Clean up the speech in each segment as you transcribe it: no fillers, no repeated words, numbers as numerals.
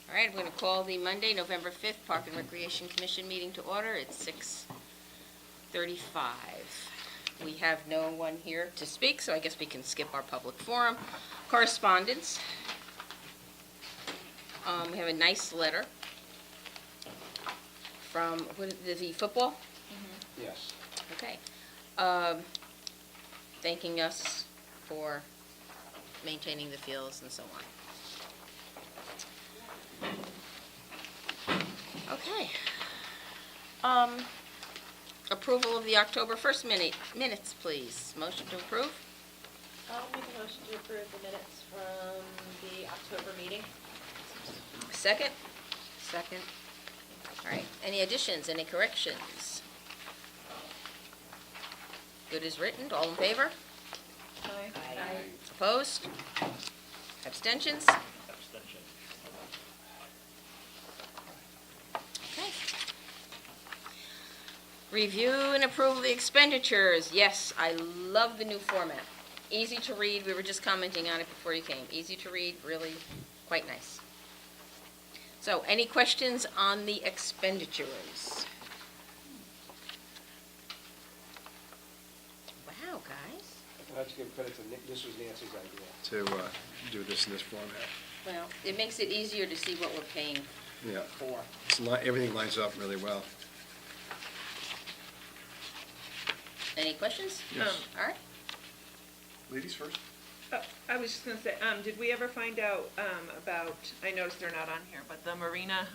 All right, I'm going to call the Monday, November 5th Park and Recreation Commission meeting to order. It's 6:35. We have no one here to speak, so I guess we can skip our public forum. Correspondence. We have a nice letter from, the football? Yes. Okay. Thanking us for maintaining the fields and so on. Okay. Approval of the October 1st minutes, please. Motion to approve? I'll make a motion to approve the minutes from the October meeting. Second? Second. All right. Any additions, any corrections? Good as written. All in favor? Aye. Opposed? Abstentions? Abstention. Okay. Review and approve of the expenditures. Yes, I love the new format. Easy to read. We were just commenting on it before you came. Easy to read, really quite nice. So, any questions on the expenditures? Wow, guys. I have to give credit to Nick, this was Nancy's idea. To do this in this format. Well, it makes it easier to see what we're paying Yeah. for. Everything lines up really well. Any questions? Yes. All right. Ladies first. I was just gonna say, did we ever find out, about, I noticed they're not on here, but the Marina,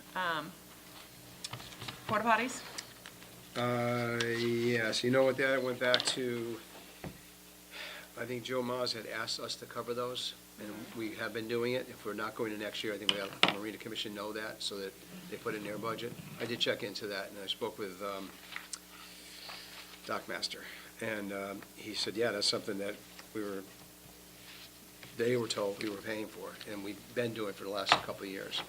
porta potties? Yes, you know what, that went back to, I think Joe Maz had asked us to cover those, and we have been doing it. If we're not going to next year, I think we have the Marina Commission know that, so that they put it in their budget. I did check into that, and I spoke with Doc Master, and he said, yeah, that's something that they were told we were paying for, and we've been doing it for the last couple of years.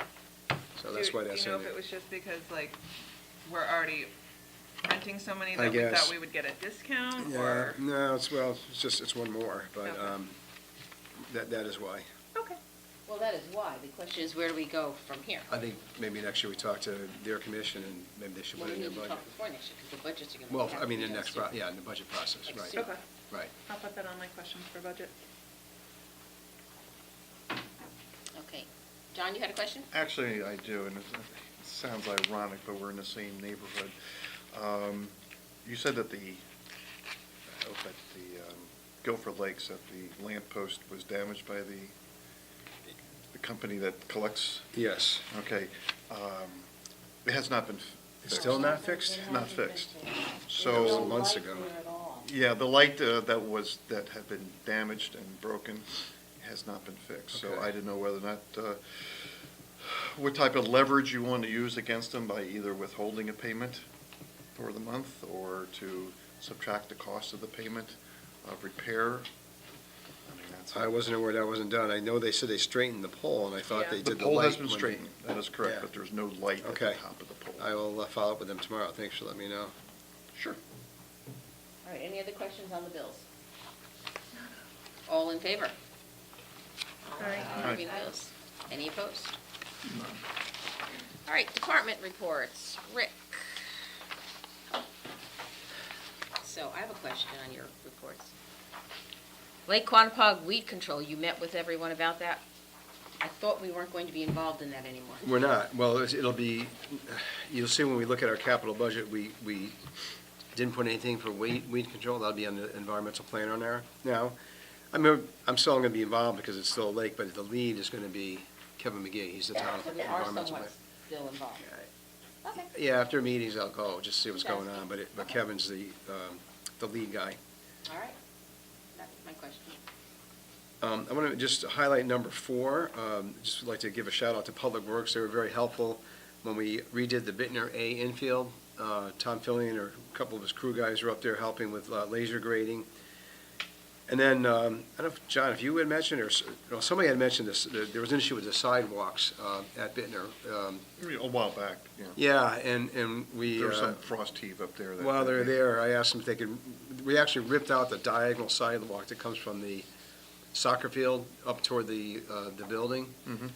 So that's why that's Do you in know if there. it was just because, like, we're already renting so many I that we guess. thought we would get a discount, Yeah, or? no, it's one more, but Okay. that is why. Okay. Well, that is why. The question is, where do we go from here? I think maybe next year we talk to their commission, and maybe they should Well, put we it in need their to budget. talk before next year, because the budgets are going to. Well, I mean, in the next, in the budget process, Like right, soon. Okay, right. I'll put that on my questions for budget. Okay. John, you had a question? Actually, I do, and it sounds ironic, but we're in the same neighborhood. You said that the Guilford Lakes, that the Lamppost was damaged by the company that collects? Yes. Okay. It has not been. It's still not fixed? Not fixed. It was So, months ago. yeah, the light that had been damaged and broken has not been fixed. So Okay. I didn't know whether or not, what type of leverage you want to use against them by either withholding a payment for the month or to subtract the cost of the payment of repair. I mean, that's. I wasn't aware that wasn't done. I know they said they straightened the pole, and I thought Yeah. they The did the pole light. has been when they- straightened, that is correct, Yeah. but there's no light at the Okay. top of the pole. I will follow up with them tomorrow. Thanks for letting me know. Sure. All right, any other questions on the bills? All in favor? Aye. Approving the bills. Any opposed? All right, department reports. Rick. So I have a question on your reports. Lake Quantapug weed control, you met with everyone about that? I thought we weren't going to be involved in that anymore. We're not. Well, it'll be, you'll see when we look at our capital budget, we didn't put anything for weed control. That'll be on the environmental plan on there. Now, I'm still going to be involved because it's still a lake, but the lead is going to be Kevin McGee. He's the town So they are environmental somewhat plan. still involved. Okay, Yeah, after meetings, I'll go, just see what's going on, but Okay. Kevin's the lead guy. all right. That was my question. I want to just highlight number 4. Just would like to give a shout out to Public Works. They were very helpful when we redid the Bittner A infield. Tom Fillion or a couple of his crew guys were up there helping with laser grading. And then, I don't know, John, if you had mentioned, or somebody had mentioned this, there was an issue with the sidewalks at Bittner. A while back, yeah. Yeah, and we... There was some frost heave up there. While they're there, I asked them if they could, we actually ripped out the diagonal sidewalk that comes from the soccer field up toward the building. Mhm.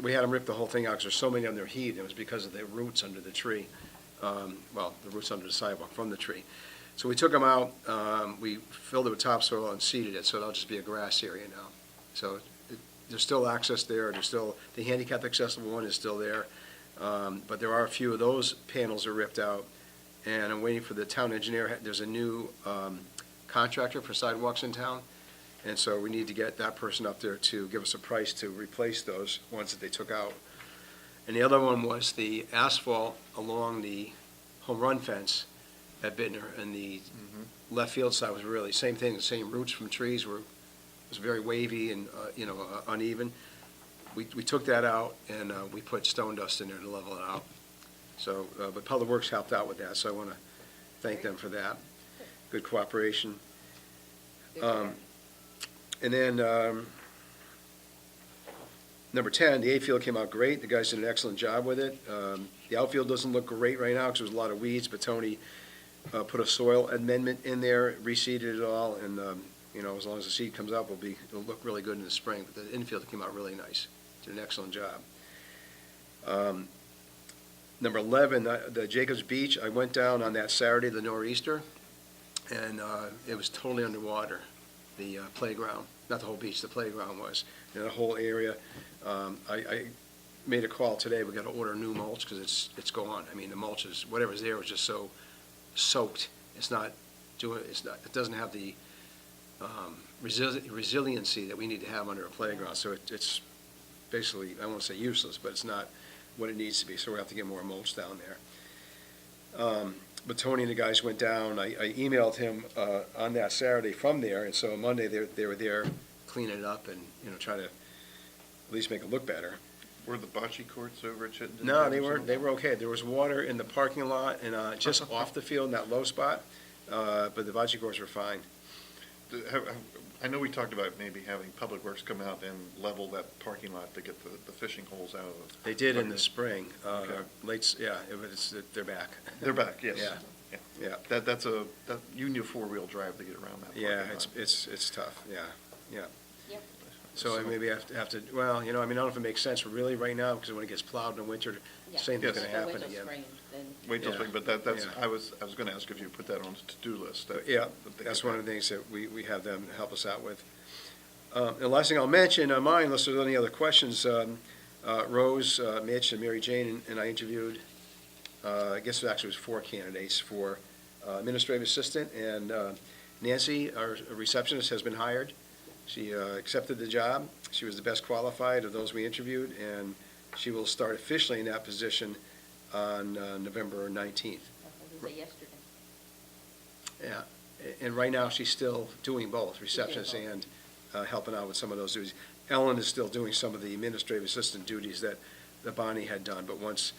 We had them rip the whole thing out because there's so many on their heat. It was because of the roots under the tree. Well, the roots under the sidewalk from the tree. So we took them out, we filled it with topsoil and seeded it, so it'll just be a grass area now. So there's still access there, the handicap accessible one is still there. But there are a few of those panels are ripped out, and I'm waiting for the town engineer. There's a new contractor for sidewalks in town, and so we need to get that person up there to give us a price to replace those ones that they took out. And the other one was the asphalt along the home run fence at Bittner, and the left field side was really, same thing, the same roots from trees was very wavy and, uneven. We took that out, and we put stone dust in there to level it out. So, but Public Works helped out with that, so I want to thank them for that. Good cooperation. And then, number 10, the A-field came out great. The guys did an excellent job with it. The outfield doesn't look great right now because there's a lot of weeds, but Tony put a soil amendment in there, reseeded it all, and, as long as the seed comes up, it'll look really good in the spring. But the infield came out really nice. Did an excellent job. Number 11, the Jacobs Beach, I went down on that Saturday, the nor'easter, and it was totally underwater, the playground. Not the whole beach, the playground was. And the whole area, I made a call today, we got to order new mulch because it's gone. I mean, the mulch is, whatever's there was just so soaked. It doesn't have the resiliency that we need to have under a playground. So it's basically, I won't say useless, but it's not what it needs to be. So we have to get more mulch down there. But Tony and the guys went down. I emailed him on that Saturday from there, and so Monday they were there cleaning it up and try to at least make it look better. Were the bocce courts over at Chittenden? No, they were okay. There was water in the parking lot and just off the field in that low spot, but the bocce courts were fine. I know we talked about maybe having Public Works come out and level that parking lot to get the fishing holes out of. They did in the spring. Okay. They're back. They're back, yes. Yeah. You need a four-wheel drive to get around that parking Yeah, lot. it's tough. Yeah. Yep. So I maybe have to. Well, I don't know if it makes sense really right now because when it gets plowed in the winter, Yeah. same thing's Yes. going to happen Wait till again. spring, then. Wait till Yeah. spring, but that's, Yeah. I was going to ask if you put that on the to-do list. Yeah, that's one of the things that we have them help us out with. The last thing I'll mention on mine, unless there's any other questions, Rose, Mitch, and Mary Jane and I interviewed, I guess it actually was 4 candidates for administrative assistant, and Nancy, our receptionist, has been hired. She accepted the job. She was the best qualified of those we interviewed, and she will start officially in that position on November 19th. I was yesterday. Yeah, and right now she's still doing both, receptionist both. and helping out with some of those duties. Ellen is still doing some of the administrative assistant duties that Bonnie had done, but once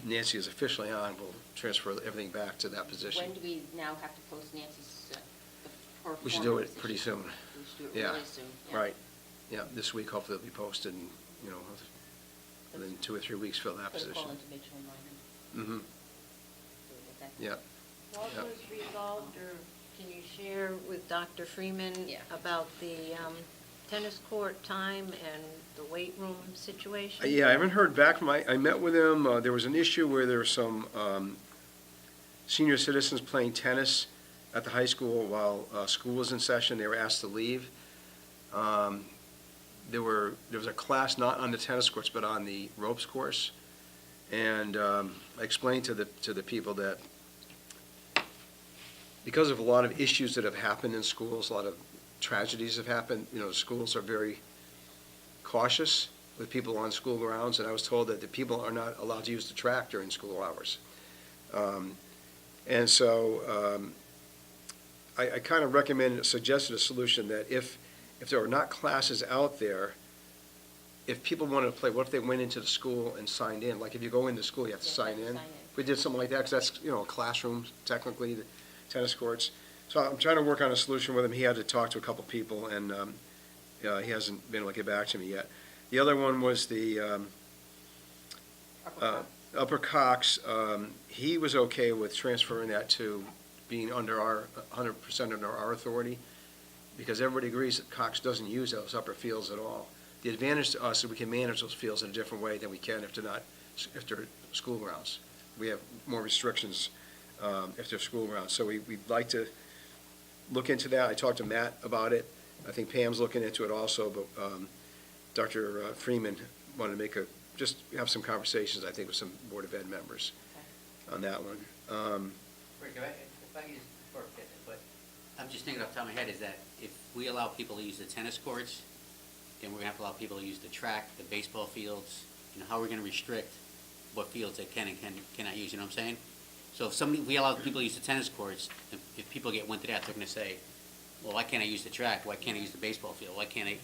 Nancy is officially on, we'll transfer everything back to that position. When do we now have to post Nancy's, her We should former do it position? pretty soon. We should do it Yeah. really soon. Yeah. Right, yeah, this week hopefully it'll be posted, and, within 2 or 3 weeks fill that Put a call position. into Mitchell and Martin. Yeah, What Yep. was resolved, or can you share with Dr. Freeman Yeah. about the tennis court time and the weight room situation? Yeah, I haven't heard back from, I met with him, there was an issue where there were some senior citizens playing tennis at the high school while school was in session. They were asked to leave. There was a class not on the tennis courts, but on the ropes course. And I explained to the people that because of a lot of issues that have happened in schools, a lot of tragedies have happened, schools are very cautious with people on school grounds, and I was told that the people are not allowed to use the track during school hours. And so I kind of suggested a solution that if there are not classes out there, if people wanted to play, what if they went into the school and signed in? Like if you go into school, you have to sign in. We did something like that, because that's, a classroom, technically, the tennis courts. So I'm trying to work on a solution with him. He had to talk to a couple people, and he hasn't been able to get back to me yet. The other one was the Upper Cox. He was okay with transferring that to being under 100% under our authority. because everybody agrees that Cox doesn't use those upper fields at all. The advantage to us is we can manage those fields in a different way than we can if they're school grounds. We have more restrictions if they're school grounds. So we'd like to look into that. I talked to Matt about it. I think Pam's looking into it also, but Dr. Freeman wanted to just have some conversations, I think, with some Board of Ed members on that one. Rick, if I use but I'm just thinking off the top of my head is that if we allow people to use the tennis courts, then we're gonna have to allow people to use the track, the baseball fields, how are we gonna restrict what fields they can and cannot use, you know what I'm saying? So if we allow people to use the tennis courts, if people get wind of that, they're gonna say, well, why can't I use the track? Why can't I use the baseball field? Why can't I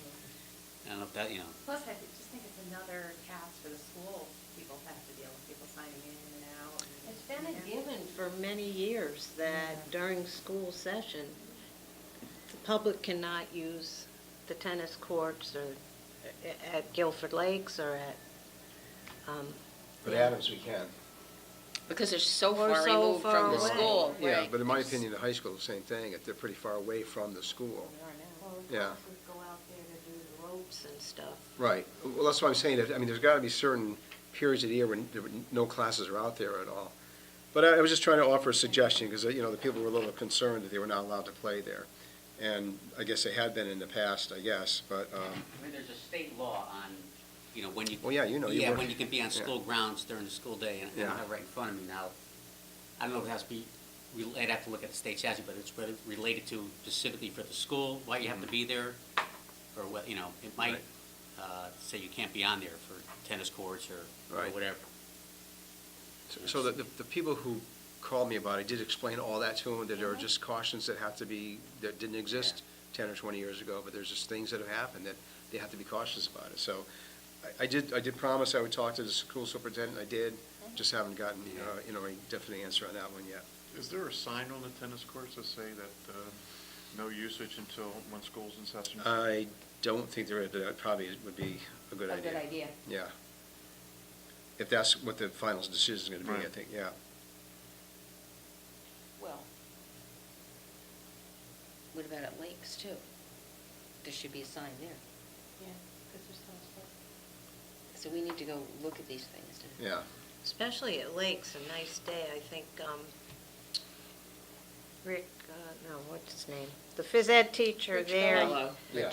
don't know if that, Plus, I just think it's another task for the school. People have to deal with people signing in and out. It's been a given for many years that during school session, the public cannot use the tennis courts or at Guilford Lakes or at, But Adams, we can. Because they're so We're far so removed far from the away. school. Yeah, right? but in my There's- opinion, the high school, the same thing, if they're pretty far away from the school. well, of Yeah. course, we go out there to do the ropes and stuff. Right, well, that's what I'm saying, there's gotta be certain periods of the year when no classes are out there at all. But I was just trying to offer a suggestion, because, the people were a little concerned that they were not allowed to play there. And I guess they had been in the past, I guess, but, I mean, there's a state law on, when you. well, yeah, you Yeah, work- when you can be on yeah. school grounds during the school day, and I Yeah. have it right in front of me now. I don't know if it has to be, I'd have to look at the state statute, but it's related to specifically for the school, why you have to be there, or what, it might say you can't be on there for tennis courts or Right. whatever. So the people who called me about it, I did explain all that to them, that there are just cautions that didn't exist 10 or 20 years ago, but there's just things that have happened that they have to be cautious about it. So I did promise I would talk to the school superintendent, I did, just haven't gotten, a definite answer on that one yet. Is there a sign on the tennis courts that say that no usage until when school's in session? I don't think there is, but that probably would be a good idea. A good idea. Yeah. If that's what the final decision is going to be, I Right. think, yeah. Well, what about at lakes too? There should be a sign there. Yeah, because there's so much. So we need to go look at these things. Yeah. Especially at Lakes, a nice day, I think, Rick, no, what's his name? The phys ed teacher Rich there. Bello. Yeah.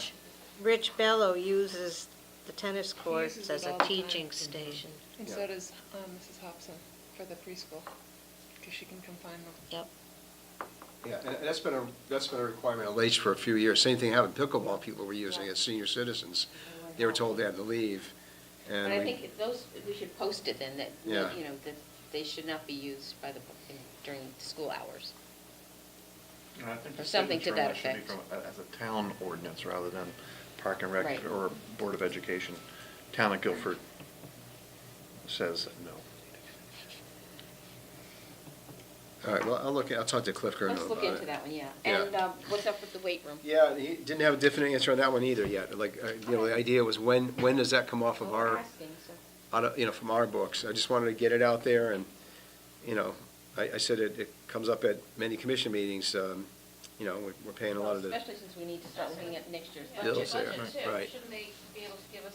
Rich Bello uses the tennis He courts uses as it a all the time. teaching station. And Yeah. so does Mrs. Hobson for the preschool, because she can come find them. Yep. Yeah, and that's been a requirement of Lakes for a few years. Same thing happened, pickleball people were using it, senior citizens. They were told they had to leave. But I think we should post it then, that, Yeah. that they should not be used during school hours. And I think Or the something to signature on that should be effect. from- as a town ordinance rather than Park and Rec Right. or Board of Education. Town of Guilford says no. All right, well, I'll talk to Cliff Gurno Let's about it. look into that one, yeah. Yeah. And what's up with the weight room? Yeah, he didn't have a definite answer on that one either yet. Like, the idea was when does that come off of Well, we're our, asking, so- out of, from our books? I just wanted to get it out there and, I said it comes up at many commission meetings, we're paying a lot of the, Especially since we need to start looking at next year's Bills budget. there, Budget too. right. Shouldn't they be able to give us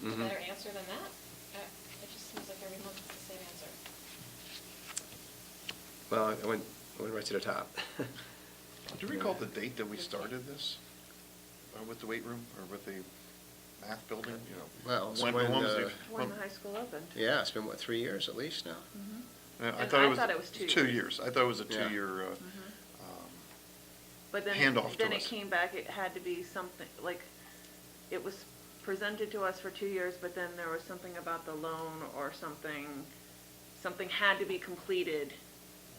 a Mhm. better answer than that? It just seems like every month it's the same answer. well, I went right to the top. Do you recall the date that we started this with the weight room or with the math building? Well, it's When when, was the- When the high school opened. yeah, it's been, 3 years at least now? I And thought I it was. thought it was 2 2 years. years. I thought it was a Yeah. 2-year, But then, handoff to then it us. came back, it had to be something, like, it was presented to us for 2 years, but then there was something about the loan or something had to be completed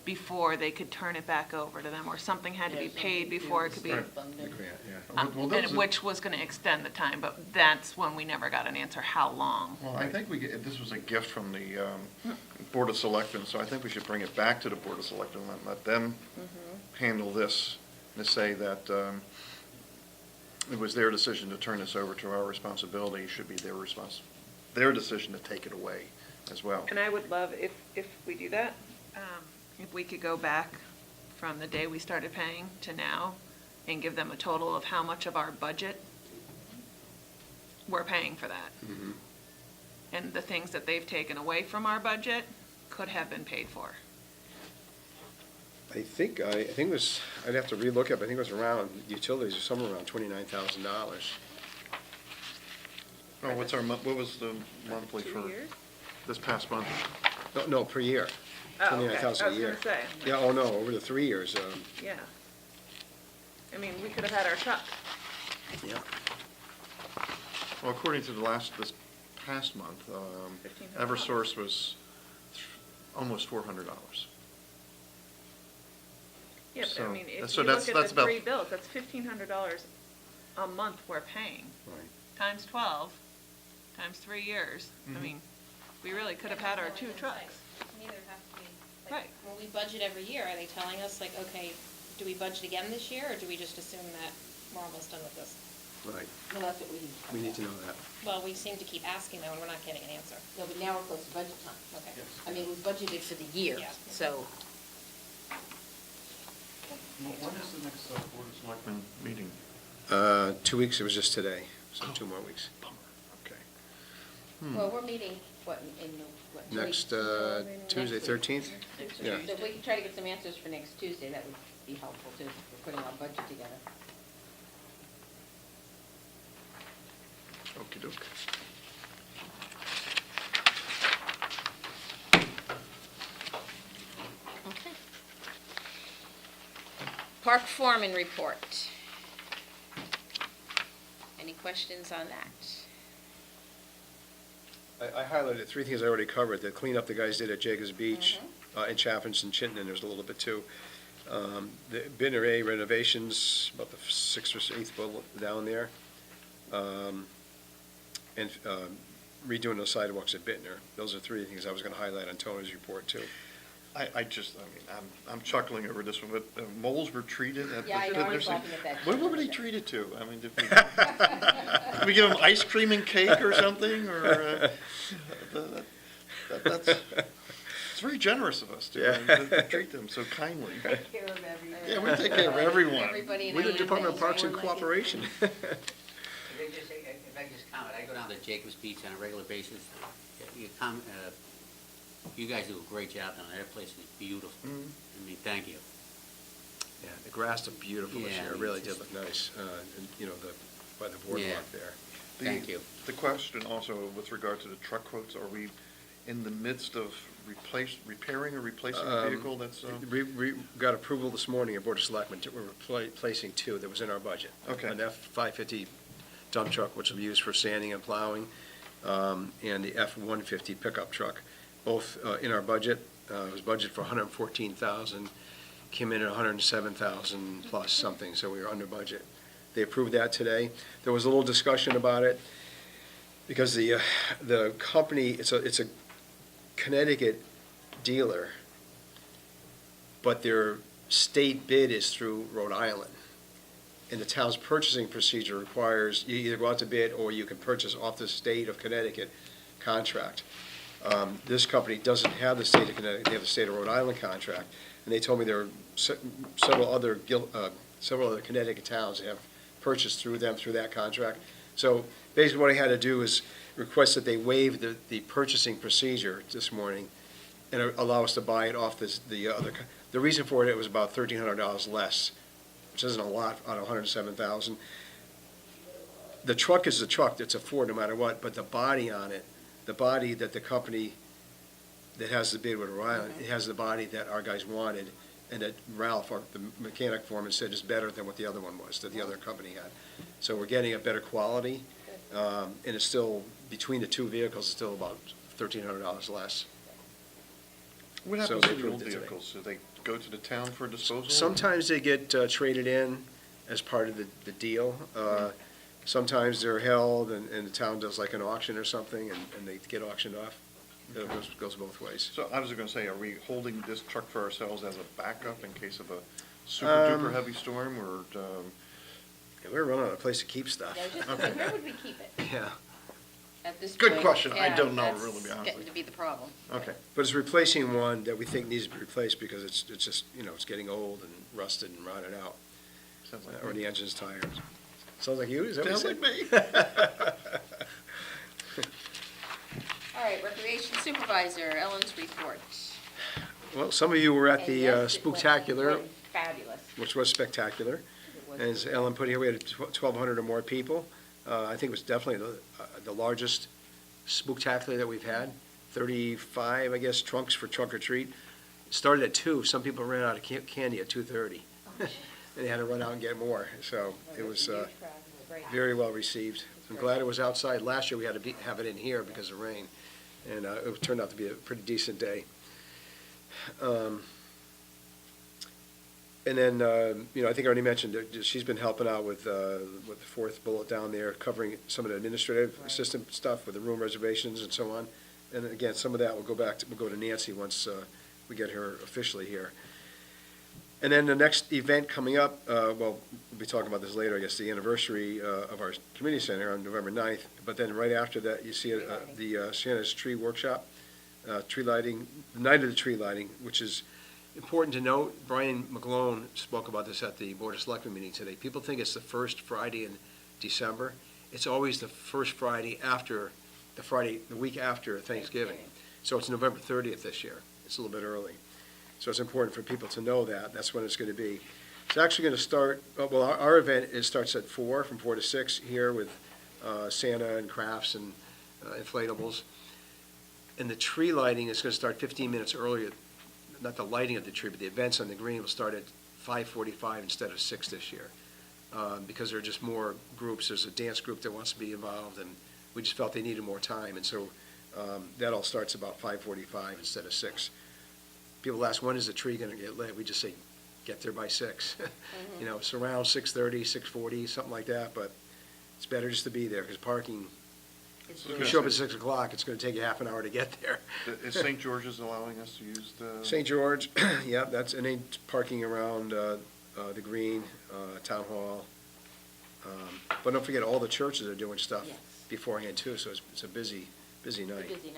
before they could turn it back over to them, or something had to be paid before it could be, Right. The grant, yeah. Well, those are- which was gonna extend the time, but that's when we never got an answer, how long. Well, I think this was a gift from the Board of Selectmen, so I think we should bring it back to the Board of Selectmen and let them handle this, and say that it was their decision to turn this over to our responsibility, it should be their decision to take it away as well. And I would love, if we do that, if we could go back from the day we started paying to now, and give them a total of how much of our budget we're paying for that. Mhm. And the things that they've taken away from our budget could have been paid for. I think it was, I'd have to relook up, I think it was around, utilities, or somewhere around $29,000. Oh, what was the monthly for 2 years? this past month? No, per year. Oh, okay. 29,000 a year. I was gonna say, Yeah, oh no, over the 3 years, yeah. I mean, we could have had our truck. yeah. Well, according to this past month, $1,500. Eversource was almost $400. Yeah, but I So- mean, if so you that's- look at that's the about- 3 bills, that's $1,500 a month we're paying, Right. times 12, times 3 years. I mean, we really could have had our 2 trucks. Neither have to be, Right. like, when we budget every year, are they telling us, like, okay, do we budget again this year, or do we just assume that we're almost done with this? Right, Well, that's what we need. we need to know that. Well, we seem to keep asking that, and we're not getting an answer. No, but now we're close to budget time. Okay. I mean, we budgeted for the year, Yeah. so When is the next Board of Selectmen meeting? 2 weeks, it was just today, so 2 more weeks. Okay. Well, we're meeting, what, what, 2 weeks? Next Tuesday, Next week. 13th? Yeah. So if we can try to get some answers for next Tuesday, that would be helpful too, for putting our budget together. Okey doke. Okay. Park foreman report. Any questions on that? I highlighted 3 things I already covered. The cleanup the guys did at Jacobs Beach, in Chaffins and Chittenden, there's a little bit too. The Bittner A renovations, about the 6th or 8th bullet down there. And redoing the sidewalks at Bittner. Those are 3 things I was gonna highlight on Tony's report too. I'm chuckling over this one, but moles were treated at. Yeah, I know, I was Bittner. laughing at that. What were they treated to? I mean, did we give them ice cream and cake or something, or, that's, it's very generous of us to treat them so kindly. Take care of everybody. Yeah, we take care of everyone. Everybody in We're the A&M Department of things, Parks and everyone like it. Cooperation. If I just comment, I go down to Jacobs Beach on a regular basis. You guys do a great job down there. That place is beautiful. I mean, thank you. Yeah, the grass looked beautiful this Yeah, year, it it's really just- did look nice, and, by the boardwalk there. Thank you. The question also with regard to the truck quotes, are we in the midst of repairing or replacing a vehicle that's? We got approval this morning at Board of Selectmen, we're replacing 2 that was in our budget. Okay. An F-550 dump truck, which will be used for sanding and plowing, and the F-150 pickup truck, both in our budget. It was budgeted for $114,000, came in at $107,000 plus something, so we were under budget. They approved that today. There was a little discussion about it, because the company, it's a Connecticut dealer, but their state bid is through Rhode Island. And the town's purchasing procedure requires you either go out to bid or you can purchase off the state of Connecticut contract. This company doesn't have the state of Connecticut, they have the state of Rhode Island contract. And they told me there are several other Connecticut towns that have purchased through them, through that contract. So basically what I had to do is request that they waive the purchasing procedure this morning and allow us to buy it off the other. The reason for it was about $1,300 less, which isn't a lot out of $107,000. The truck is the truck, it's a Ford no matter what, but the body on it, the body that the company that has the bid with Rhode Island, it has the body that our guys wanted, and that Ralph, the mechanic foreman, said is better than what the other one was, that the other company had. So we're getting a better quality, and it's still, between the 2 vehicles, it's still about $1,300 less. What So happens they to the approved old it today. vehicles? Do they go to the town for disposal? Sometimes they get traded in as part of the deal. Sometimes they're held, and the town does like an auction or something, and they get auctioned off. It goes both ways. So I was going to say, are we holding this truck for ourselves as a backup in case of a super duper heavy storm, or? Yeah, we're running out of place to keep stuff. Yeah, I was just thinking, where would we keep it Yeah, at this Good point? question. I Yeah, don't know, that's really, to be honest getting with to be the problem. Okay. but it's replacing one that we think needs to be replaced because it's just, it's getting old and rusted and rotted out. Sounds like or me. the engine's tires. Sounds like you, is that what you Sounds said? like me. All right, recreation supervisor, Ellen's report. Well, some of you were at And the yes, it went- Spooktacular, went Fabulous. which was spectacular. It was As Ellen put here, we had 1,200 or more people. I think it was definitely the largest Spooktacular that we've had. 35, I guess, trunks for trunk or treat. Started at 2. Some people ran out of candy at 2:30. And they had to run out and get more. So it was very well received. I'm glad it was outside. Last year, we had to have it in here because of rain. And it turned out to be a pretty decent day. And then, I think I already mentioned that she's been helping out with the fourth bullet down there, covering some of the administrative assistant stuff with the room reservations and so on. And again, some of that will go to Nancy once we get her officially here. And then the next event coming up, we'll be talking about this later, I guess, the anniversary of our community center on November 9th. But then right after that, you see the Santa's Tree Workshop, tree lighting, the night of the tree lighting, which is important to note. Brian McGlone spoke about this at the Board of Selectmen meeting today. People think it's the first Friday in December. It's always the first Friday after, the week after Thanksgiving. So it's November 30th this year. It's a little bit early. So it's important for people to know that. That's when it's going to be. It's actually going to start, well, our event starts at 4, from 4 to 6 here with Santa and crafts and inflatables. And the tree lighting is going to start 15 minutes earlier. Not the lighting of the tree, but the events on the green will start at 5:45 instead of 6 this year. Because there are just more groups. There's a dance group that wants to be involved, and we just felt they needed more time. And so that all starts about 5:45 instead of 6. People ask, when is the tree going to get lit? We just say, get there by 6. It's around 6:30, 6:40, something like that, but it's better just to be there, because parking, if you show up at 6 o'clock, it's going to take you half an hour to get there. Is St. George's allowing us to use the? St. George, yeah, and then parking around the green, town hall. But don't forget, all the churches are doing stuff Yes. beforehand too, so it's a busy Busy night. night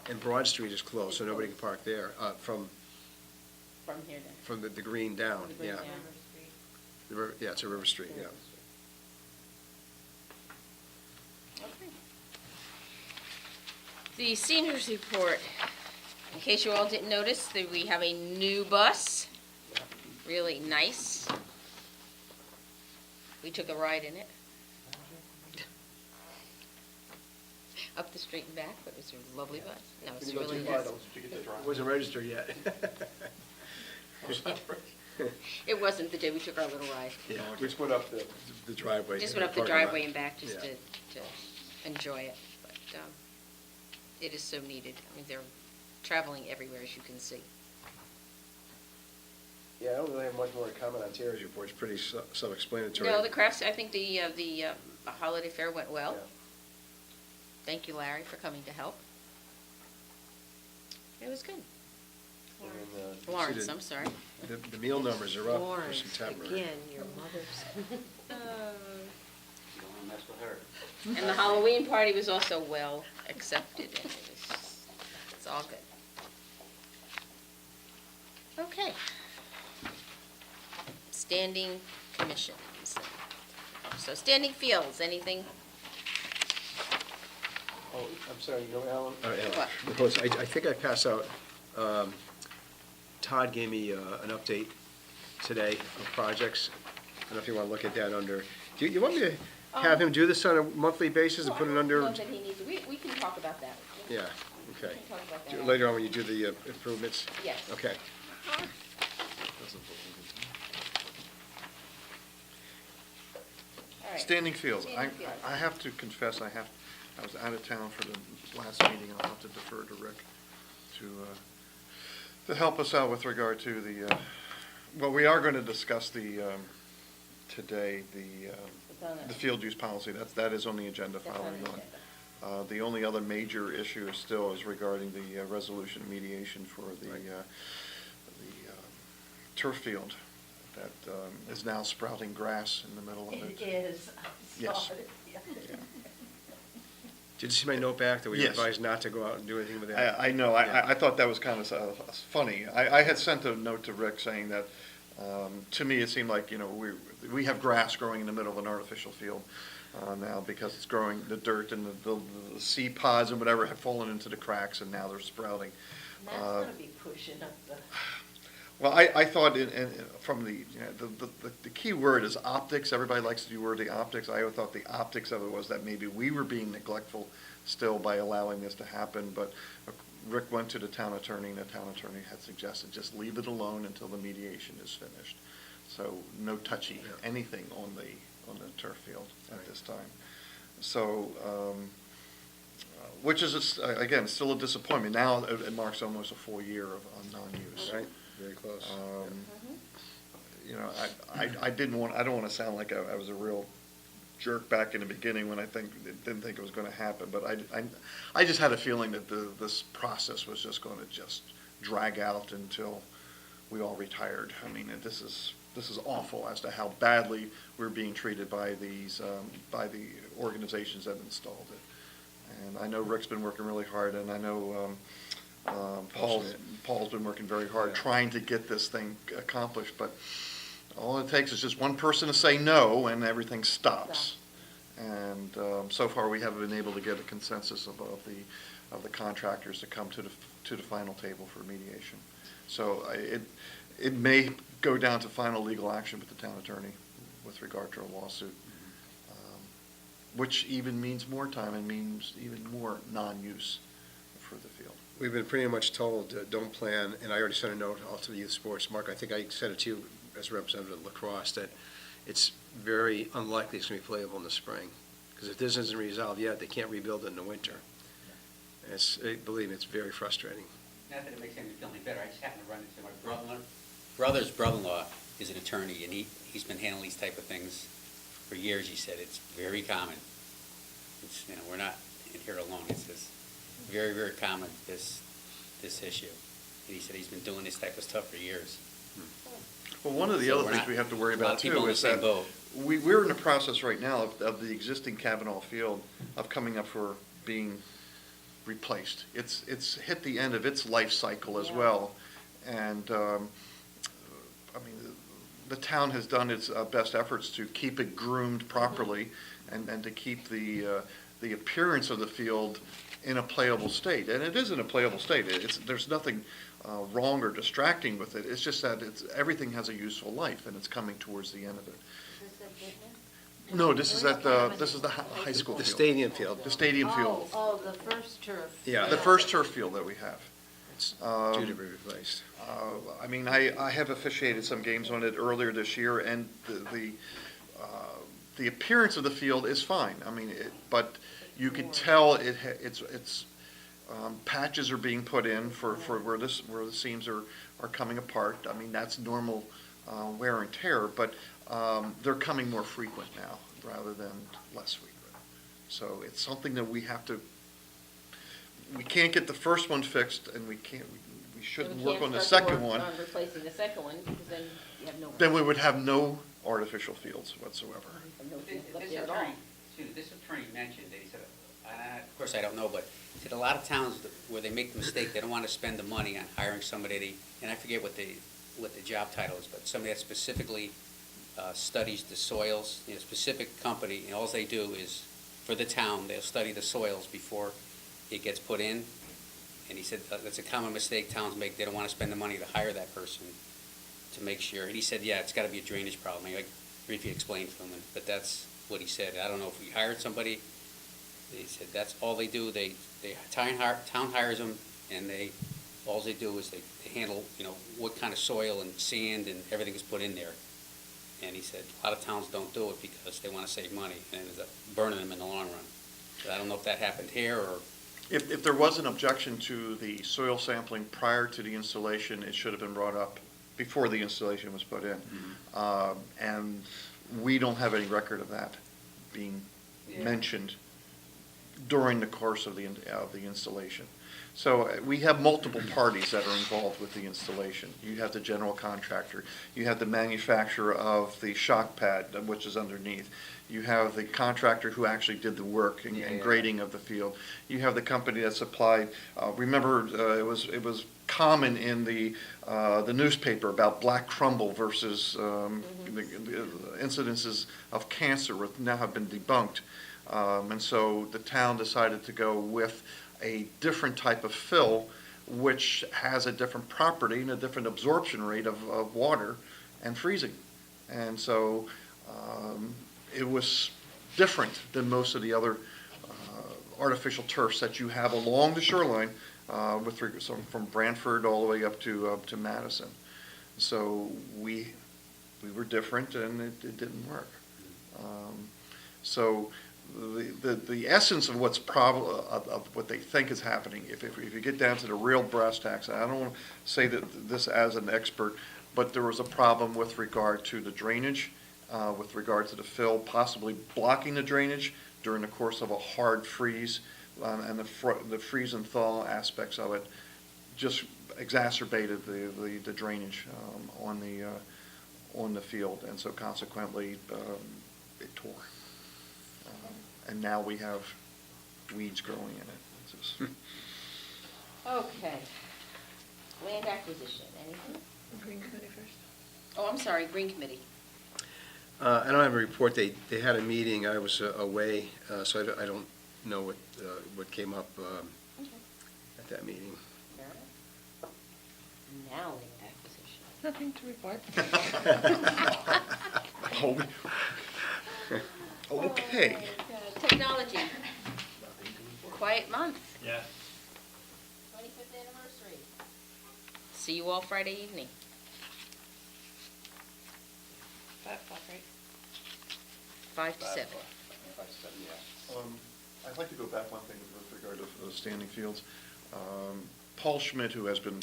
And Broad Street is closed, It's so nobody can closed. park there, from from here then. from the green down, The green yeah. down. Yeah, it's a River Street, yeah. Okay. The seniors report. In case you all didn't notice, that we have a new bus. Really nice. We took a ride in it. Up the street and back, but it was a lovely bus. No, it's really nice. It wasn't registered yet. It wasn't the day we took our little ride. Yeah, we just went up the driveway. Just went up the parking lot. driveway and back just Yeah. to enjoy it. But it is so needed. I mean, they're traveling everywhere, as you can see. Yeah, I don't really have much more to comment on Terry's report. It's pretty self-explanatory. No, the crafts, I think the holiday fair went well. Yeah. Thank you, Larry, for coming to help. It was good. And then, see Lawrence, the- I'm sorry. The meal numbers are up for Lawrence, September. again, your mother's. You don't want to mess with her. And the Halloween party was also well accepted, and it's all good. Okay. Standing commissions. So standing fields, anything? Oh, I'm sorry, you know, Alan? What? Because I think I passed out, Todd gave me an update today of projects. I don't know if you want to look at that under, do you want me to have him do this on a monthly basis and put it under? Well, that he needs, we can talk about that. Yeah, okay. We can talk about that. Later on when you do the improvements? Yes. Okay. All right. Standing fields. Standing fields. I have to confess, I was out of town for the last meeting. I'll have to defer to Rick to help us out with regard to the, well, we are going to discuss today, the field use policy. That is on the agenda That's on following the on. agenda. The only other major issue still is regarding the resolution mediation for the turf field that is now sprouting grass in the middle of it. is. Yes. Yeah. Did you see my note back that we Yes. advised not to go out and do anything with that? I know, Yeah. I thought that was kind of funny. I had sent a note to Rick saying that To me, it seemed like, we have grass growing in the middle of an artificial field now because it's growing, the dirt and the seed pods and whatever have fallen into the cracks and now they're sprouting. That's gonna be pushing up the. Well, I thought from the key word is optics. Everybody likes to use the optics. I thought the optics of it was that maybe we were being neglectful still by allowing this to happen. But Rick went to the town attorney, and the town attorney had suggested just leave it alone until the mediation is finished. So no touchy anything on the turf field at this time. So, which is, again, still a disappointment. Now it marks almost a full year of non-use. Right, very close. I don't want to sound like I was a real jerk back in the beginning when I didn't think it was going to happen, but I just had a feeling that this process was just going to just drag out until we all retired. I mean, this is awful as to how badly we're being treated by by the organizations that installed it. And I know Rick's been working really hard, and I know Paul's been working very hard trying to get this thing accomplished, but all it takes is just one person to say no, and everything stops. And so far, we haven't been able to get a consensus of the contractors to come to the final table for mediation. So it may go down to final legal action with the town attorney with regard to a lawsuit, which even means more time and means even more non-use for the field. We've been pretty much told, don't plan, and I already sent a note out to the youth sports. Mark, I think I sent it to you as representative of lacrosse, that it's very unlikely it's going to be playable in the spring. Because if this isn't resolved yet, they can't rebuild it in the winter. Believe me, it's very frustrating. Not that it makes anything feel any better, I just happened to run into my brother's brother-in-law is an attorney, and he's been handling these type of things for years. He said it's very common. It's, we're not in here alone. It's this very, very common, this issue. And he said he's been doing this type of stuff for years. Well, one of the So other we're things not- we have to worry a lot about of people too in the is same that boat. we're in the process right now of the existing Kavanaugh field of coming up for being replaced. It's hit the end of its life cycle as well. And, I mean, the town has done its best efforts to keep it groomed properly and to keep the appearance of the field in a playable state. And it is in a playable state. There's nothing wrong or distracting with it. It's just that everything has a useful life, and it's coming towards the end of it. No, this is the high school The field. stadium field. The stadium field. Oh, the first turf. Yeah. The first turf field that we have. It's due to be replaced. I mean, I have officiated some games on it earlier this year, and the appearance of the field is fine. I mean, but you can tell it's patches are being put in for where the seams are coming apart. I mean, that's normal wear and tear, but they're coming more frequent now rather than less frequent. So it's something that we can't get the first one fixed, and we shouldn't work on the second one. On replacing the second one, because then you have no. Then we would have no artificial fields whatsoever. No This field up there at all. attorney, this attorney mentioned that he said, of course I don't know, but he said a lot of towns where they make the mistake, they don't want to spend the money on hiring somebody, and I forget what the job title is, but somebody that specifically studies the soils, specific company, and all they do is, for the town, they'll study the soils before it gets put in. And he said that's a common mistake towns make. They don't want to spend the money to hire that person to make sure. And he said, yeah, it's got to be a drainage problem. I briefly explained to him, but that's what he said. I don't know if we hired somebody. He said that's all they do. Town hires them, and all they do is they handle, what kind of soil and sand and everything is put in there. And he said a lot of towns don't do it because they want to save money and it ends up burning them in the long run. But I don't know if that happened here or. If there was an objection to the soil sampling prior to the installation, it should have been brought up before the installation was put in. And we don't have any record of that being mentioned during the course of the installation. So we have multiple parties that are involved with the installation. You have the general contractor, you have the manufacturer of the shock pad, which is underneath. You have the contractor who actually did the work and grading of the field. You have the company that supplied, remember, it was common in the newspaper about black crumble versus the incidences of cancer now have been debunked. And so the town decided to go with a different type of fill, which has a different property and a different absorption rate of water and freezing. And so it was different than most of the other artificial turfs that you have along the shoreline, from Brantford all the way up to Madison. So we were different, and it didn't work. So the essence of of what they think is happening, if you get down to the real brass tacks, I don't want to say that this as an expert, but there was a problem with regard to the drainage, with regard to the fill possibly blocking the drainage during the course of a hard freeze, and the freeze and thaw aspects of it just exacerbated the drainage on the field, and so consequently it tore. And now we have weeds growing in it. It's just Okay. Land acquisition, anything? Green Committee first. Oh, I'm sorry, Green Committee. I don't have a report. They had a meeting. I was away, so I don't know what came up Okay. at that meeting. Fair enough. Now land acquisition. Nothing to report. okay. Technology. Quiet month. Yeah. 25th anniversary. See you all Friday evening. 5 o'clock, right? 5 to 7. I'd like to go back one thing with regard to the standing fields. Paul Schmidt, who has been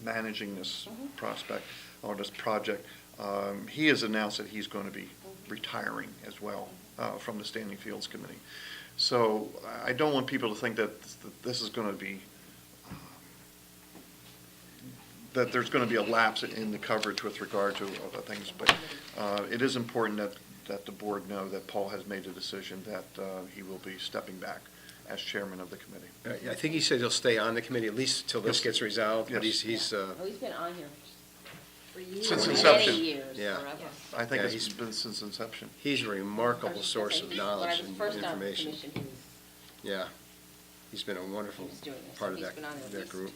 managing this prospect or this project, he has announced that he's going to be retiring as well from the Standing Fields Committee. So I don't want people to think that this is going to be, that there's going to be a lapse in the coverage with regard to other things, but it is important that the board know that Paul has made a decision that he will be stepping back as chairman of the committee. I think he said he'll stay on the committee at least till this Yes. gets resolved, but Yes. he's Oh, he's been on here for years. Since Many inception. years, Yeah. forever. I think Yeah, it's he's- been since inception. he's a remarkable source of When knowledge I was and first on the information. commission, he was Yeah, he's been a wonderful He was doing this. part of He's that been on there at that least group.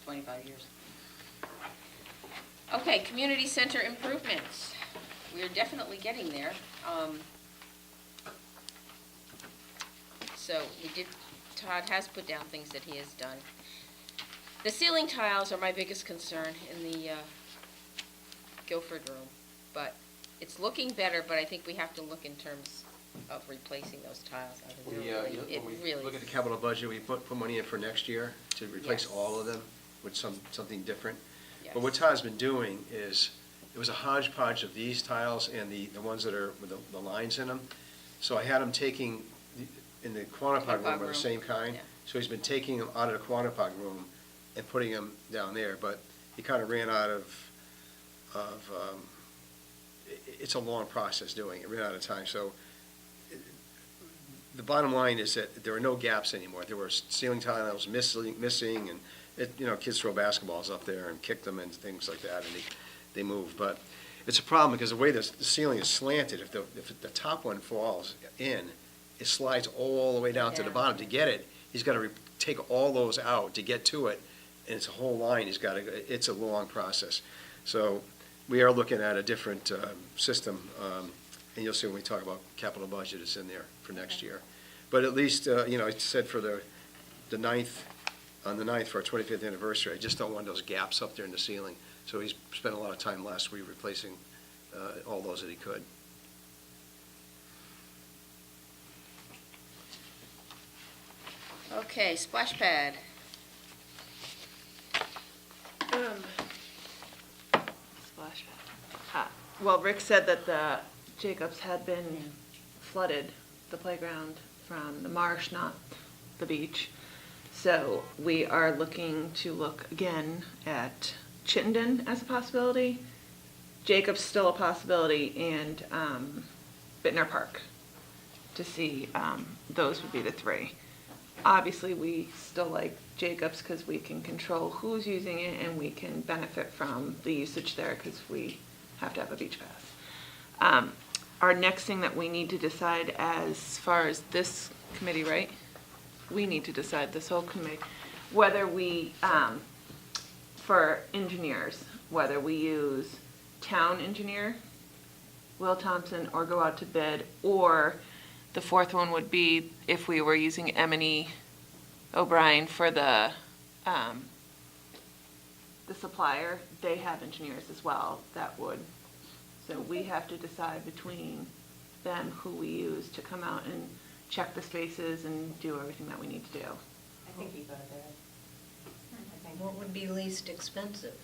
25 years. Okay, community center improvements. We're definitely getting there. So Todd has put down things that he has done. The ceiling tiles are my biggest concern in the Guilford room, but it's looking better, but I think we have to look in terms of replacing those tiles. I think it really. Look at the capital budget, we put money in for next year to replace Yes. all of them with something different. Yes. But what Todd's been doing is, it was a hodgepodge of these tiles and the ones that are with the lines in them. So I had him taking, in the Quantapug room, are the same kind. Yeah. So he's been taking them out of the Quantapug room and putting them down there, but he kind of ran out of, it's a long process doing it, ran out of time. So the bottom line is that there are no gaps anymore. There were ceiling tiles missing, and kids throw basketballs up there and kick them and things like that, and they move. But it's a problem because the way the ceiling is slanted, if the top one falls in, it slides all the way down to the Yeah. bottom. To get it, he's got to take all those out to get to it, and it's a whole line. It's a long process. So we are looking at a different system, and you'll see when we talk about capital budget, it's in there for next year. But at least, I said for the 9th, on the 9th for our 25th anniversary, I just don't want those gaps up there in the ceiling. So he's spent a lot of time last week replacing all those that he could. Okay, splash pad. Splash pad. Well, Rick said that the Jacobs had been flooded the playground from the marsh, not the beach. So we are looking to look again at Chittenden as a possibility, Jacob's still a possibility, and Bittner Park, to see, those would be the three. Obviously, we still like Jacobs because we can control who's using it and we can benefit from the usage there because we have to have a beach pass. Our next thing that we need to decide as far as this committee, right? We need to decide, this whole committee, whether we, for engineers, whether we use town engineer, Will Thompson, or go out to bid, or the fourth one would be if we were using M&E O'Brien for the supplier, they have engineers as well that would, so we have to decide between them who we use to come out and check the spaces and do everything that we need to do. I think you go to bed. I think. What would be least expensive?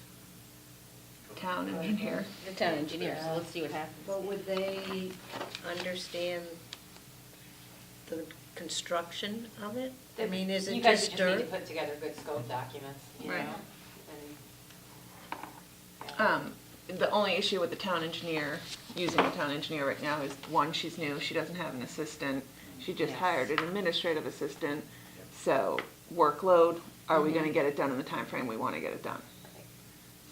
Town engineer. The town engineer, so let's see what happens. But would they understand the construction of it? I mean, is it You guys just just need to dirt? put together good scope documents, you know? Right. And- The only issue with the town engineer, using the town engineer right now is, one, she's new, she doesn't have an assistant. She just Yes. hired an administrative assistant, so workload, are we gonna get it done in the time frame we wanna get it done?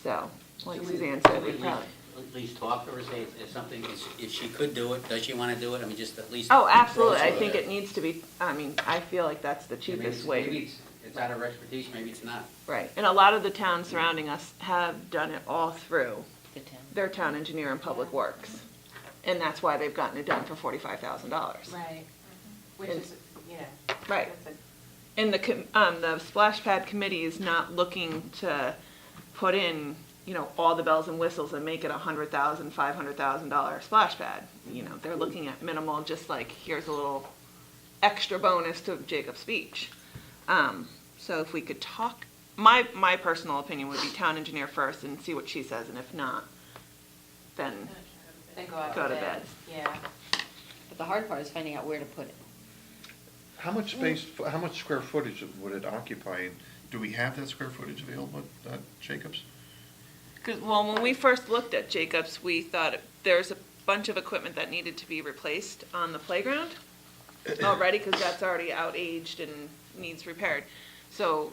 So, like Suzanne said, we probably. At least talk to her, say if something, if she could do it, does she wanna do it? I mean, just at least. Oh, absolutely, I throw think some- it needs to be, I mean, I feel like that's the Maybe cheapest it's- way. Maybe it's out of her expertise, maybe it's not. Right, and a lot of the towns surrounding us have done it all through The town. their town engineer and public works. And that's why they've gotten it done for $45,000. Right, which And- is, yeah. Right. That's And the splash pad committee is not looking to put in, you know, all the bells and whistles and make it $100,000, $500,000 splash pad. You know, they're looking at minimal, just like, here's a little extra bonus to Jacob's Beach. So if we could talk, my personal opinion would be town engineer first and see what she says, and if not, then Then go out Go to to bed. bed. Yeah. But the hard part is finding out where to put it. How much space, how much square footage would it occupy? Do we have that square footage available at Jacobs? Because, well, when we first looked at Jacobs, we thought there's a bunch of equipment that needed to be replaced on the playground already, because that's already outaged and needs repaired. So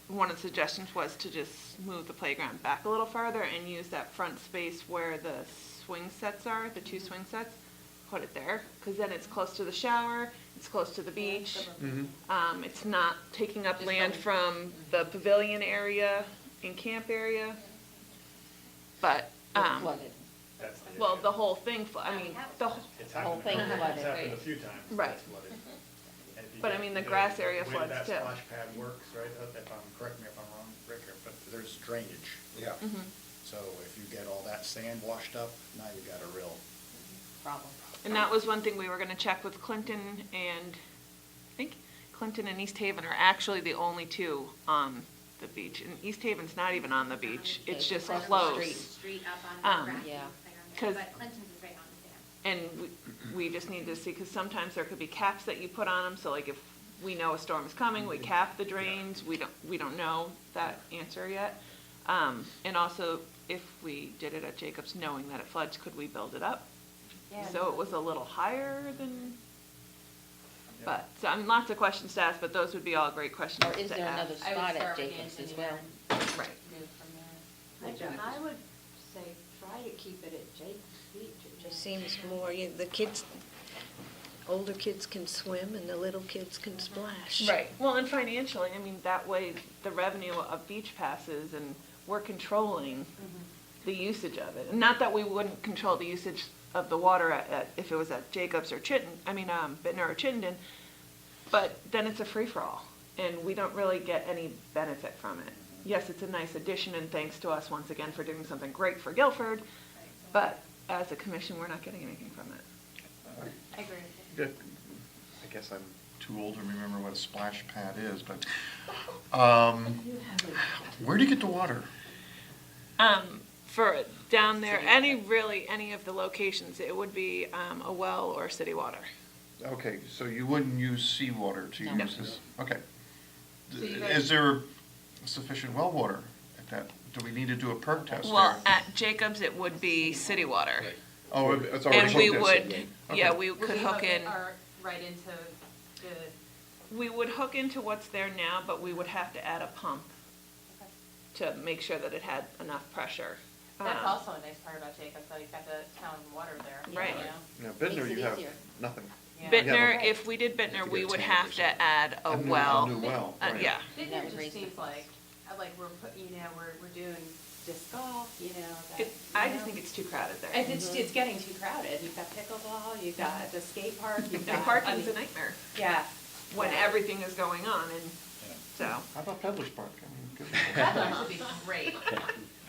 one of the suggestions was to just move the playground back a little farther and use that front space where the swing sets are, the two swing sets, put it there, because then it's close to the shower, it's close to the beach. It's not taking up Just land from the pavilion area and camp area. But, Flooded. That's the well, issue. the whole thing, I mean, the, It's whole happened, thing flooded, it's happened a right. few times. Right. It's flooded. And if you But I get mean, the grass area way floods that too. splash pad works, right, correct me if I'm wrong, Rick, but there's drainage. Yeah, Mm-hmm. So if you get all that sand washed up, now you got a real, Problem. and that was one thing we were gonna check with Clinton, and I think Clinton and East Haven are actually the only two on the beach. And East Haven's not even on the beach, it's just Across the close. street. up on the grass yeah. playground, 'Cause- but Clinton's is right on the dam. And we just need to see, because sometimes there could be caps that you put on them, so like if we know a storm is coming, we cap the drains, we don't know that answer yet. And also, if we did it at Jacobs, knowing that it floods, could we build it up? Yeah. So it was a little higher than, but, so I mean, lots of questions to ask, but those would be all great questions to Or ask. is there another I would spot start at with the Jacobs as engineer well? and Right. move from there. I would say try to keep it at Jacob's Beach. It just seems more, the kids, older kids can swim and the little kids can splash. Right, well, and financially, I mean, that way, the revenue of beach passes, and we're controlling the usage of it. And not that we wouldn't control the usage of the water if it was at Jacobs or Bittner or Chittenden, but then it's a free-for-all, and we don't really get any benefit from it. Yes, it's a nice addition, and thanks to us once again for doing something great for Guilford, but as a commission, we're not getting anything from it. I agree with you. Yeah, I guess I'm too old to remember what a splash pad is, but, where do you get the water? For down there, any of the locations, it would be a well or city water. Okay, so you wouldn't use seawater to No. use this? Okay. So you guys- Is there sufficient well water at that? Do we need to do a perk test Well, there? at Jacobs, it would be city water. Oh, it's already And we hooked would, in. yeah, Okay. we could hook in, right into the, we would hook into what's there now, but we would have to add a pump to make sure that it had enough pressure. that's Um, also a nice part about Jacobs, though, you've got the town water there. Right. you know? Now, Bittner, Makes it you have easier. nothing. Yeah. Bittner, Yeah. if we did Bittner, to we get a would tank or have to add a new- well. A new well, right. Yeah, Bittner That would just raise the seems cost. like we're we're doing disc golf, I just think it's too crowded there. And it's getting too crowded, you've got pickleball, you've got the skate park, you've got. And parking's a nightmare Yeah. when Yeah. everything is going on, and so. How about Peddler's Park? I mean, good. That would be great.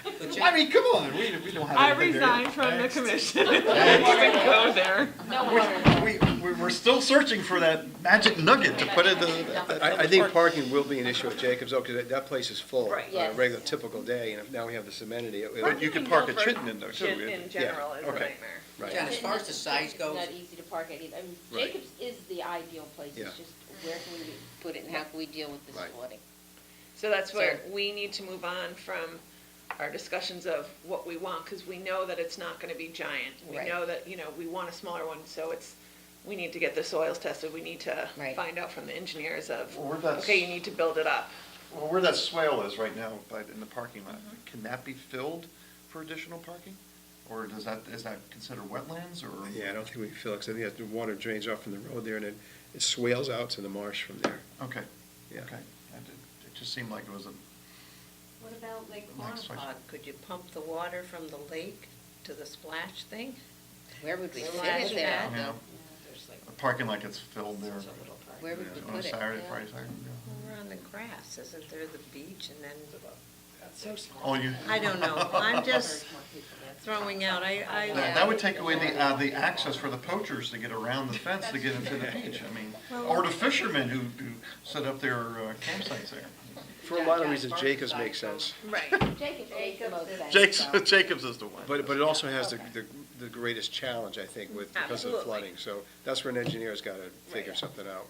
But I Jack, mean, come on, we don't have I anything there. resigned from the commission. I didn't even go there. No water. We're still searching for that magic nugget to put in the. I think parking will be an issue at Jacobs, though, because that place is full. Right. On Yes. a regular, typical day, and if now we have this amenity. But you can park at Chittenden though, too. In general, is a okay. nightmare. Right. John, as far as the size goes, Not easy to park at either. I mean, Right. Jacobs is the ideal place. Yeah. It's just where can we put it and how can we deal with this Right. flooding? So that's where we need to move on from our discussions of what we want, because we know that it's not gonna be giant. We Right. know that, we want a smaller one, so we need to get the soils tested, we need to Right. find out from the engineers of, Well, where that's- okay, you need to build it up. Well, where that swale is right now, in the parking lot, can that be filled for additional parking? Or is that considered wetlands, or? Yeah, I don't think we feel, because I think that the water drains off from the road there, and it swales out to the marsh from there. Okay, Yeah. okay. It just seemed like it was a, What about Lake Next question. Quanapug? Could you pump the water from the lake to the splash thing? Where would we fit Splash it there? pad? Yeah. There's like a parking like it's filled there. Where would we On a put it? Saturday, Yeah. Friday, Saturday, yeah. over on the grass, isn't there the beach and then? So small. Oh, you. I don't know, I'm just throwing out, That would take away the access for the poachers to get around the fence to get into the beach, I mean, or the fishermen who set up their campsites there. For a lot of reasons, Jacobs makes sense. Right. Jacobs makes the most sense. Jacobs is the one. But it also has the greatest challenge, I think, because of Absolutely. flooding. So that's where an engineer's got to figure something out.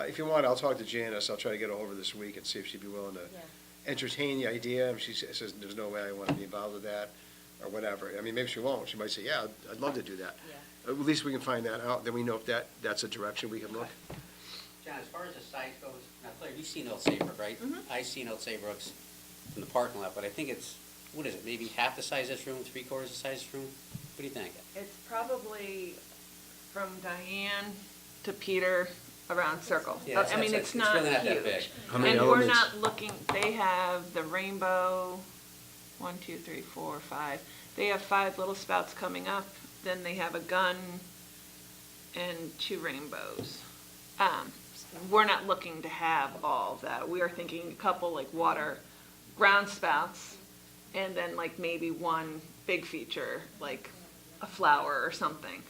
If you want, I'll talk to Janice, I'll try to get a hold of her this week and see if she'd be willing to Yeah. entertain the idea. If she says, there's no way I want to be involved with that, or whatever. I mean, maybe she won't. She might say, yeah, I'd love to do that. Yeah. At least we can find that out, then we know if that's a direction we can look. John, as far as the size goes, now Claire, you've seen Old Saybrook, right? I've seen Old Saybrook's from the parking lot, but I think it's, what is it, maybe half the size of this room, 3/4 the size of this room? What do you think? It's probably from Diane to Peter around circle. Yeah, I mean, it's not really not that huge. big. How many And we're elements? not looking, they have the rainbow, 1, 2, 3, 4, 5. They have 5 little spouts coming up, then they have a gun and 2 rainbows. We're not looking to have all of that. We are thinking a couple like water ground spouts, and then like maybe one big feature, like a flower or something,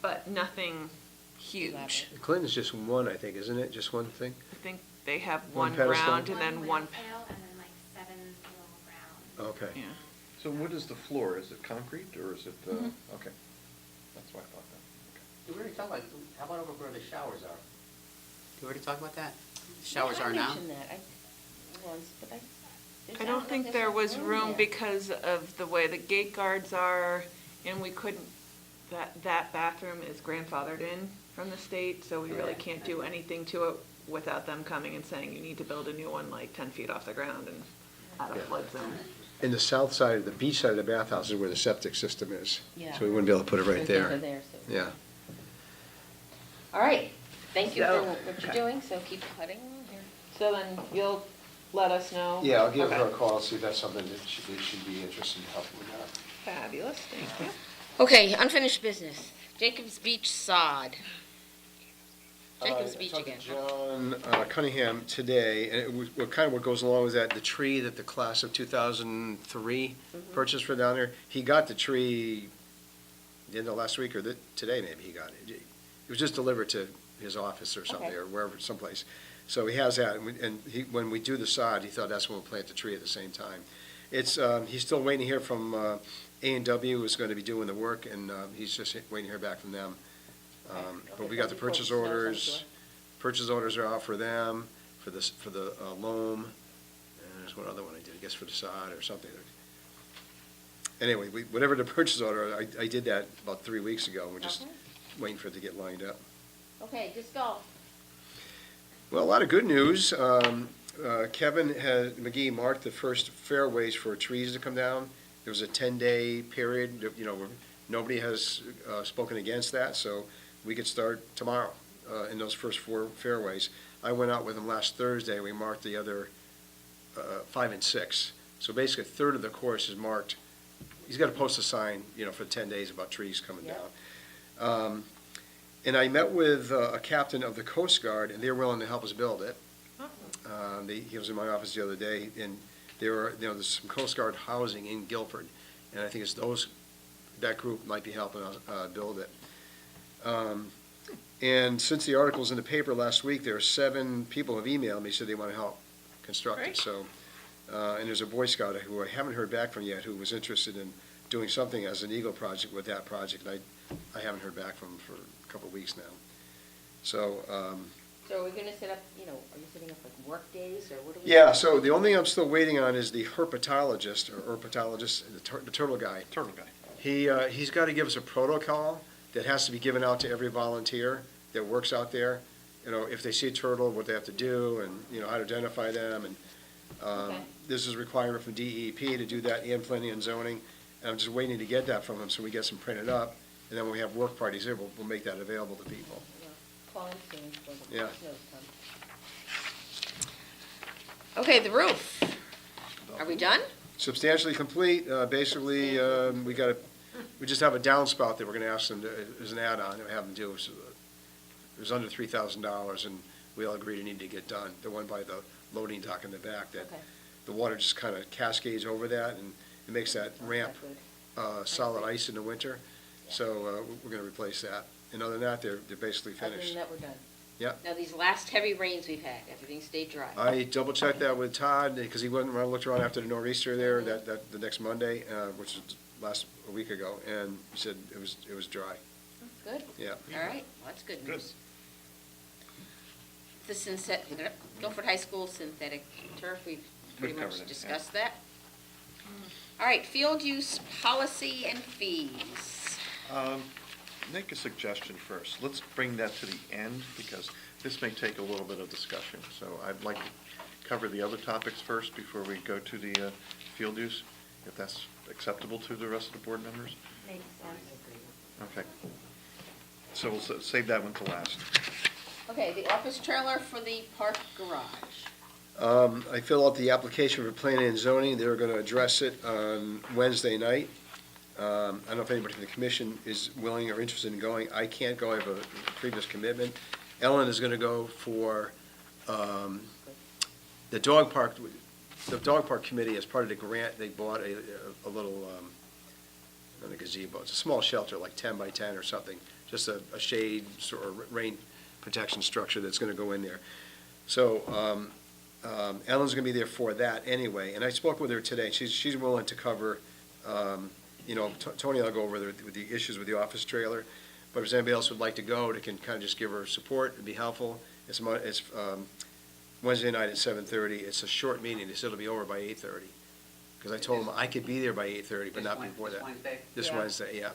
but nothing huge. Clinton's just one, I think, isn't it? Just one thing? I think they have One one pedestal? ground and then one, Pale and then like 7 little round. Okay. yeah. So what is the floor? Is it concrete, or is it, okay. That's why I thought that. Did we already talk about, how about over where the showers are? Did we already talk about that? The showers are now? I mentioned that, once, but it I sounded don't like think there's there some was room there. because of the way the gate guards are, and we couldn't, that bathroom is grandfathered in from the state, so we really can't do anything to it without them coming and saying, you need to build a new one like 10 feet off the ground and out of flood zone. In the south side, the beach side of the bathhouse is where the septic system is. Yeah. So we wouldn't be able to put it right Since they're there. there, so- Yeah. All right, thank you So- for what you're doing, so keep putting on here. So then you'll let us know? Yeah, I'll give her a Okay. call, see if that's something that she'd be interested in helping with that. Fabulous, thank you. Okay, unfinished business. Jacobs Beach sod. Jacobs Beach I talked again. to John Cunningham today, and it was, what goes along with that, the tree that the class of 2003 purchased for down there, he got the tree the end of last week, or today maybe he got it. It was just delivered to his office or something, Okay. or wherever, someplace. So he has that, and when we do the sod, he thought that's when we'll plant the tree at the same time. It's, he's still waiting to hear from A&W, who's going to be doing the work, and he's just waiting to hear back from them But we got the purchase orders. Purchase orders are out for them, for the loam, and there's one other one I did, I guess for the sod or something. Anyway, whatever the purchase order, I did that about 3 weeks ago. We're just Okay. waiting for it to get lined up. Okay, disc golf. Well, a lot of good news. Kevin McGee marked the first fairways for trees to come down. There was a 10-day period, where nobody has spoken against that, so we could start tomorrow in those first 4 fairways. I went out with him last Thursday. We marked the other 5 and 6. So basically, a third of the course is marked. He's got to post a sign, for 10 days about trees coming down. And I met with a captain of the Coast Guard, and they're willing to help us build it. He was in my office the other day, and there's some Coast Guard housing in Guilford, and I think it's that group might be helping us build it. And since the article's in the paper last week, there are 7 people who have emailed me, said they want to help construct Great. it. So, and there's a Boy Scout who I haven't heard back from yet, who was interested in doing something as an Eagle project with that project, and I haven't heard back from him for a couple of weeks now. So, So are we gonna set up, are you setting up like work days, or what are we? yeah, so the only thing I'm still waiting on is the herpetologist, the turtle guy. Turtle guy. He's got to give us a protocol that has to be given out to every volunteer that works out there. If they see a turtle, what they have to do, and, how to identify them, and Okay. this is a requirement from DEP to do that and planning and zoning, and I'm just waiting to get that from him, so we get some printed up, and then when we have work parties here, we'll make that available to people. Calling soon for the Yeah. snows come. Okay, the roof. Are we done? Substantially complete, basically, we just have a downspout that we're gonna ask them as an add-on, to have them do. So, it was under $3,000, and we all agreed it needed to get done. The one by the loading dock in the back, that Okay. the water just kind of cascades over that, and it makes that ramp Good. solid ice in the winter. So we're gonna replace that. And other than that, they're basically Other than finished. that, we're done. Yep. Now, these last heavy rains we've had, everything stayed dry. I double-checked that with Todd, because he went around, looked around after the nor'easter there, the next Monday, which was a week ago, and he said it was dry. Good. Yeah. All right, well, that's good Good. news. The Guilford High School synthetic turf, we've pretty We've much covered it, discussed that. All right, field use policy and fees. Make a suggestion first. Let's bring that to the end, because this may take a little bit of discussion. So I'd like to cover the other topics first before we go to the field use, if that's acceptable to the rest of the board members. Makes sense. Okay. So we'll save that one to last. Okay, the office trailer for the park garage. I filled out the application for planning and zoning. They're gonna address it on Wednesday night. I don't know if anybody from the commission is willing or interested in going. I can't go, I have a previous commitment. Ellen is gonna go for, the dog park committee, as part of the grant, they bought a little, not a gazebo, it's a small shelter, like 10 by 10 or something, just a shade sort of rain protection structure that's gonna go in there. So, Ellen's gonna be there for that anyway, and I spoke with her today. She's willing to cover, Tony and I'll go over with the issues with the office trailer, but if anybody else would like to go, they can kind of just give her support, it'd be helpful. It's Wednesday night at 7:30. It's a short meeting. They said it'll be over by 8:30. Because I told them I could be there by 8:30, but not before that. This Wednesday? This Yeah. Wednesday, yeah.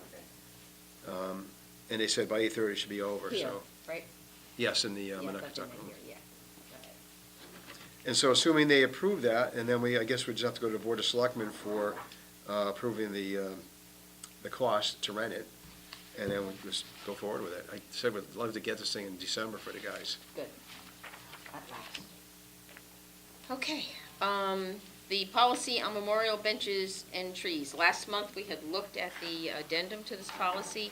Okay. And they said by 8:30 it should be over, Here, so. right? Yes, in the Yeah, Minnetonka that's in room. here, yeah. And so assuming they approve that, and then I guess we just have to go to the Board of Selectmen for approving the cost to rent it, and then we'll just go forward with it. I said we'd love to get this thing in December for the guys. Good. At last. Okay, the policy on memorial benches and trees. Last month, we had looked at the addendum to this policy,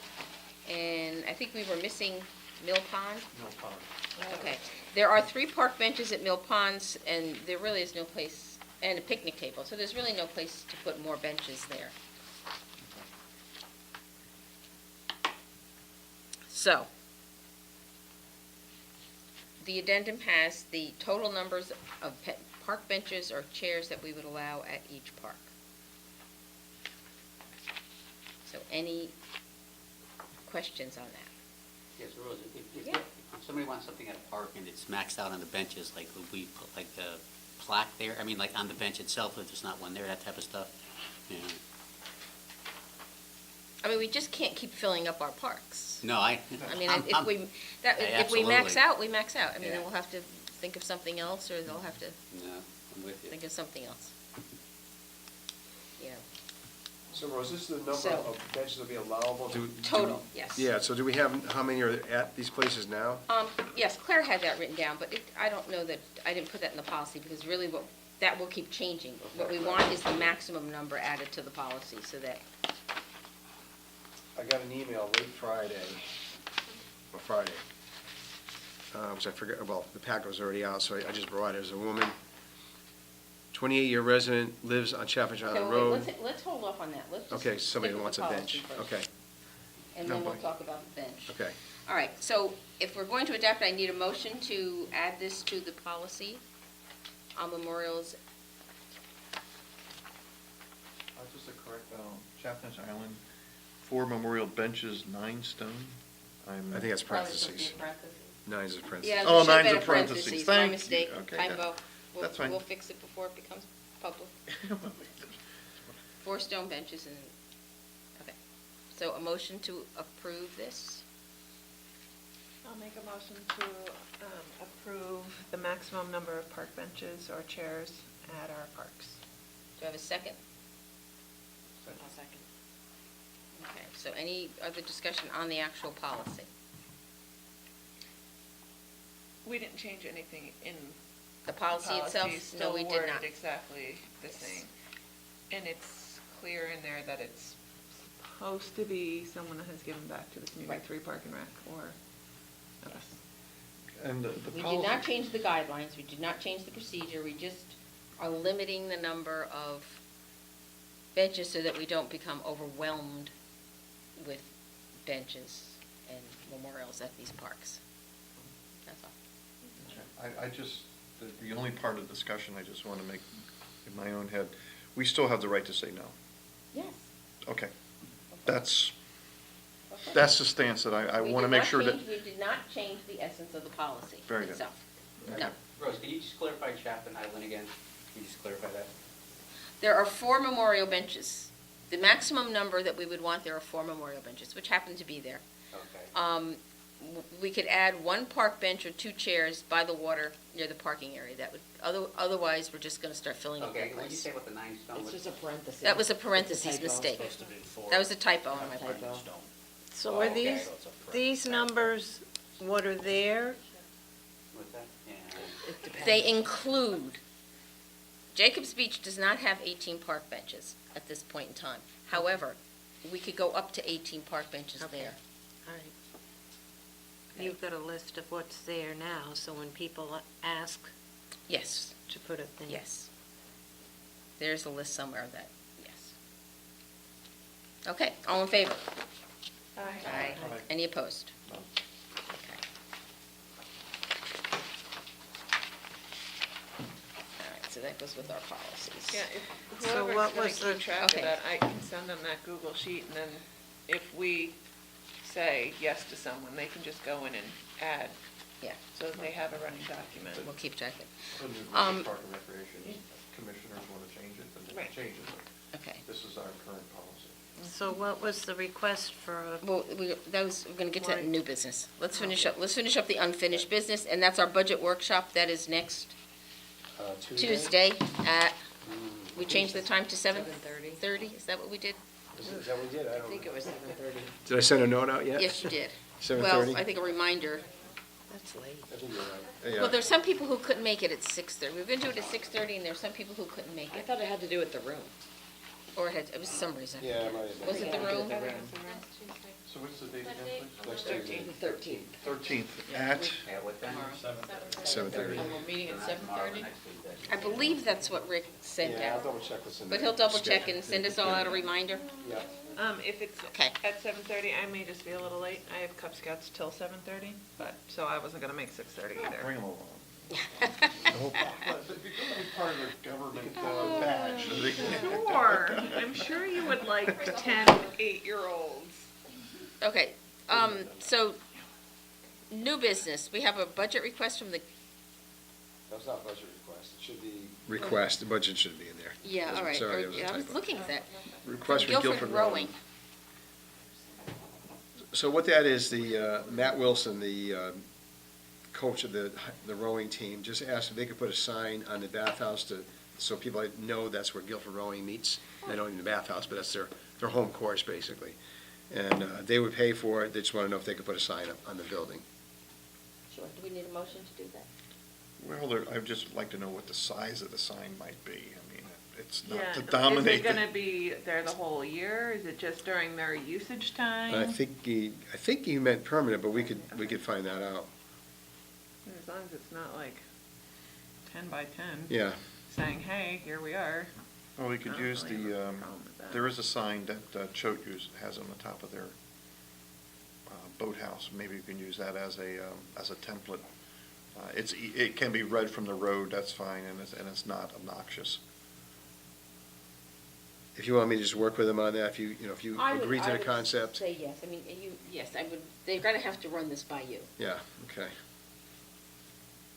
and I think we were missing Mill Pond. Okay, there are 3 park benches at Mill Ponds, and there really is no place, and a picnic table, so there's really no place to put more benches there. So, the addendum has the total numbers of park benches or chairs that we would allow at each park. So any questions on that? Yes, Rose, if Yeah. somebody wants something at a park and it's maxed out on the benches, like, would we put like the plaque there? I mean, like on the bench itself, if there's not one there, that type of stuff? Yeah. I mean, we just can't keep filling up our parks. No, I mean, if we, if we max Absolutely. out, we max out. I mean, then Yeah. we'll have to think of something else, or they'll have to No, I'm with you. think of something else. You know, So Rose, this is the number So- of benches that'll be allowable to? total, yes. Yeah, so do we have, how many are at these places now? Yes, Claire had that written down, but I don't know that, I didn't put that in the policy, because really that will keep changing. What we want is the maximum number added to the policy, so that, I got an email late Friday, which I forgot, well, the packet was already out, so I just brought it. There's a woman, 28-year resident, lives on Chaffinch okay, Island wait, Road. let's hold off on that. Let's just Okay, somebody stick with wants the a policy bench. first, Okay, and No, then we'll fine. talk about the bench. okay. All right, so if we're going to adopt, I need a motion to add this to the policy on memorials. Just to correct, Chaffinch Island, 4 memorial benches, 9 stone. I think that's Probably should be parentheses. parentheses. 9 is a parentheses. Yeah, Oh, there should have nine's been a a parentheses. parentheses, my Thank you. mistake, Okay, yeah. typo. That's fine. We'll fix it before it becomes public. 4 stone benches and, okay. So a motion to approve this? I'll make a motion to approve the maximum number of park benches or chairs at our parks. Do I have a second? I'll second. Okay, so any other discussion on the actual policy? We didn't change anything in The policy itself? policy, No, we still did not. worded exactly the Yes. same. And it's clear in there that it's supposed to be someone that has given back to the community Right. through Park and Rec or us. And the We policy. did not change the guidelines, we did not change the procedure, we just are limiting the number of benches so that we don't become overwhelmed with benches and memorials at these parks. That's all. I just, the only part of the discussion I just want to make in my own head, we still have the right to say no. Yes. Okay. That's the stance that I want to make sure that. We did not change the essence of the policy Very good. itself. Okay. No. Rose, can you just clarify Chaffin Island again? Can you just clarify that? There are 4 memorial benches. The maximum number that we would want, there are 4 memorial benches, which happen to be there. Okay. We could add 1 park bench or 2 chairs by the water near the parking area. That would, otherwise, we're just gonna start filling up Okay, that when you place. say what the 9 stone It's was? just a parenthesis. That was a It's parentheses typo. mistake. Supposed to be 4. That was a typo on my part. Typo. So Oh, are okay. these, So it's a correct. these numbers, what are there? What's that? Yeah. It depends. They include, Jacobs Beach does not have 18 park benches at this point in time. However, we could go up to 18 park benches Okay. there. All right. You've got a list of what's there now, so when people ask Yes, to put a thing. yes. There's a list somewhere of that, yes. Okay, all in favor? Aye. Aye. Aye. Any opposed? No. Okay. All right, so that goes with our policies. Yeah, if So whoever's what gonna was the- keep track of okay. that, I can send them that Google sheet, and then if we say yes to someone, they can just go in and add, Yeah, so that they have a running document. we'll keep track of it. When the Um, Park and Recreation Commissioners want to change it, then they Right. can change it. Okay. This is our current policy. So what was the request for, Well, we're gonna get to that in Right. new business. Let's finish up the unfinished business, and that's our budget workshop. That is next Tuesday at, we changed the time to 7:30. 7:30? Is that what we did? Is that what we did? I I don't. think it was 7:30. Did I send a note out yet? Yes, you did. 7:30? Well, I think a reminder. That's late. I think you're right. Yeah. Well, there's some people who couldn't make it at 6:30. We're gonna do it at 6:30, and there's some people who couldn't make I it. thought it had to do with the room. Or it was some reason. Yeah, I might have been. Was it the room? The room. So what's the date again, please? Next The Tuesday. 13th. 13th at, Yeah, what time? 7:30. And we're meeting at 7:30? I believe that's what Rick sent Yeah, I'll out. double check what's in But there. he'll double check and send us all out a reminder. Yeah. If it's Okay. at 7:30, I may just be a little late. I have Cub Scouts till 7:30, but, so I wasn't gonna make 6:30 either. bring them along. But if you're going to be part of the government badge. Sure, I'm sure you would like 10 8-year-olds. Okay, so New business, we have a budget request from the, That's not budget request, it should be. Request, the budget should be in there. yeah, all right. Sorry, it was a I was typo. looking at that. Request From for Guilford Rowing. So what that is, the, Matt Wilson, the coach of the rowing team, just asked if they could put a sign on the bathhouse to, so people know that's where Guilford Rowing meets. They don't even the bathhouse, but that's their home course, basically. And they would pay for it, they just want to know if they could put a sign up on the building. Sure, do we need a motion to do that? Well, I'd just like to know what the size of the sign might be. I mean, it's not Yeah, to is dominate it gonna be there the whole year? Is it just during their usage time? I think he meant permanent, but we could find that out. As long as it's not like 10 by 10. Yeah. Saying, hey, here we are. Well, we could I don't use really have a the, problem with that. there is a sign that Choate has on the top of their boathouse. Maybe you can use that as a template. It can be read from the road, that's fine, and it's not obnoxious. If you want me to just work with them on that, if you agree to the concept. Say yes, I mean, yes, I would, they're gonna have to run this by you. Yeah, okay.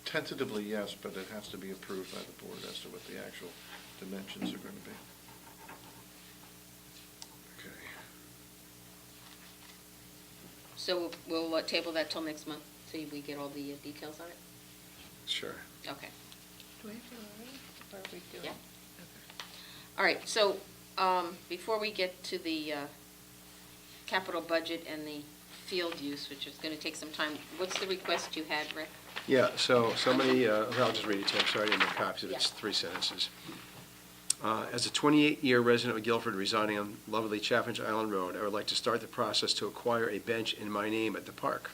Tentatively, yes, but it has to be approved by the board as to what the actual dimensions are going to be. Okay. So we'll table that till next month, so we get all the details on it? Sure. Okay. Do we have to already? Or are we doing? Yeah. All right, so, before we get to the capital budget and the field use, which is gonna take some time, what's the request you had, Rick? Yeah, so somebody, I'll just read it to you, I'm sorry, I didn't make copies of it, it's Yeah. 3 sentences. As a 28-year resident of Guilford residing on lovely Chaffinch Island Road, I would like to start the process to acquire a bench in my name at the park.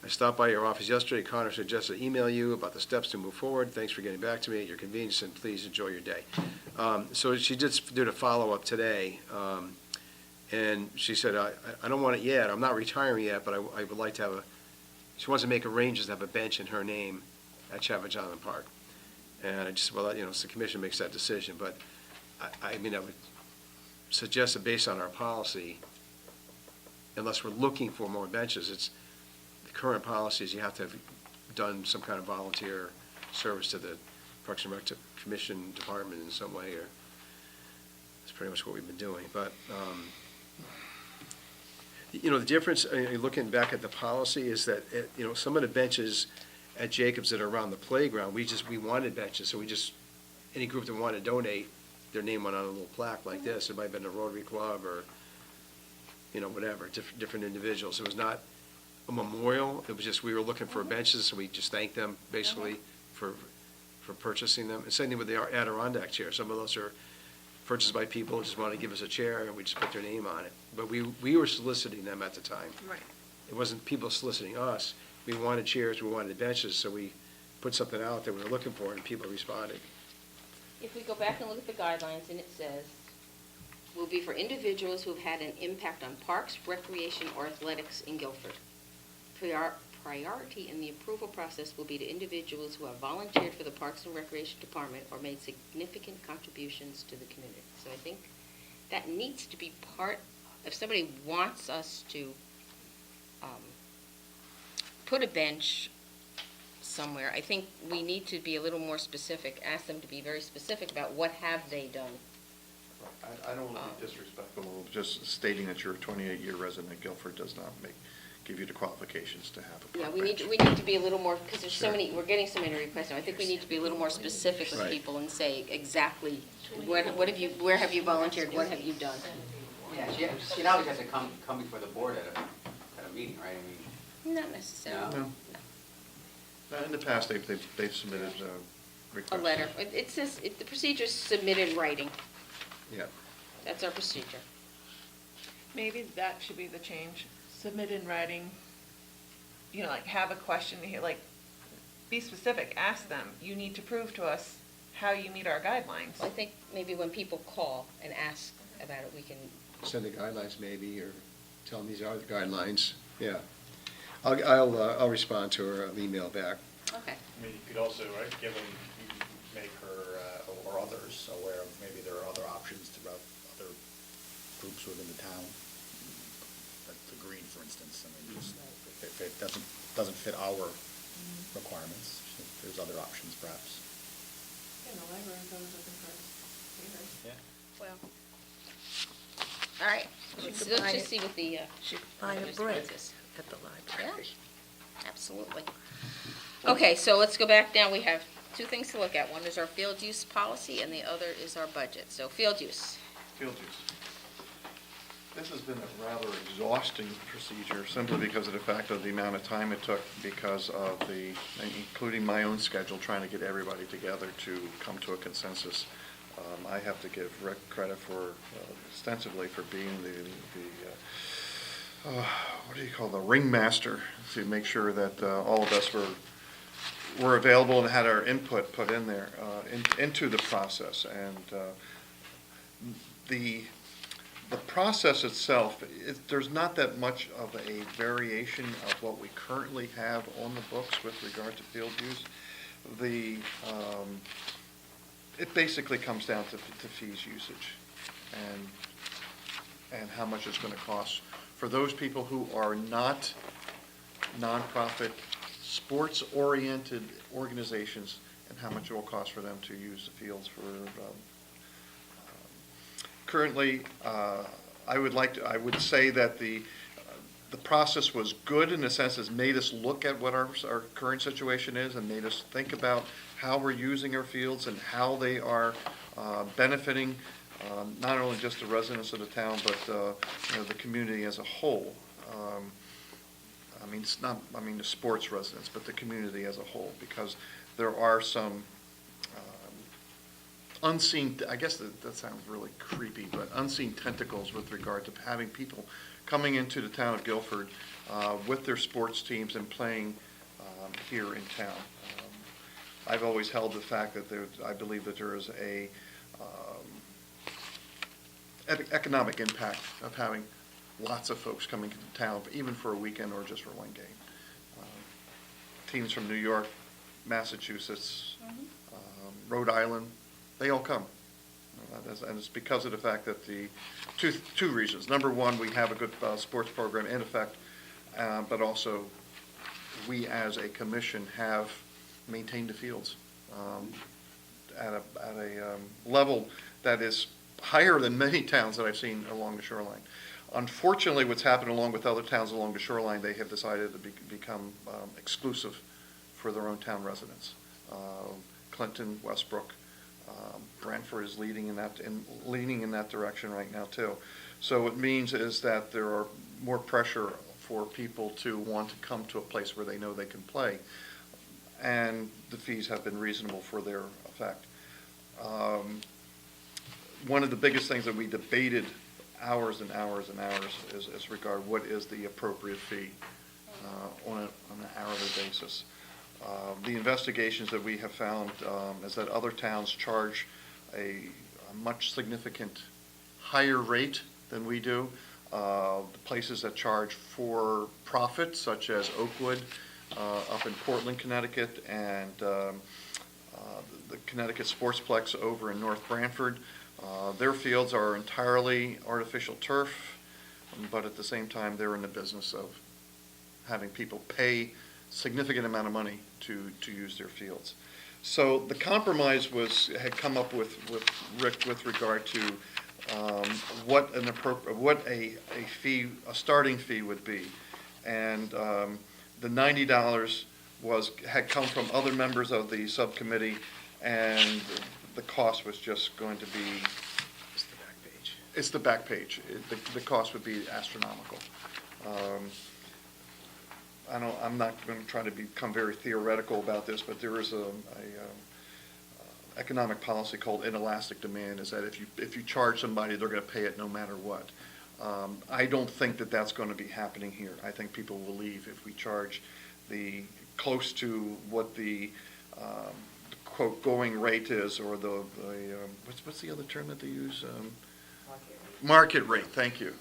I stopped by your office yesterday. Connor suggested I email you about the steps to move forward. Thanks for getting back to me at your convenience, and please enjoy your day. So she did a follow-up today, and she said, I don't want it yet. I'm not retiring yet, but I would like to have she wants to make arrangements to have a bench in her name at Chaffinch Island Park. And I just, well, it's the commission makes that decision, but I mean, I would suggest that based on our policy, unless we're looking for more benches, the current policy is you have to have done some kind of volunteer service to the Parks and Rec Commission department in some way, or that's pretty much what we've been doing. But, the difference, looking back at the policy, is that, some of the benches at Jacobs that are around the playground, we wanted benches, so any group that wanted to donate, their name went on a little plaque like this. It might have been the Rotary Club or, whatever, different individuals. It was not a memorial, it was just, we were looking for benches, so we just thanked them, basically, for purchasing them. And same thing with the Adirondack chair. Some of those are purchased by people who just want to give us a chair, and we just put their name on it. But we were soliciting them at the time. Right. It wasn't people soliciting us. We wanted chairs, we wanted benches, so we put something out that we were looking for, and people responded. If we go back and look at the guidelines, and it says, will be for individuals who've had an impact on parks, recreation, or athletics in Guilford. Priority in the approval process will be to individuals who have volunteered for the Parks and Recreation Department or made significant contributions to the community. So I think that needs to be part, if somebody wants us to put a bench somewhere, I think we need to be a little more specific, ask them to be very specific about what have they done. I don't want to be disrespectful, just stating that you're a 28-year resident of Guilford does not give you the qualifications to have a Yeah, park we need bench. to be a little more, because there's so Sure. many, we're getting so many requests now. I think we need to be a little more specific with Right. people and say exactly, where have you volunteered, what have you done? Yeah, she always has to come before the board at a meeting, right? I mean, Not necessarily. No. In the past, they've submitted requests. A letter. It says, the procedure's submit in writing. Yeah. That's our procedure. Maybe that should be the change. Submit in writing, like have a question here, like be specific, ask them. You need to prove to us how you meet our guidelines. I think maybe when people call and ask about it, we can, Send the guidelines maybe, or tell them these are the guidelines, yeah. I'll respond to her, I'll email back. okay. I mean, you could also, right, give them, make her, or others aware of, maybe there are other options throughout other groups within the town. Like the Green, for instance, I mean, just, if it doesn't doesn't fit our requirements. There's other options perhaps. Yeah, the library's always looking for theaters. Yeah. Well, all right, let's just see what the, Should buy a response brick is. at the library. Absolutely. Okay, so let's go back now. We have two things to look at. One is our field use policy, and the other is our budget. So field use. Field use. This has been a rather exhausting procedure, simply because of the fact of the amount of time it took, because of including my own schedule, trying to get everybody together to come to a consensus. I have to give Rick credit for, extensively for being what do you call, the ringmaster, to make sure that all of us were available and had our input put in there, into the process. And the process itself, there's not that much of a variation of what we currently have on the books with regard to field use. It basically comes down to fees usage and how much it's going to cost for those people who are not nonprofit, sports-oriented organizations, and how much it will cost for them to use the fields for. Currently, I would say that the process was good in the sense it's made us look at what our current situation is and made us think about how we're using our fields and how they are benefiting not only just the residents of the town, but the community as a whole. The sports residents, but the community as a whole, because there are some unseen, I guess that sounds really creepy, but unseen tentacles with regard to having people coming into the town of Guilford with their sports teams and playing here in town. I've always held the fact that I believe that there is a economic impact of having lots of folks coming to town, even for a weekend or just for one game. Teams from New York, Massachusetts, Rhode Island, they all come. And it's because of the fact that the two reasons. Number one, we have a good sports program in effect, but also we as a commission have maintained the fields at a level that is higher than many towns that I've seen along the shoreline. Unfortunately, what's happened along with other towns along the shoreline, they have decided to become exclusive for their own town residents. Clinton, Westbrook, Brantford is leading in that direction right now too. So what it means is that there are more pressure for people to want to come to a place where they know they can play, and the fees have been reasonable for their effect. One of the biggest things that we debated hours and hours and hours is regard what is the appropriate fee on an hourly basis. The investigations that we have found is that other towns charge a much significant higher rate than we do. The places that charge for profit, such as Oakwood up in Portland, Connecticut, and the Connecticut Sportsplex over in North Branford, their fields are entirely artificial turf, but at the same time they're in the business of having people pay significant amount of money to use their fields. So the compromise had come up with Rick with regard to what a starting fee would be, and the $90 had come from other members of the subcommittee, and the cost was just going to be. It's the back page. The cost would be astronomical. I'm not going to try to become very theoretical about this, but there is a economic policy called inelastic demand, is that if you charge somebody, they're going to pay it no matter what. I don't think that that's going to be happening here. I think people will leave if we charge the close to what the quote going rate is, or the what's the other term that they use? Market rate. Thank you.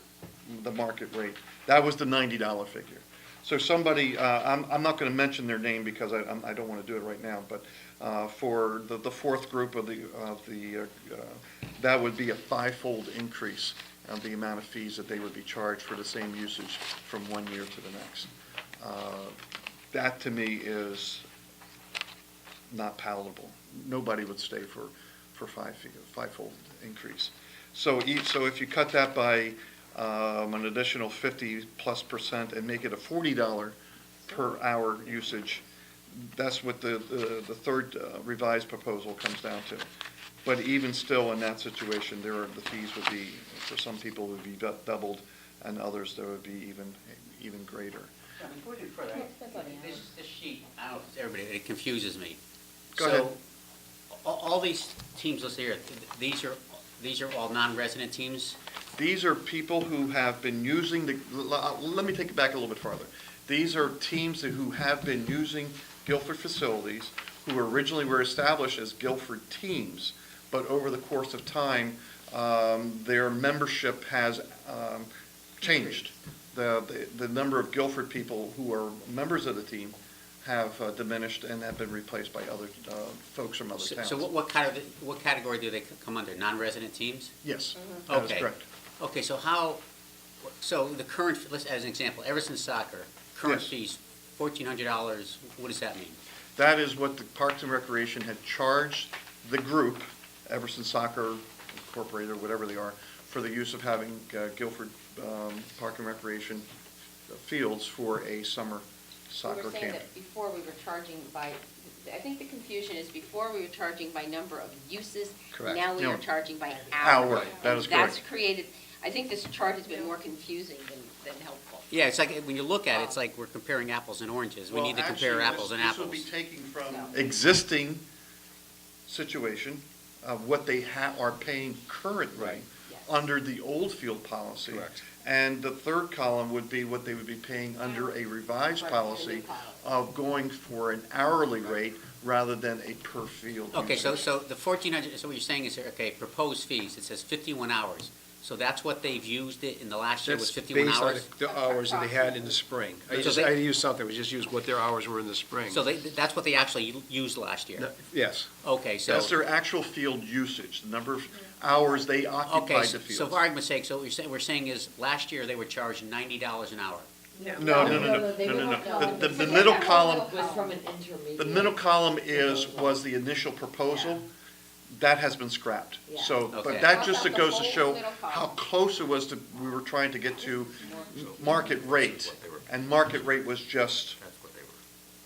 The market rate. That was the $90 figure. So somebody, I'm not going to mention their name because I don't want to do it right now, but for the fourth group of the that would be a five-fold increase of the amount of fees that they would be charged for the same usage from one year to the next. that to me is not palatable. Nobody would stay for fivefold increase. So if you cut that by an additional 50+% and make it a $40 per hour usage, that's what the third revised proposal comes down to. But even still, in that situation, the fees would be, for some people, would be doubled, and others, there would be even greater. Before we do further, this sheet, I don't know if it's everybody, it confuses me. Go ahead. So, all these teams listed here, these are all non-resident teams? These are people who have been using let me take it back a little bit farther. These are teams who have been using Guilford facilities, who originally were established as Guilford teams, but over the course of time, their membership has changed. The number of Guilford people who are members of the team have diminished and have been replaced by other folks from other towns. So what category do they come under, non-resident teams? Yes, that is Okay. correct. Okay, so the current, as an example, Everson Soccer, current Yes. fees, $1,400, what does that mean? That is what the Parks and Recreation had charged the group, Everson Soccer Incorporated, or whatever they are, for the use of having Guilford Park and Recreation fields for a summer We soccer were saying camp. that before we were charging by, I think the confusion is before we were charging by number of uses. Correct. Now we No. are charging by hour. Hour, that is And that's correct. created, I think this chart has been more confusing than helpful. Yeah, it's like, when you look at it, it's like we're comparing apples and oranges. We need to compare apples and apples. This would be taking from existing situation of what they are paying currently Right. Yes. under the old field policy. Correct. And the third column would be what they would be paying under a revised Right, policy the new policy. of going for an hourly rate rather than a per field Okay, so usage. the 1,400, so what you're saying is, okay, proposed fees, it says 51 hours. So that's what they've used it in the last year, was That's 51 based on hours? the hours that they had in the spring. I used something, we just used what their hours were in the spring. So that's what they actually used last year? No, Yes. Okay, so. That's their actual field usage, the number of hours they Okay, occupied so the fields. so for argument's sake, so what we're saying is, last year they were charged $90 an hour. No, no, no, no, no, no, no. The middle column, Was from an intermediate. the middle column was the initial proposal. That has been scrapped. Yeah. So, Okay. but that just How about goes the to whole show middle column? how close it was to, we were trying to get to market rate. And market rate was just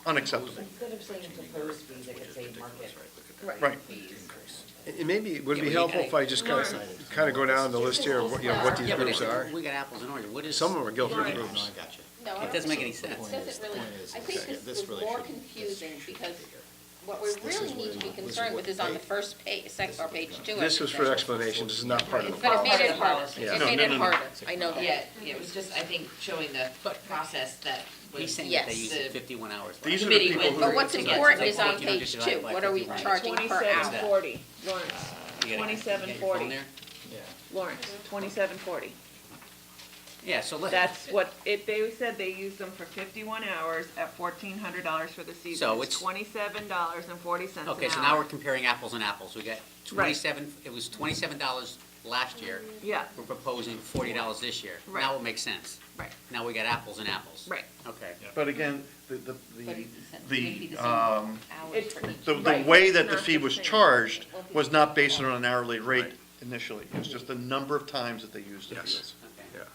unacceptable. Instead of saying proposed fees, they could say market. Right. It maybe, would it Yeah, be but helpful you if I just kind of go down the list here of what, what these Yeah, but groups are? we got apples and oranges. What is? Some of them are Guilford Right. groups. I got you. No, I It don't doesn't make think any it sense. doesn't really, I think okay, this this was really more should be confusing this because figure. what we This is really what need it to be was. This is concerned what with is they on the paid. first page, or page 2. This was for explanation, this is not part of the. But it made it harder. Yeah. It No, made no, it no, no. harder. I know that. Yeah, it was just, I think, showing the process that He's was. saying that they Yes. used it 51 hours. These last are year. the Committee people went- who. But what's Yeah, important it's is like on 1400 page divided 2. by What are we 51. charging per hour? 2740, Lawrence, You got it? You got your 2740. phone there? Yeah. Lawrence, 2740. Yeah, so let. That's what, they said they used them for 51 hours at $1,400 for the season. So It's it's- $27.40 an hour. Okay, so now we're comparing apples and apples. We got 27, it was $27 last year. Yeah, We're proposing $40 this year. Right. Now it makes sense. right, Now we got apples and apples. right. Okay. But again, the, But it wouldn't the, be the same um, hours It's- for each. the Right, way it's that the not fee the was same. charged was not based on an hourly rate initially. It was just the number of times that they used the Yes. fields.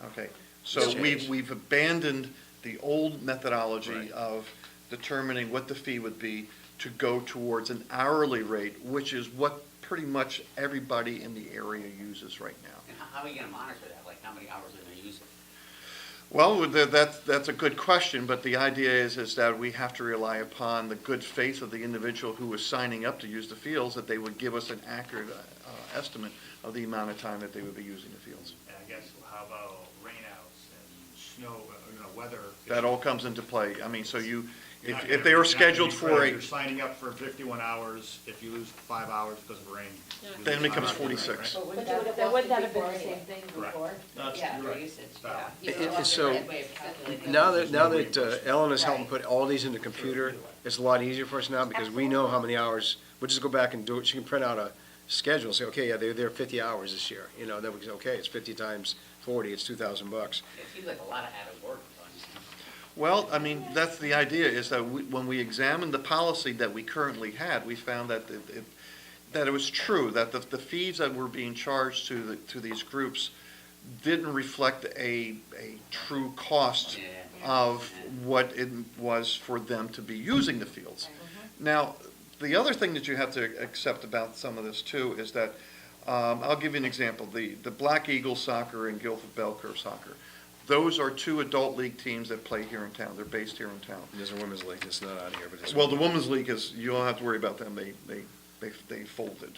Okay. Okay, so we've abandoned the old methodology Right. of determining what the fee would be to go towards an hourly rate, which is what pretty much everybody in the area uses right now. And how are you gonna monitor that? Like, how many hours are they using? Well, that's a good question, but the idea is that we have to rely upon the good faith of the individual who is signing up to use the fields, that they would give us an accurate estimate of the amount of time that they would be using the fields. And I guess, how about rainouts and snow, weather? That all comes into play. I mean, so You're not if gonna- they you're are not gonna scheduled be for credit. a, You're signing up for 51 hours, if you lose 5 hours because of rain. you then it lose becomes 5 hours, 46. right? But wouldn't that have been the same thing Correct. before? That's- Yeah, you're for right. usage, That one. yeah. And- and You so, have a way of calculating. Now There's that no reimbursement. Ellen has helped Right. put all these in the computer, it's a lot easier for us now because we know how many hours, we'll just go back and do it. She can print out a schedule, say, okay, yeah, they're there 50 hours this year. You know, then we can say, okay, it's 50 times 40, it's $2,000. It seems like a lot of added work. Well, I mean, that's the idea, is that when we examined the policy that we currently had, we found that that it was true, that the fees that were being charged to these groups didn't reflect a true cost of what it was for them to be using the fields. Now, the other thing that you have to accept about some of this too is that, I'll give you an example, the Black Eagles soccer and Guilford Bell Curve soccer. Those are two adult league teams that play here in town. They're based here in town. There's a women's league that's not on here, but it's. Well, the women's league is, you don't have to worry about them. They folded.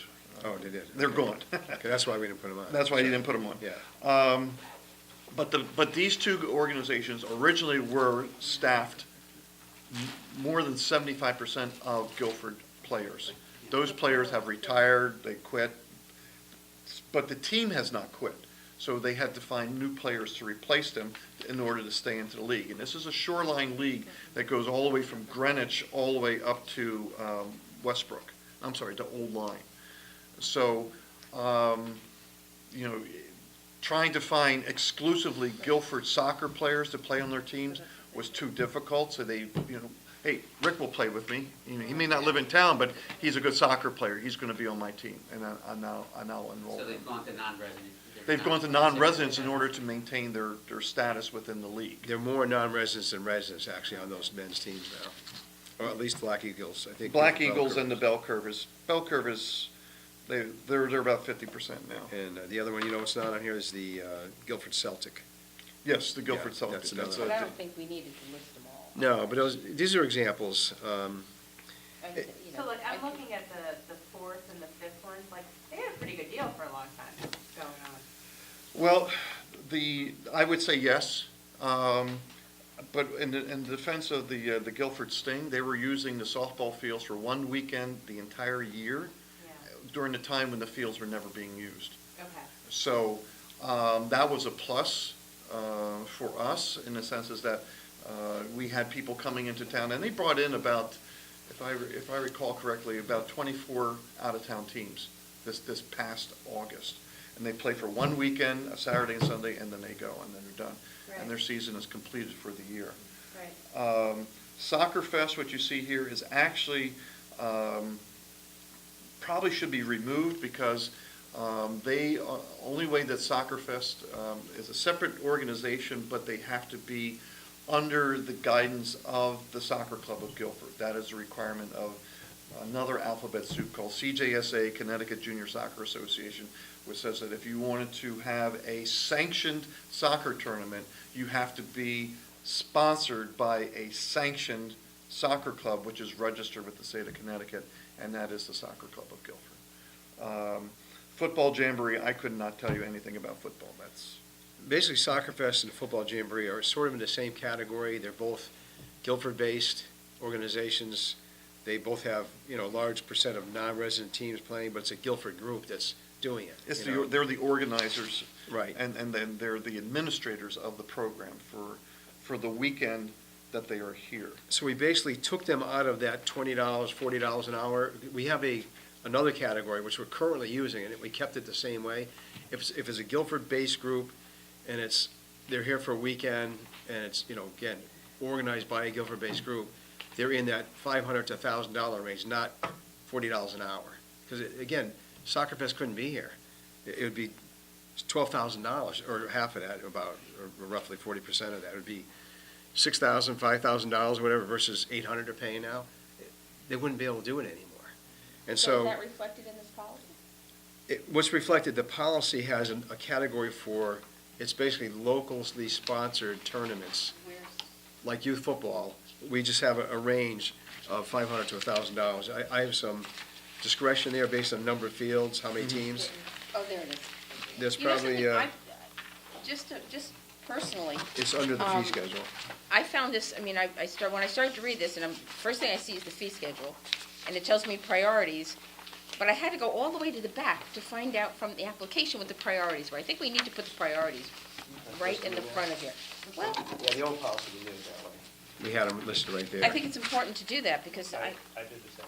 Oh, they did? They're gone. Okay, that's why we didn't put them on. That's why you didn't put them on. Yeah. But these two organizations originally were staffed more than 75% of Guilford players. Those players have retired, they quit, but the team has not quit. So they had to find new players to replace them in order to stay into the league. And this is a shoreline league that goes all the way from Greenwich all the way up to Westbrook. I'm sorry, to Old Lyme. So, trying to find exclusively Guilford soccer players to play on their teams was too difficult. So they, hey, Rick will play with me. He may not live in town, but he's a good soccer player. He's going to be on my team, and I'll enroll So him. they've gone to non-resident? They've gone to non-residents in order to maintain their status within the league. There are more non-residents than residents actually on those men's teams now, or at least Black Eagles, I think. Black Eagles and the Bell Curve is, they're about 50% now. And the other one, it's not on here, is the Guilford Celtic. Yes, the Guilford Yeah, Celtics. that's another- But I don't think we needed to list them all. No, but these are examples. So look, I'm looking at the fourth and the fifth ones, like, they had a pretty good deal for a long time going on. Well, I would say yes, but in the defense of the Guilford Sting, they were using the softball fields for one weekend the entire year during the time when the fields were never being used. Okay. So that was a plus for us in the sense is that we had people coming into town, and they brought in about, if I recall correctly, about 24 out-of-town teams this past August. And they play for one weekend, a Saturday and Sunday, and then they go, and then they're done. Right. And their season is completed for the year. Right. Soccer Fest, what you see here, is actually, probably should be removed because only way that Soccer Fest is a separate organization, but they have to be under the guidance of the Soccer Club of Guilford. That is a requirement of another alphabet soup called CJSA, Connecticut Junior Soccer Association, which says that if you wanted to have a sanctioned soccer tournament, you have to be sponsored by a sanctioned soccer club, which is registered with the state of Connecticut, and that is the Soccer Club of Guilford. Football Jamboree, I could not tell you anything about football. That's Basically, Soccer Fest and Football Jamboree are sort of in the same category. They're both Guilford-based organizations. They both have, a large percent of non-resident teams playing, but it's a Guilford group that's doing it. they're the organizers. Right. And then they're the administrators of the program for the weekend that they are here. So we basically took them out of that $20, $40 an hour. We have another category, which we're currently using, and we kept it the same way. If it's a Guilford-based group, and they're here for a weekend, and it's, again, organized by a Guilford-based group, they're in that $500 to $1,000 range, not $40 an hour. Because, again, Soccer Fest couldn't be here. It would be $12,000, or half of that, or roughly 40% of that. It would be $6,000, $5,000, whatever, versus $800 they're paying now. They wouldn't be able to do it anymore. And So so, is that reflected in this policy? what's reflected, the policy has a category for, it's basically locally sponsored tournaments, like youth football. We just have a range of $500 to $1,000. I have some discretion there based on number of fields, how many teams. Oh, there it is. There's You know probably, something, just personally, it's under the fee schedule. I found this, when I started to read this, and first thing I see is the fee schedule, and it tells me priorities, but I had to go all the way to the back to find out from the application what the priorities were. I think we need to put the priorities right in the front of here. Well, Yeah, the old policy, we did it that way. We had them listed right there. I think it's important to do that, because I did the same.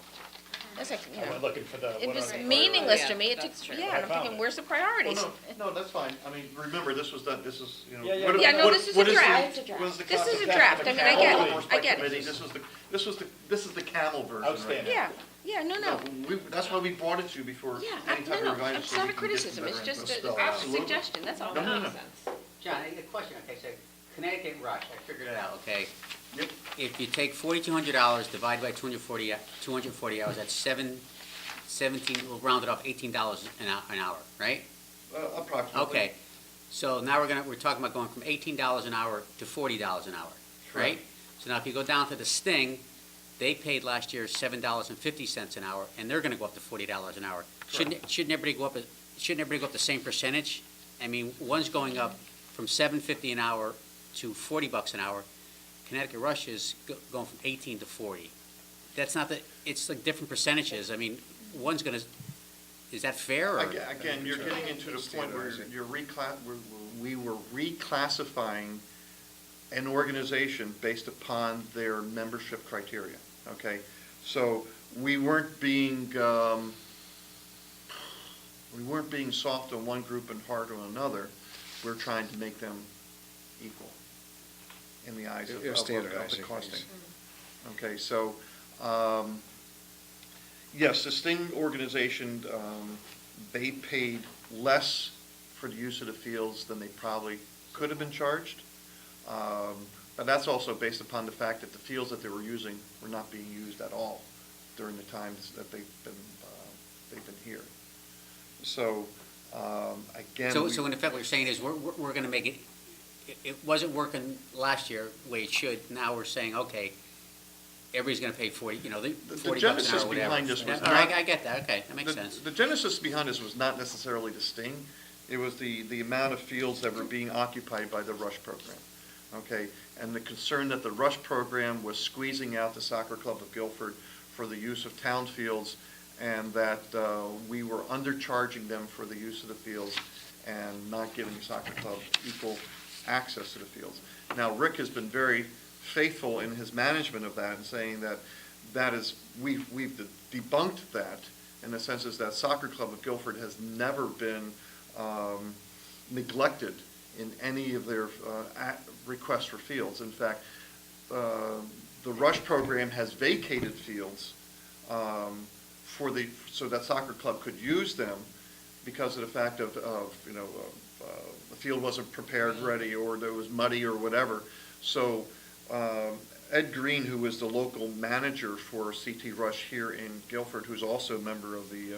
It's like, you I know, went looking for the. it what was are the meaningless Yeah, to me. It took, that's true. yeah, I and I'm found thinking, it. where's the priorities? Well, no, that's fine. I mean, remember, this was done, this is, you know. Yeah, yeah, what- Yeah, no, what- this is what a the- draft. what is the This is concept? a draft. I mean, I get Law it. enforcement I get it. committee, this is the camel version right Outstanding. now. Yeah, no. That's why we brought it to you before Yeah, anytime we no, revised it. it's so not we a can get some criticism, it's better just input. a Spell it out. suggestion, that's all. No, no, no. Nonsense. John, I got a question, okay, so Connecticut Rush, I figured it out, okay? Yep. If you take $4,200 divided by 240 hours, that's 17, we'll round it up, $18 an hour, right? Approximately. Okay, so now we're talking about going from $18 an hour to $40 an hour, right? So now if you go down to the Sting, they paid last year $7.50 an hour, and they're gonna go up to $40 an hour. Shouldn't everybody go up, the same percentage? I mean, one's going up from $7.50 an hour to $40 an hour. Connecticut Rush is going from 18 to 40. That's not it's like different percentages. I mean, one's gonna, is that fair, or? Again, you're getting into the point where we were reclassifying an organization based upon their membership criteria, okay? So we weren't being soft on one group and hard on another. We're trying to make them equal in the eyes of the Standardizing costing. things. Okay, so, yes, the Sting organization, they paid less for the use of the fields than they probably could have been charged. But that's also based upon the fact that the fields that they were using were not being used at all during the times that they've been here. So, again. So in effect, what you're saying is we're gonna make it wasn't working last year the way it should. Now we're saying, okay, everybody's gonna pay 40, the $40 an hour, genesis whatever. behind this was All right, not- I get that, okay, that makes sense. The genesis behind this was not necessarily the Sting. It was the amount of fields that were being occupied by the Rush program, okay? And the concern that the Rush program was squeezing out the Soccer Club of Guilford for the use of town fields, and that we were undercharging them for the use of the fields and not giving the soccer club equal access to the fields. Now, Rick has been very faithful in his management of that and saying that we've debunked that, in the sense is that Soccer Club of Guilford has never been neglected in any of their requests for fields. In fact, the Rush program has vacated fields so that Soccer Club could use them because of the fact of the field wasn't prepared ready, or there was muddy or whatever. So Ed Green, who is the local manager for CT Rush here in Guilford, who's also a member of the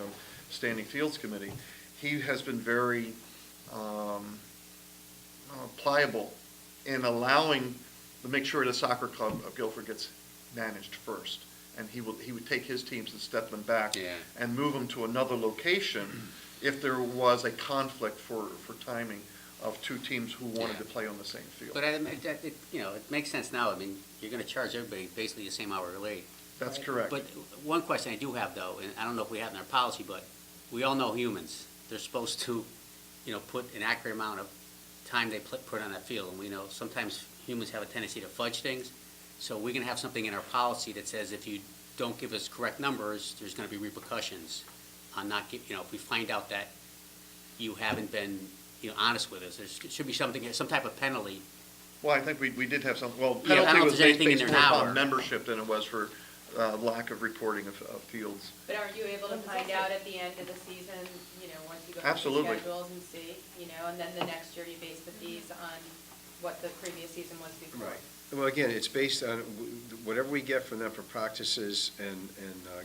Standing Fields Committee, he has been very pliable in allowing to make sure the Soccer Club of Guilford gets managed first. And he would take his teams and step them back and move them to another location if there was a conflict for timing of two teams who wanted to play on the same field. But it makes sense now. I mean, you're gonna charge everybody basically the same hourly rate. That's correct. But one question I do have, though, and I don't know if we have in our policy, but we all know humans. They're supposed to, put an accurate amount of time they put on that field. And we know sometimes humans have a tendency to fudge things. So we're gonna have something in our policy that says if you don't give us correct numbers, there's gonna be repercussions on not if we find out that you haven't been, honest with us. There should be something, some type of penalty. Well, I think we did have some, well, Yeah, I don't penalty know if was there's anything in based there more now, upon or- membership than it was for lack of reporting of fields. But aren't you able to find out at the end of the season, once you go through the Absolutely. schedules and see, and then the next year you base the fees on what the previous season was before? Right. Well, again, it's based on whatever we get from them for practices and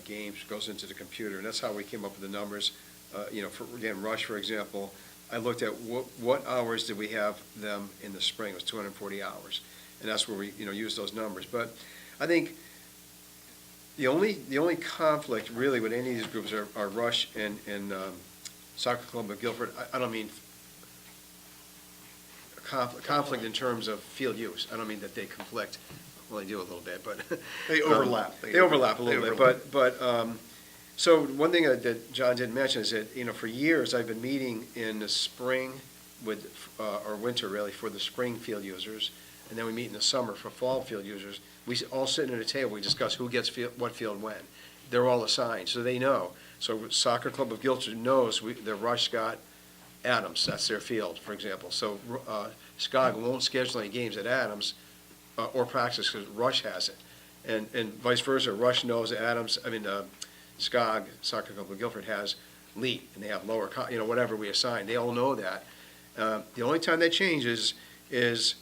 games goes into the computer, and that's how we came up with the numbers. For, again, Rush, for example, I looked at what hours did we have them in the spring. It was 240 hours, and that's where we, used those numbers. But I think the only conflict really with any of these groups are Rush and Soccer Club of Guilford. I don't mean conflict in terms of field use. I don't mean that they conflict. Well, they do a little bit, but They overlap. They overlap a little bit. But so one thing that John didn't mention is that for years I've been meeting in the spring or winter really for the spring field users, and then we meet in the summer for fall field users. We all sit at a table. We discuss who gets what field when. they're all assigned, so they know. So Soccer Club of Guilford knows the Rush got Adams, that's their field, for example. So SCOG won't schedule any games at Adams or practice because Rush has it. And vice versa, Rush knows SCOG, Soccer Club of Guilford, has Lee, and they have lower, whatever we assign, they all know that. The only time that changes is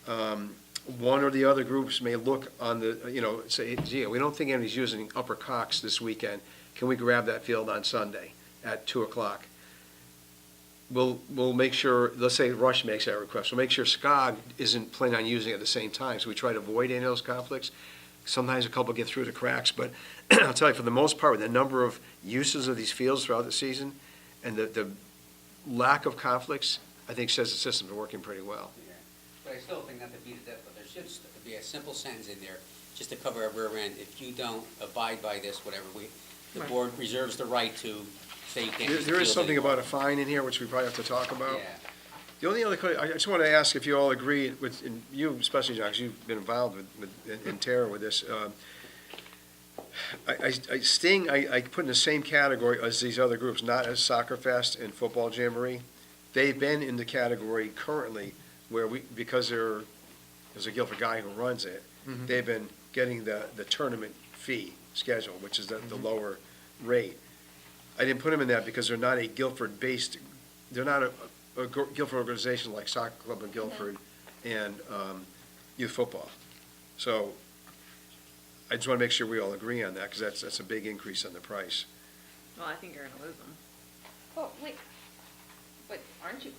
one or the other groups may look on the, say, gee, we don't think anybody's using Upper Cox this weekend. Can we grab that field on Sunday at 2 o'clock? We'll make sure, let's say Rush makes that request, we'll make sure SCOG isn't planning on using it at the same time, so we try to avoid any of those conflicts. Sometimes a couple get through the cracks, but I'll tell you, for the most part, with the number of uses of these fields throughout the season and the lack of conflicts, I think says the system's working pretty well. Yeah. But I still think, not to beat it death, but there should be a simple sentence in there, just to cover our rear end. If you don't abide by this, whatever, the board reserves the right to say you can't use the There is field something anymore. about a fine in here, which we probably have to talk about. Yeah. The only other, I just want to ask if you all agree with, and you especially, John, because you've been involved in Tara with this. I put in the same category as these other groups, not as Soccer Fest and Football Jamboree. They've been in the category currently where because there's a Guilford guy who runs it, they've been getting the tournament fee schedule, which is the lower rate. I didn't put them in that because they're not a Guilford-based, they're not a Guilford organization like Soccer Club of Guilford and youth football. So I just want to make sure we all agree on that, because that's a big increase on the price. Well, I think you're gonna lose them. Oh, wait, but aren't you?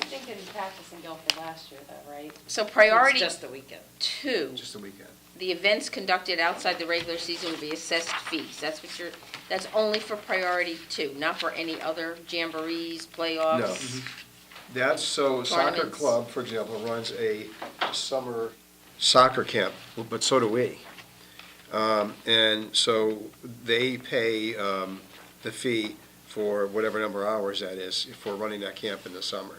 I think in practice in Guilford last year though, right? So priority It's just the weekend. 2, Just a weekend. the events conducted outside the regular season will be assessed fees. That's only for priority 2, not for any other jamborees, playoffs. No. That's so Soccer Tournaments. Club, for example, runs a summer soccer camp, but so do we. And so they pay the fee for whatever number of hours that is for running that camp in the summer.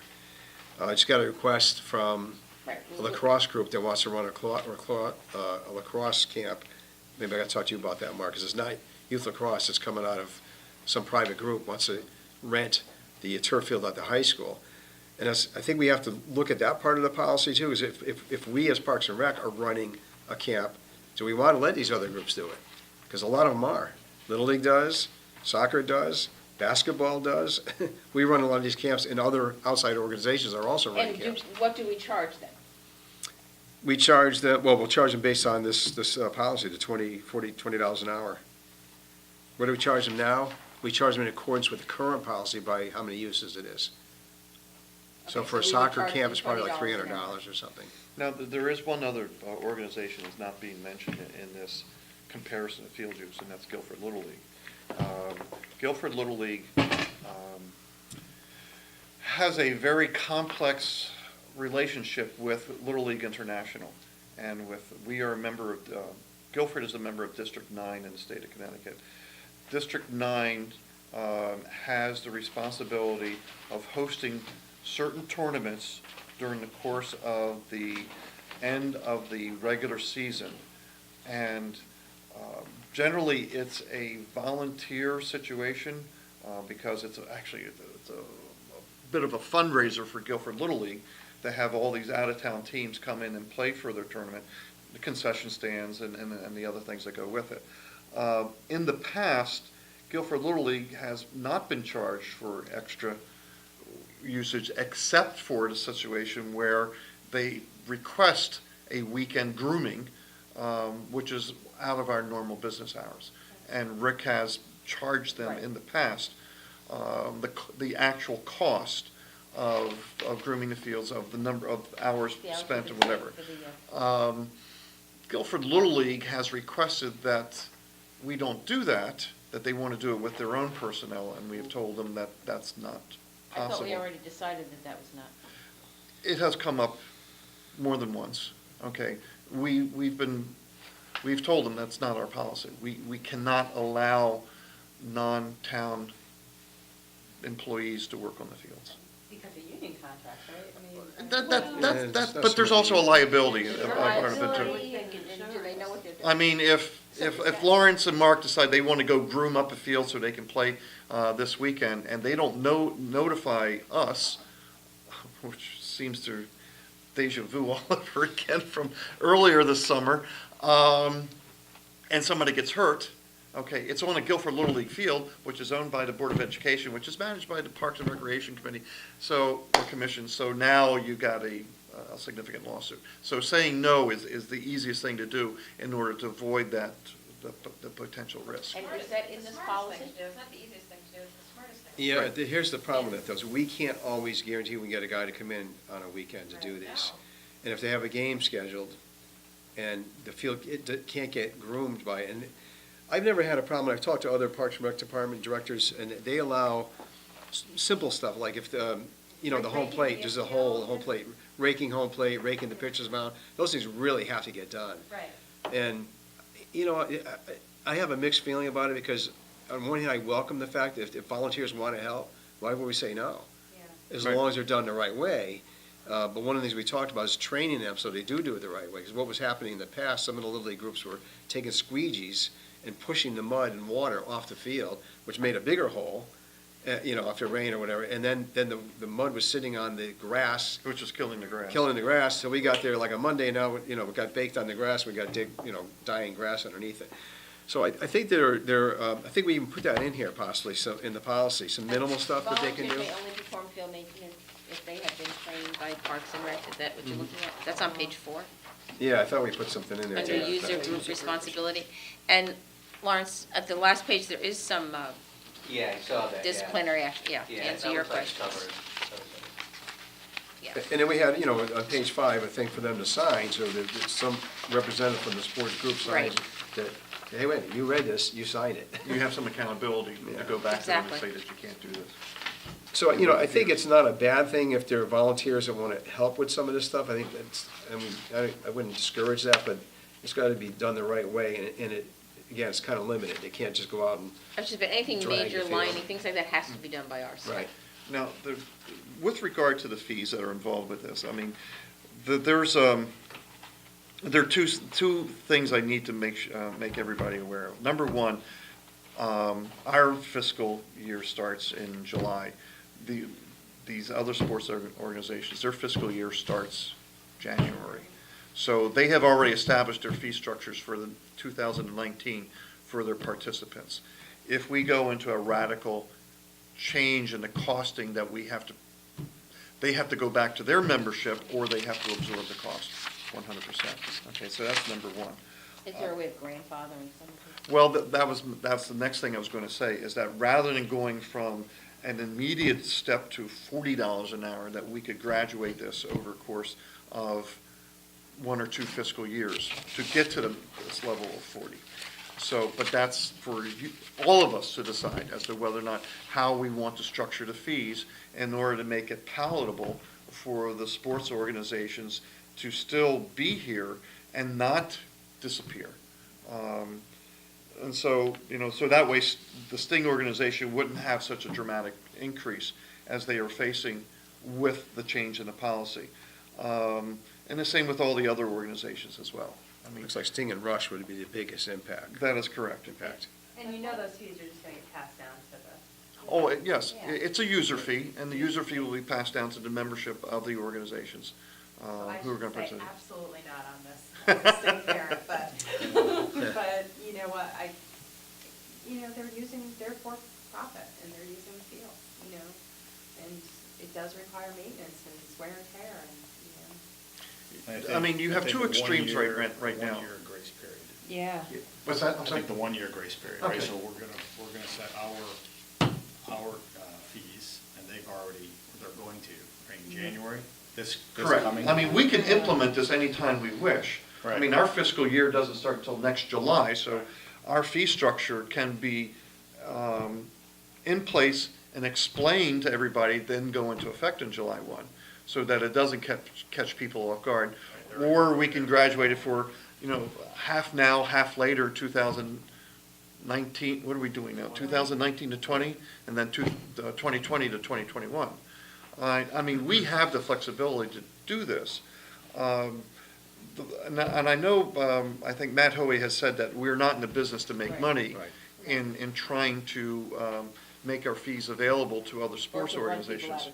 I just got a request from Right. a lacrosse group that wants to run a lacrosse camp. Maybe I got to talk to you about that, Mark, because it's not youth lacrosse, it's coming out of some private group wants to rent the turf field at the high school. And I think we have to look at that part of the policy too, is if we as Parks and Rec are running a camp, do we want to let these other groups do it? Because a lot of them are. Little League does, soccer does, basketball does. We run a lot of these camps, and other outside organizations are also running And camps. what do we charge them? We charge them, we'll charge them based on this policy, the $20 an hour. What do we charge them now? We charge them in accordance with the current policy by how many uses it is. So Okay, for a so we would soccer charge camp, them it's probably like $20 an hour. $300 or something. Now, there is one other organization that's not being mentioned in this comparison of field use, and that's Guilford Little League. Guilford Little League has a very complex relationship with Little League International, and we are a member of, Guilford is a member of District 9 in the state of Connecticut. District 9 has the responsibility of hosting certain tournaments during the course of the end of the regular season. And generally, it's a volunteer situation because it's actually a bit of a fundraiser for Guilford Little League to have all these out-of-town teams come in and play for their tournament, the concession stands and the other things that go with it. In the past, Guilford Little League has not been charged for extra usage except for the situation where they request a weekend grooming, which is out of our normal business hours. And Rick has charged them in the past the actual cost of grooming the fields, of the number of hours spent or whatever. Guilford Little League has requested that we don't do that, that they want to do it with their own personnel, and we have told them that that's not I thought we possible. already decided that that was not. It has come up more than once, okay? We've told them that's not our policy. We cannot allow non-town employees to work on the fields. Because of union contracts, right? I mean, But there's also a liability. part of it, too. Liability, and do they know what they're doing? I mean, if Lawrence and Mark decide they want to go groom up a field so they can play this weekend, and they don't notify us, which seems to deja vu all over again from earlier this summer, and somebody gets hurt, okay, it's on a Guilford Little League field, which is owned by the Board of Education, which is managed by the Parks and Recreation Committee, or Commission, so now you got a significant lawsuit. So saying no is the easiest thing to do in order to avoid that, the potential risk. And is that in this policy? It's not the easiest thing to do, it's the smartest thing. Yeah, Right. here's the problem with those. We can't always guarantee we can get a guy to come in on a weekend to do these. And if they have a game scheduled and the field can't get groomed by, and I've never had a problem. I've talked to other Parks and Rec Department directors, and they allow simple stuff, like if the home plate, there's a whole home plate, raking home plate, raking the pitcher's mound, those things really have to get done. Right. And, I have a mixed feeling about it, because on one hand, I welcome the fact that if volunteers want to help, why would we say no? Yeah. As Right. long as they're done the right way. But one of the things we talked about is training them so they do it the right way. Because what was happening in the past, some of the Little League groups were taking squeegees and pushing the mud and water off the field, which made a bigger hole, after rain or whatever. And then the mud was sitting on the grass, Which is killing the grass. killing the grass. So we got there like a Monday now, we got baked on the grass, we got dying grass underneath it. So I think I think we even put that in here possibly, so in the policy, some minimal stuff that they can do. Volunteers may only perform field maintenance if they have been trained by Parks and Rec. Is that what you're looking at? That's on page 4, Yeah, I thought we put something in there. under too. user group responsibility. And Lawrence, at the last page, there is some Yeah, I saw that, yeah. disciplinary action, to Yeah, answer that your looks like it's questions. covered. Yeah. And then we had, on page 5, a thing for them to sign, so that some representative from the sports group signs Right. that, hey, wait, you read this, you signed it. You have some accountability to Yeah. go back to them and Exactly. say that you can't do this. So, I think it's not a bad thing if there are volunteers that want to help with some of this stuff. I think I wouldn't discourage that, but it's got to be done the right way, and it, again, it's kind of limited. They can't just go out and, I've just been, anything Drag major the field. lining, things like that has to be done by our staff. right. Now, with regard to the fees that are involved with this, I mean, there are two things I need to make everybody aware of. Number one, our fiscal year starts in July. These other sports organizations, their fiscal year starts January. So they have already established their fee structures for the 2019 for their participants. If we go into a radical change in the costing that they have to go back to their membership, or they have to absorb the cost, 100%. Okay, so that's number one. Is there a way of grandfathering something? Well, that's the next thing I was going to say, is that rather than going from an immediate step to $40 an hour, that we could graduate this over a course of 1 or 2 fiscal years to get to this level of 40. So, but that's for all of us to decide as to whether or not how we want to structure the fees in order to make it palatable for the sports organizations to still be here and not disappear. And so, so that way the Sting organization wouldn't have such a dramatic increase as they are facing with the change in the policy. And the same with all the other organizations as well. I mean, Looks like Sting and Rush would be the biggest impact. that is correct. And those fees are just going to get passed down to the. Oh, yes, Yeah. it's a user fee, and the user fee will be passed down to the membership of the organizations So I who are going should to say participate. absolutely not on this, I'm a state parent, but you know what, they're using their for profit, and they're using the field, and it does require maintenance and wear and tear, I mean, you have think two the extremes 1 year- right now. 1 year grace period. Yeah. What's that? I think the 1 year grace period, right? Okay. So we're gonna set our fees, and they're going to, right, in January, this Correct. coming. I mean, we can implement this anytime we wish. I Right. mean, our fiscal year doesn't start until next July, so our fee structure can be in place and explained to everybody, then go into effect on July 1, so that it doesn't catch people off guard. Or we can graduate it for, half now, half later, 2019, what are we doing now? 2019 to 20, and then 2020 to 2021. I mean, we have the flexibility to do this. And I know, I think Matt Hoey has said that we're not in the business to make Right. money Right. in trying to make our fees available to other sports organizations.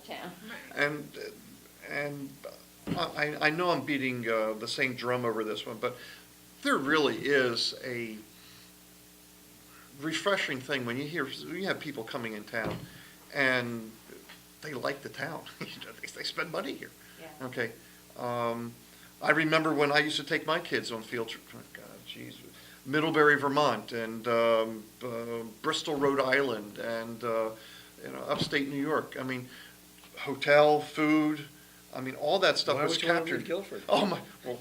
And I know I'm beating the same drum over this one, but there really is a refreshing thing when you have people coming in town and they like the town. They spend money here. Yeah. Okay. I remember when I used to take my kids on field trips. Oh, God, geez, Middlebury, Vermont, and Bristol, Rhode Island, and upstate New York. I mean, hotel, food. I mean, all that stuff Why was would you want to captured. leave Guilford? Oh my! Well,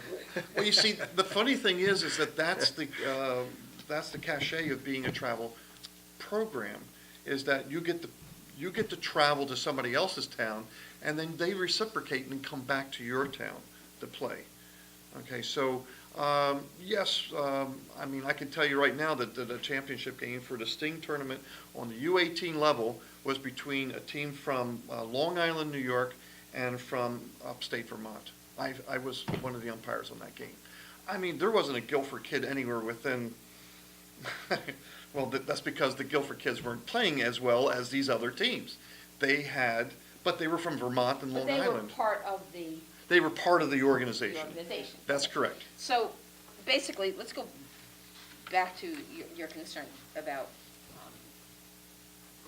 you see, the funny thing is that's the cachet of being a travel program, is that you get to travel to somebody else's town, and then they reciprocate and come back to your town to play. Okay, so yes, I mean, I can tell you right now that the championship game for the Sting tournament on the U18 level was between a team from Long Island, New York, and from upstate Vermont. I was one of the umpires on that game. I mean, there wasn't a Guilford kid anywhere within, well, that's because the Guilford kids weren't playing as well as these other teams. But they were from Vermont and Long But they were Island. part of the They were part of the organization. organization. That's correct. So, basically, let's go back to your concern about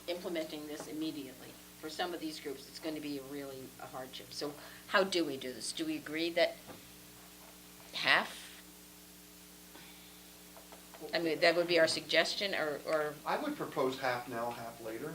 implementing this immediately. For some of these groups, it's going to be really a hardship. So how do we do this? Do we agree that half? I mean, that would be our suggestion, or I would propose half now, half later,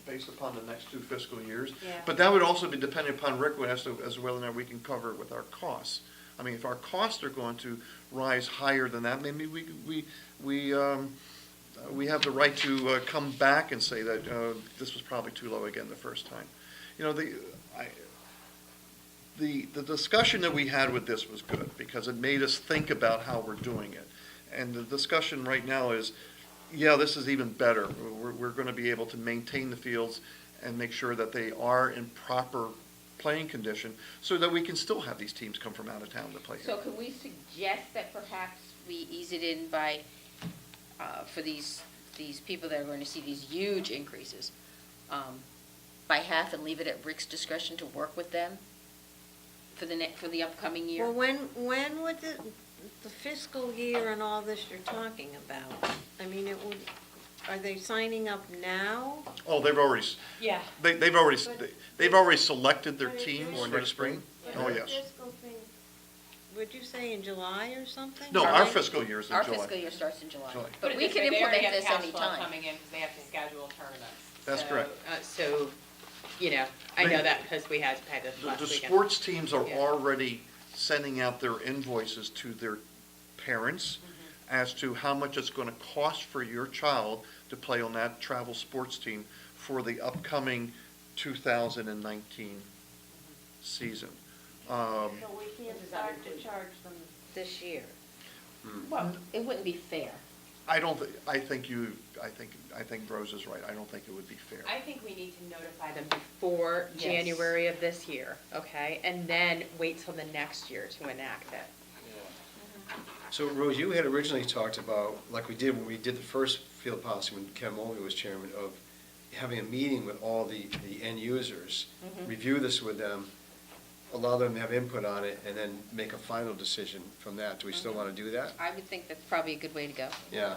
based upon the next 2 fiscal years. Yeah. But that would also be dependent upon Rick as to whether or not we can cover it with our costs. I mean, if our costs are going to rise higher than that, maybe we have the right to come back and say that this was probably too low again the first time. You know, the discussion that we had with this was good because it made us think about how we're doing it. And the discussion right now is, yeah, this is even better. We're going to be able to maintain the fields and make sure that they are in proper playing condition so that we can still have these teams come from out of town to play here. so could we suggest that perhaps we ease it in by, for these people that are going to see these huge increases, by half and leave it at Rick's discretion to work with them for the upcoming year? Well, when would the fiscal year and all this you're talking about? I mean, are they signing up now? Oh, they've already, Yeah. they've already selected their teams for the spring? Oh, yes. Fiscal thing, would you say in July or something? No, Or our like- fiscal year is in Our July. fiscal year starts in July. July. But we this can way, they already implement have this cash flow anytime. coming in because they have to schedule tournaments. That's So, correct. So, I know that because we had this last The weekend. sports teams are Yeah. already sending out their invoices to their parents as to how much it's going to cost for your child to play on that travel sports team for the upcoming 2019 season. So we can't start to charge them this year? Well, it wouldn't be fair. I don't, I think Rose is right. I don't think it would be fair. I think we need to notify them before Yes. January of this year, okay? And then wait till the next year to enact it. So Rose, you had originally talked about, like we did when we did the first field policy when Ken Mulvey was chairman, of having a meeting with all the end users, review this with them, allow them to have input on it, and then make a final decision from that. Do we still want to do that? I would think that's probably a good way to go. Yeah.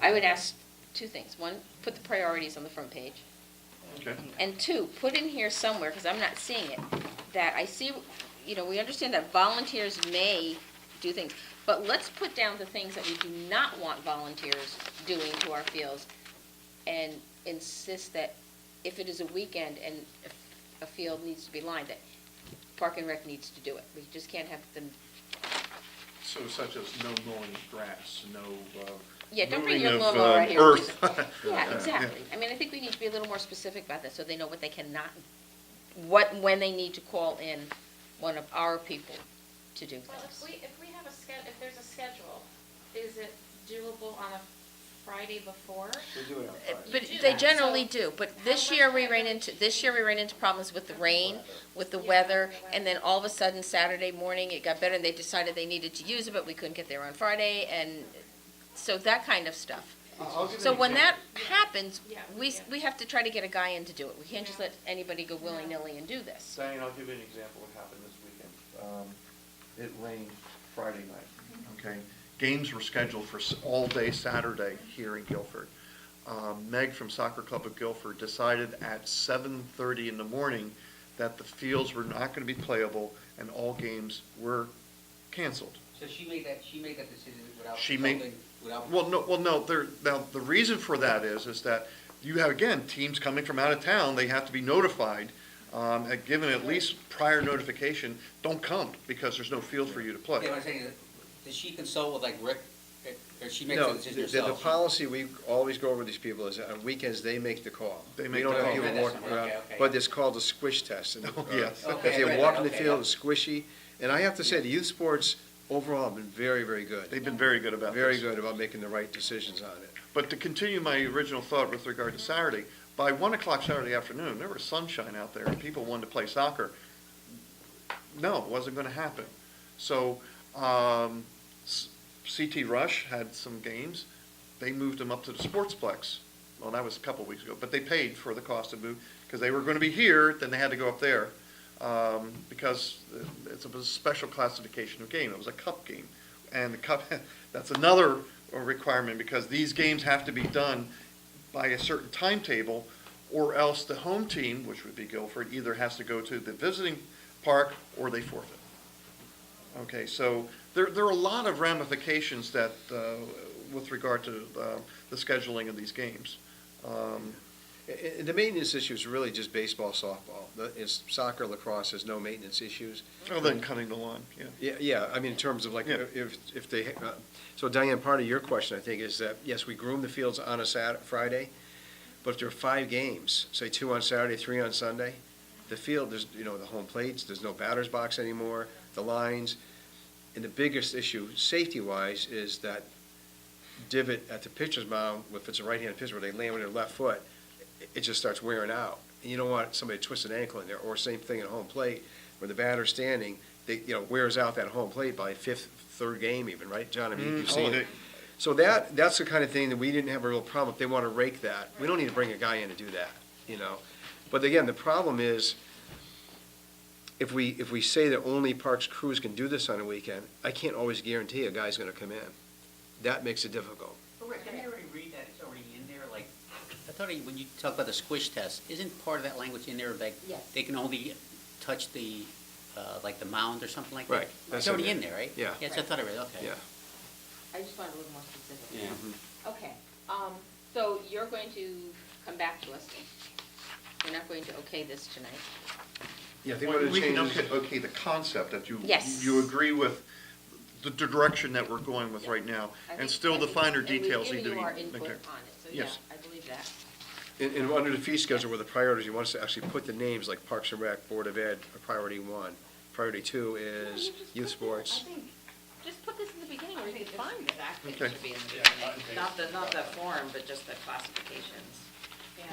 I would ask 2 things. 1, put the priorities on the front page. Okay. And 2, put in here somewhere, because I'm not seeing it, that I see, we understand that volunteers may do things, but let's put down the things that we do not want volunteers doing to our fields, and insist that if it is a weekend and if a field needs to be lined, that Park and Rec needs to do it. We just can't have them, So such as no mowing grass, no yeah, don't bring moving your of lawnmower right here. earth. Yeah, exactly. I mean, I think we need to be a little more specific about that, so they know what they cannot, when they need to call in one of our people to do Well, things. if we have if there's a schedule, is it doable on a Friday before? They do it on Friday. But do they that, generally so do, but how this much year we better ran is into problems with the rain, with the Yeah, weather, the weather. and then all of a sudden Saturday morning it got better and they decided they needed to use it, but we couldn't get there on Friday, and so that kind of stuff. I'll give So an when that example. happens, Yeah, we, yeah. we have to try to get a guy in to do it. We can't just Yeah. let anybody go willy-nilly and do this. Diane, I'll give you an example of what happened this weekend. It rained Friday night, okay? Games were scheduled for all day Saturday here in Guilford. Meg from Soccer Club of Guilford decided at 7:30 in the morning that the fields were not going to be playable and all games were canceled. So she made that decision without She made- consulting, without. Now, the reason for that is that you have, again, teams coming from out of town, they have to be notified, given at least prior notification, don't come, because there's no field for you to Yeah, play. what I'm saying is, does she consult with like Rick, or she makes No, the decision the herself? policy we always go over with these people is on weekends, they make the call. They We make don't the have call. people Okay, walking that's- around, okay. but it's called a squish test. And, Oh, yes. If Okay, they right, walk in the okay, field, yeah. it's squishy, and I have to say, the youth sports overall have been very, very good. They've been very good about this. Very good about making the right decisions on it. But to continue my original thought with regard to Saturday, by 1 o'clock Saturday afternoon, there was sunshine out there, and people wanted to play soccer. No, it wasn't going to happen. So CT Rush had some games. They moved them up to the Sportsplex. Well, that was a couple weeks ago, but they paid for the cost to move, because they were going to be here, then they had to go up there, because it was a special classification of game. It was a cup game. And the cup, that's another requirement, because these games have to be done by a certain timetable, or else the home team, which would be Guilford, either has to go to the visiting park or they forfeit. Okay, so there are a lot of ramifications that, with regard to the scheduling of these games. The maintenance issue is really just baseball, softball. Soccer, lacrosse has no maintenance issues. Other than cutting the lawn, yeah. Yeah, I mean, in terms of like, Yeah. if they, so Diane, part of your question, I think, is that, yes, we groom the fields on a Friday, but if there are 5 games, say 2 on Saturday, 3 on Sunday, the field, there's, the home plates, there's no batter's box anymore, the lines, and the biggest issue, safety-wise, is that divot at the pitcher's mound, if it's a right-handed pitcher, where they land with their left foot, it just starts wearing out. And you don't want somebody to twist an ankle in there, or same thing at home plate, where the batter's standing, they, wears out that home plate by 5th, 3rd game even, right, John? I mean, you've seen it. So that's the kind of thing that we didn't have a real problem. If they want to rake that, we don't need to bring a guy in to do that, But again, the problem is, if we say that only parks crews can do this on a weekend, I can't always guarantee a guy's going to come in. That makes it difficult. But Rick, didn't I already read that it's already in there? Like, I thought when you talk about the squish test, isn't part of that language in there, like, Yes. they can only touch the, like the mound or something like that? Right, that's It's already in in there. there, right? Yeah. Yeah, so I thought I read, okay. Yeah. I just wanted a little more specific. Yeah. Mm-hmm. Okay, so you're going to come back to us. We're not going to okay this tonight. Yeah, I think what it We can changes. okay the concept that Yes. you agree with the direction that we're going with right now, and still the finer details need to be. And we've given you our okay. input on it, so yeah, Yes. I believe that. And under the fee schedule with the priorities, you want us to actually put the names like Parks and Rec, Board of Ed, priority 1. Priority 2 is youth sports. Just put this in the beginning where you can find it. Exactly, Okay. it should be in the beginning. Not the form, but just the classifications.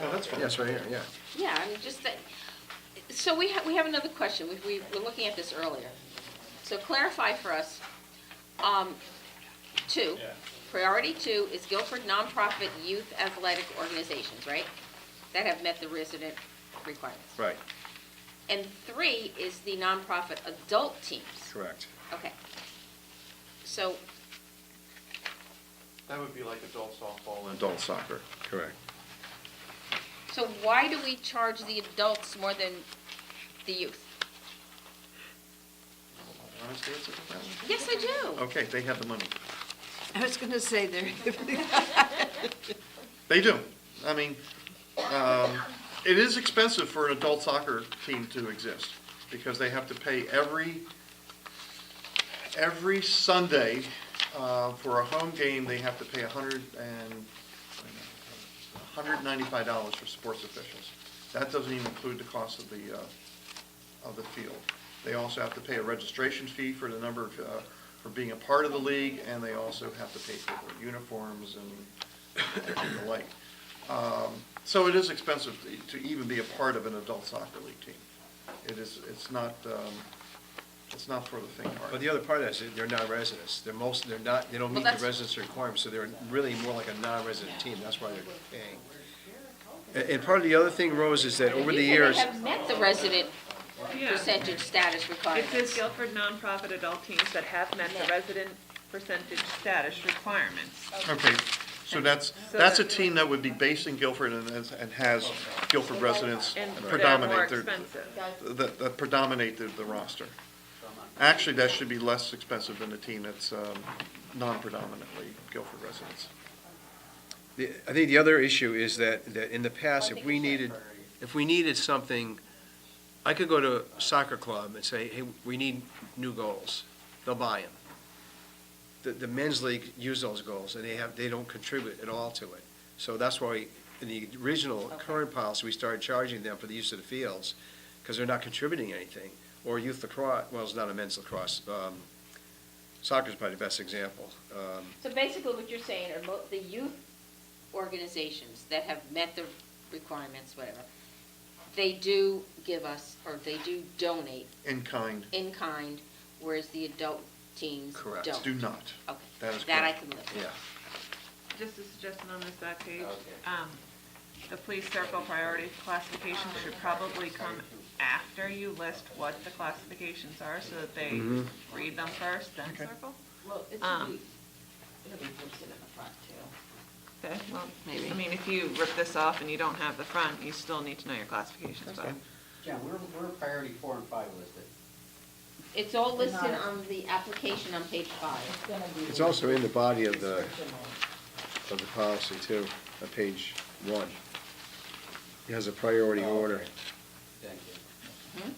No, that's fine. Yes, right here, yeah. Yeah, I mean, just that, so we have another question, we were looking at this earlier. So clarify for us, 2, priority 2 is Guilford nonprofit youth athletic organizations, right? That have met the resident requirements. Right, And 3 is the nonprofit adult teams. correct. Okay. So, That would be like adult softball and adult soccer. Correct. so why do we charge the adults more than the youth? Honest answer to that one? Yes, I do. Okay, they have the money. I was going to say there. They do. I mean, it is expensive for an adult soccer team to exist, because they have to pay every Sunday, for a home game, they have to pay $195 for sports officials. That doesn't even include the cost of the field. They also have to pay a registration fee for the number of, for being a part of the league, and they also have to pay for their uniforms and and the like. So it is expensive to even be a part of an adult soccer league team. It's not for the But faint-hearted. the other part of that is they're non-residents. They don't meet the that's- residence requirements, so they're really more like a non-resident team. That's why they're paying. And part of the other thing, Rose, is that over the years, They have met the resident Yeah. percentage status It requirements. says Guilford nonprofit adult teams that have met the resident percentage status requirements. Okay, so that's a team that would be based in Guilford and has Guilford residents And they're more predominate, expensive. that predominate the roster. Actually, that should be less expensive than a team that's non-predominantly Guilford residents. I think the other issue is that in the past, if we needed something, I could go to a soccer club and say, hey, we need new goals. They'll buy them. The men's league use those goals, and they don't contribute at all to it. So that's why, in the original current policy, we started charging them for the use of the fields, because they're not contributing anything. Or youth lacrosse, well, it's not a men's lacrosse. Soccer's probably the best example. So basically what you're saying are the youth organizations that have met the requirements, whatever, they do give us, or they do donate In kind, in kind, whereas the adult teams Correct. don't. do not. Okay, That is that I correct. can live with. Yeah. Just a suggestion on this back page, the police circle priority classification should probably come after you list what the classifications are, so that they read them first, then circle. Well, it Um, should be posted in the front too. Okay, well, Maybe. I mean, if you rip this off and you don't have the front, you still need to know your classifications, but. John, we're priority 4 and 5 listed. It's all listed on the application on page 5. It's also in the body of the policy too, on page 1. It has a priority order. Thank you.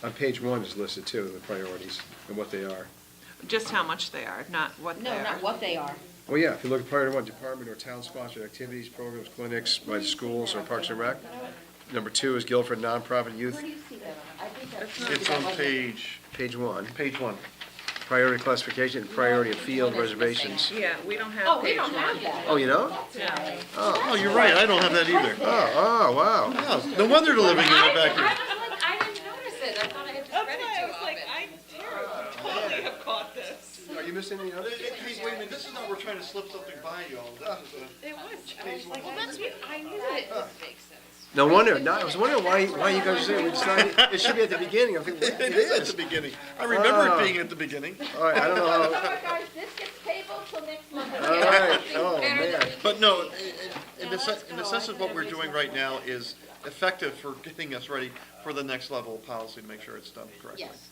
On page 1 is listed too, the priorities and what they are. Just how much they are, not what they No, are. not what they are. Well, yeah, if you look at priority 1, department or town-sponsored activities, programs, clinics by the schools or Parks and Rec. Number 2 is Guilford nonprofit youth, Where do you see that? I think that's. It's on page 1. page 1. Priority classification, priority of field One is reservations. Yeah, we don't have Oh, we page don't have one. that. Oh, you don't? No. Oh, you're right, I don't have that either. Oh, wow. Oh, no wonder they're living in the back here. I didn't notice it. I thought I had just read it too often. I totally have caught this. Are you missing any others? Hey, wait a minute, this is not, we're trying to slip something by y'all. It was, Well, that's what, I knew that it makes sense. No wonder, I was wondering why you guys said we decided, it should be at the beginning. I think, It it is at is. the beginning. I remember it being at the beginning. All right, I don't know You know how, what, guys, this gets tabled till next month. all right, oh, Better than man. we But can no, see. in the sense of what we're doing right now is effective for getting us ready for the next level of policy to make sure it's done correctly. Yes.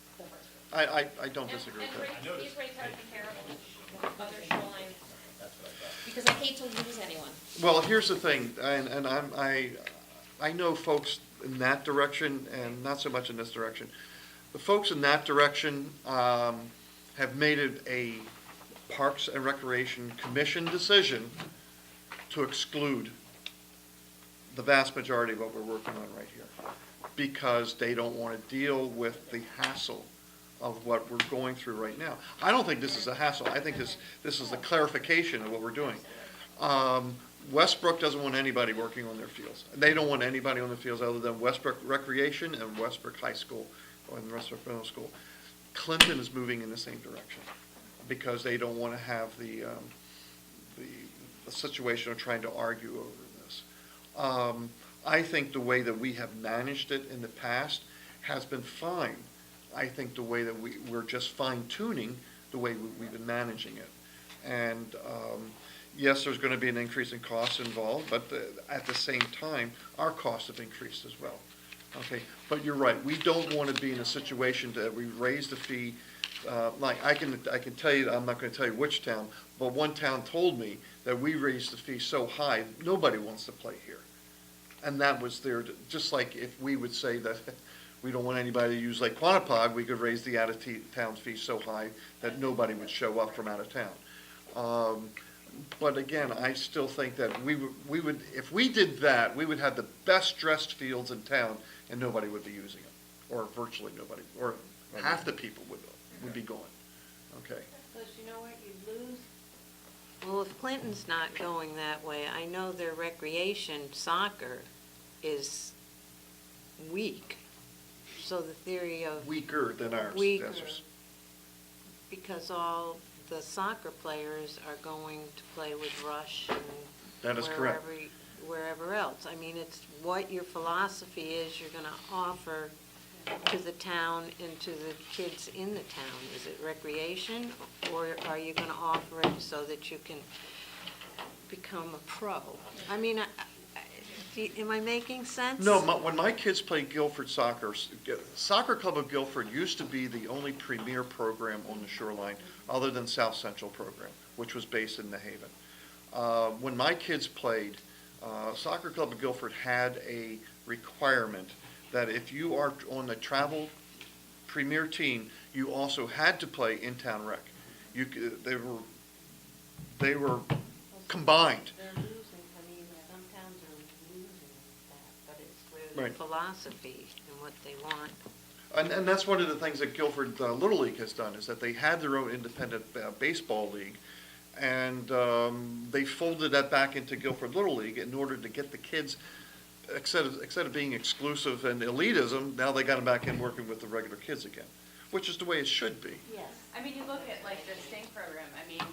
I don't disagree with And that. these rates are comparable with other shoreline, because I hate to lose anyone. Well, here's the thing, and I know folks in that direction and not so much in this direction. The folks in that direction have made it a Parks and Recreation Commission decision to exclude the vast majority of what we're working on right here, because they don't want to deal with the hassle of what we're going through right now. I don't think this is a hassle. I think this is the clarification of what we're doing. Westbrook doesn't want anybody working on their fields. They don't want anybody on the fields other than Westbrook Recreation and Westbrook High School and Westbrook Middle School. Clinton is moving in the same direction because they don't want to have the situation of trying to argue over this. I think the way that we have managed it in the past has been fine. I think the way that we're just fine-tuning the way we've been managing it. And yes, there's going to be an increase in costs involved, but at the same time, our costs have increased as well. Okay, but you're right, we don't want to be in a situation that we raise the fee, like I can tell you, I'm not going to tell you which town, but one town told me that we raised the fee so high, nobody wants to play here. And that was there, just like if we would say that we don't want anybody to use Lake Quantapug, we could raise the out-of-town fee so high that nobody would show up from out of town. But again, I still think that we would, if we did that, we would have the best dressed fields in town and nobody would be using them, or virtually nobody, or half the people would be going, okay? Because you know what, you lose Well, if Clinton's not going that way, I know their recreation soccer is weak. So the theory of Weaker than ours. weaker, Yes. because all the soccer players are going to play with Rush and That is correct. wherever else. I mean, it's what your philosophy is you're gonna offer to the town and to the kids in the town. Is it recreation, or are you gonna offer it so that you can become a pro? I mean, am I making sense? No, when my kids played Guilford soccer, Soccer Club of Guilford used to be the only premier program on the shoreline, other than South Central program, which was based in New Haven. When my kids played, Soccer Club of Guilford had a requirement that if you are on the travel premier team, you also had to play in-town rec. They were combined. They're losing, I mean, some towns are losing that, but it's where their Right. philosophy and what they want. And that's one of the things that Guilford Little League has done, is that they had their own independent baseball league, and they folded that back into Guilford Little League in order to get the kids, instead of being exclusive and elitism, now they got them back in working with the regular kids again, which is the way it should be. Yes. I mean, you look at like the sting program, I mean,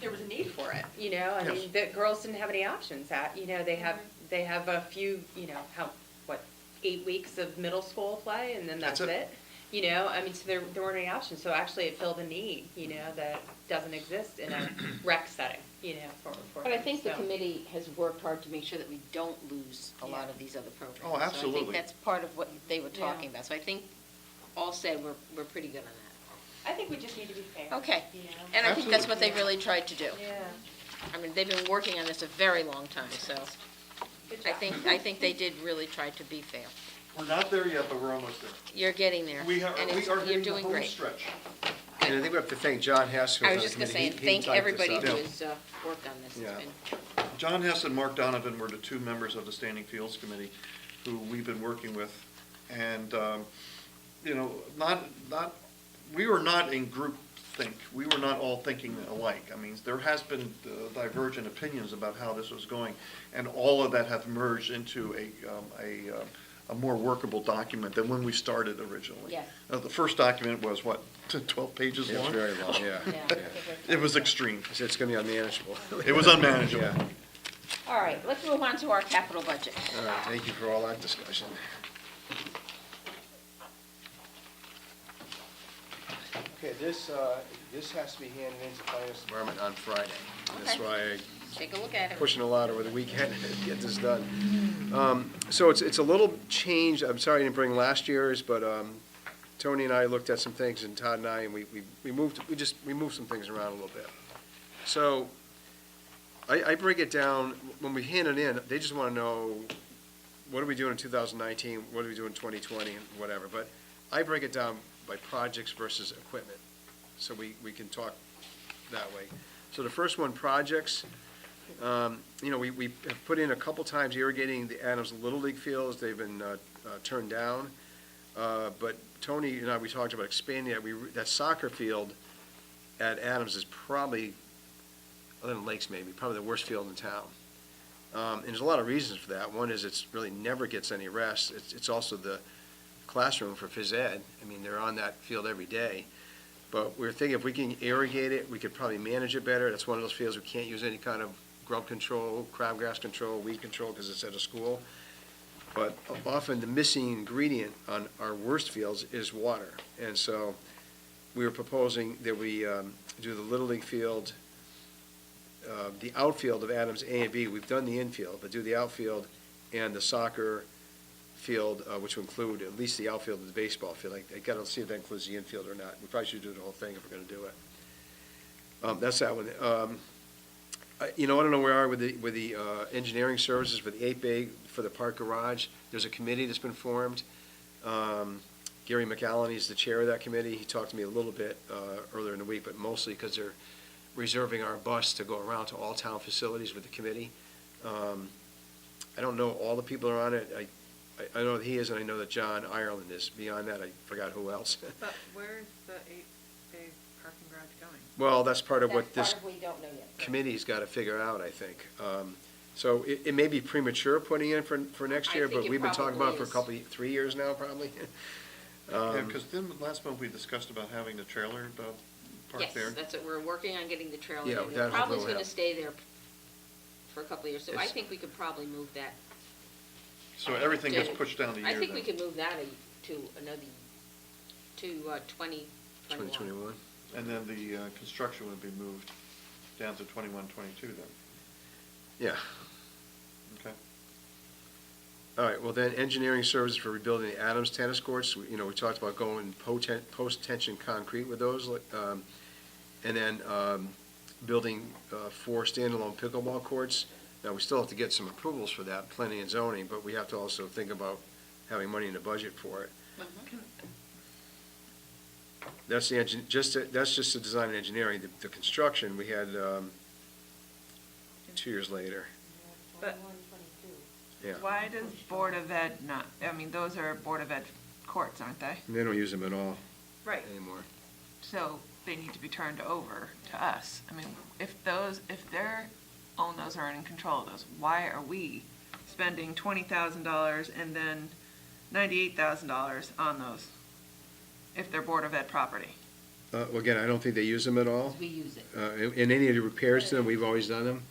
there was a need for it, you know? I mean, the girls didn't have any options. You know, they have a few, you know, 8 weeks of middle school play, and then that's That's it. it. You know, I mean, so there weren't any options. So actually it filled a need, you know, that doesn't exist in a rec setting, you know, for But I think the so. committee has worked hard to make sure that we don't lose a lot Yeah. of these other programs. Oh, So I absolutely. think that's part of what they were Yeah. talking about. So I think, all said, we're pretty good on that. I think we just need to be fair. Okay. You know? And I think that's what they Absolutely. really tried to do. Yeah. I mean, they've been working on this a very long time, so Good I job. think they did really try to be fair. We're not there yet, but we're almost there. You're getting there. We are and it's- hitting the You're doing home great. stretch. And I think we have to thank John Haskell. I was just gonna say, thank everybody who Yeah. has worked on this. It's Yeah. been, John Hess and Mark Donovan were the two members of the Standing Fields Committee who we've been working with. And, you know, we were not in group think. We were not all thinking alike. I mean, there has been divergent opinions about how this was going, and all of that have merged into a more workable document than when we started originally. Yes. The first document was, what, 12 pages It was long? very long, yeah. Yeah. It was extreme. I said it's gonna be unmanageable. It was unmanageable. Yeah. all right, let's move on to our capital budget. All right, thank you for all that discussion. Okay, this has to be handed into the Finance Department on Friday. That's Okay. why I'm Take a look at it. pushing a lot over the weekend to get this done. So it's a little change. I'm sorry I didn't bring last year's, but Tony and I looked at some things, and Todd and I, and we moved some things around a little bit. So I break it down, when we hand it in, they just want to know, what are we doing in 2019, what are we doing in 2020, and whatever. But I break it down by projects versus equipment, so we can talk that way. So the first one, projects, you know, we have put in a couple times irrigating the Adams Little League fields. They've been turned down. But Tony and I, we talked about expanding that. That soccer field at Adams is probably, other than Lakes maybe, probably the worst field in town. And there's a lot of reasons for that. One is it's really never gets any rest. It's also the classroom for phys ed. I mean, they're on that field every day. But we're thinking if we can irrigate it, we could probably manage it better. That's one of those fields we can't use any kind of grub control, crabgrass control, weed control, because it's at a school. But often the missing ingredient on our worst fields is water. And so we were proposing that we do the Little League field, the outfield of Adams A and B. We've done the infield, but do the outfield and the soccer field, which will include at least the outfield of the baseball field. I got to see if that includes the infield or not. We probably should do the whole thing if we're going to do it. That's that one. You know, I don't know where we are with the engineering services for the 8-bay for the park garage. There's a committee that's been formed. Gary McAllen is the chair of that committee. He talked to me a little bit earlier in the week, but mostly because they're reserving our bus to go around to all town facilities with the committee. I don't know all the people are on it. I know that he is, and I know that John Ireland is. Beyond that, I forgot who else. But where's the 8A parking garage going? Well, that's part of what That's this part of we don't know yet. committee's got to figure out, I think. So it may be premature putting in for next I year, think but it we've been talking about it for a probably couple, 3 years now, probably. Yeah, because then last month we discussed about having the trailer parked there. Yes, that's it, we're working on getting the trailer Yeah, there. that It probably hopefully is will gonna help. stay there for a couple of years, so I It's- think we could probably move that. So everything gets to- pushed down a year I think we then. could move that to another, to 2021. 2021. And then the construction would be moved down to 21, 22 then. Yeah. Okay. All right, well then, engineering services for rebuilding the Adams tennis courts. We talked about going post-tension concrete with those, and then building 4 standalone pickleball courts. Now, we still have to get some approvals for that, planning and zoning, but we have to also think about having money in the budget for it. That's that's just the design and engineering. The construction, we had 2 years later. But Yeah. why does Board of Ed not, I mean, those are Board of Ed courts, aren't they? And they don't use them at all Right. anymore. So they need to be turned over to us. I mean, if they're own those or are in control of those, why are we spending $20,000 and then $98,000 on those if they're Board of Ed property? Well, again, I don't think they use them at all. We use it. In any of the repairs to them, we've always done them.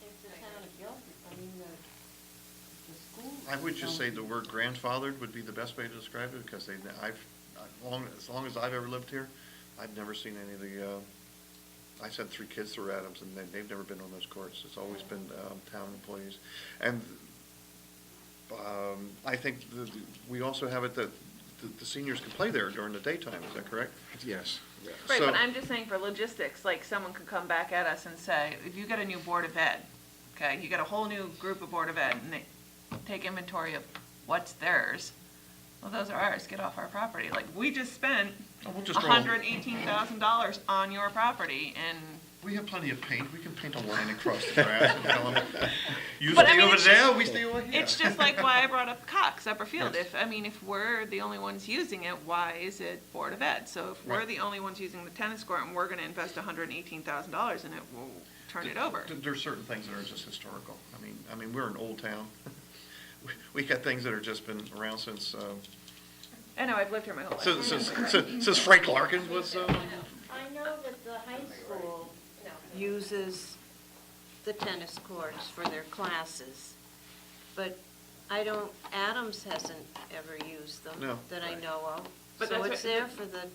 It's the town of Guilford, I mean, the school. I would just say the word grandfathered would be the best way to describe it, because as long as I've ever lived here, I've never seen any of the, I sent 3 kids through Adams, and they've never been on those courts. It's always been town employees. And I think we also have it that the seniors can play there during the daytime, is that correct? Yes. Right, So- but I'm just saying for logistics, like someone could come back at us and say, if you get a new Board of Ed, okay, you got a whole new group of Board of Ed, and they take inventory of what's theirs, well, those are ours, get off our property. Like, we just spent We'll just roll. $118,000 on your property, and We have plenty of paint. We can paint a line across the grass and tell them, you But I stay mean, over it's there, just- we stay over here. it's just like why I brought up Cox, Upper Field. Yes. If we're the only ones using it, why is it Board of Ed? So if we're Right. the only ones using the tennis court and we're gonna invest $118,000 in it, we'll turn it over. There's certain things that are just historical. I mean, we're an old town. We got things that have just been around since, I know, I've lived here my whole life. since Frank Larkin was, I know that the high school uses the tennis courts for their classes, but Adams hasn't ever used them. No. That I know of. But So that's it's what- there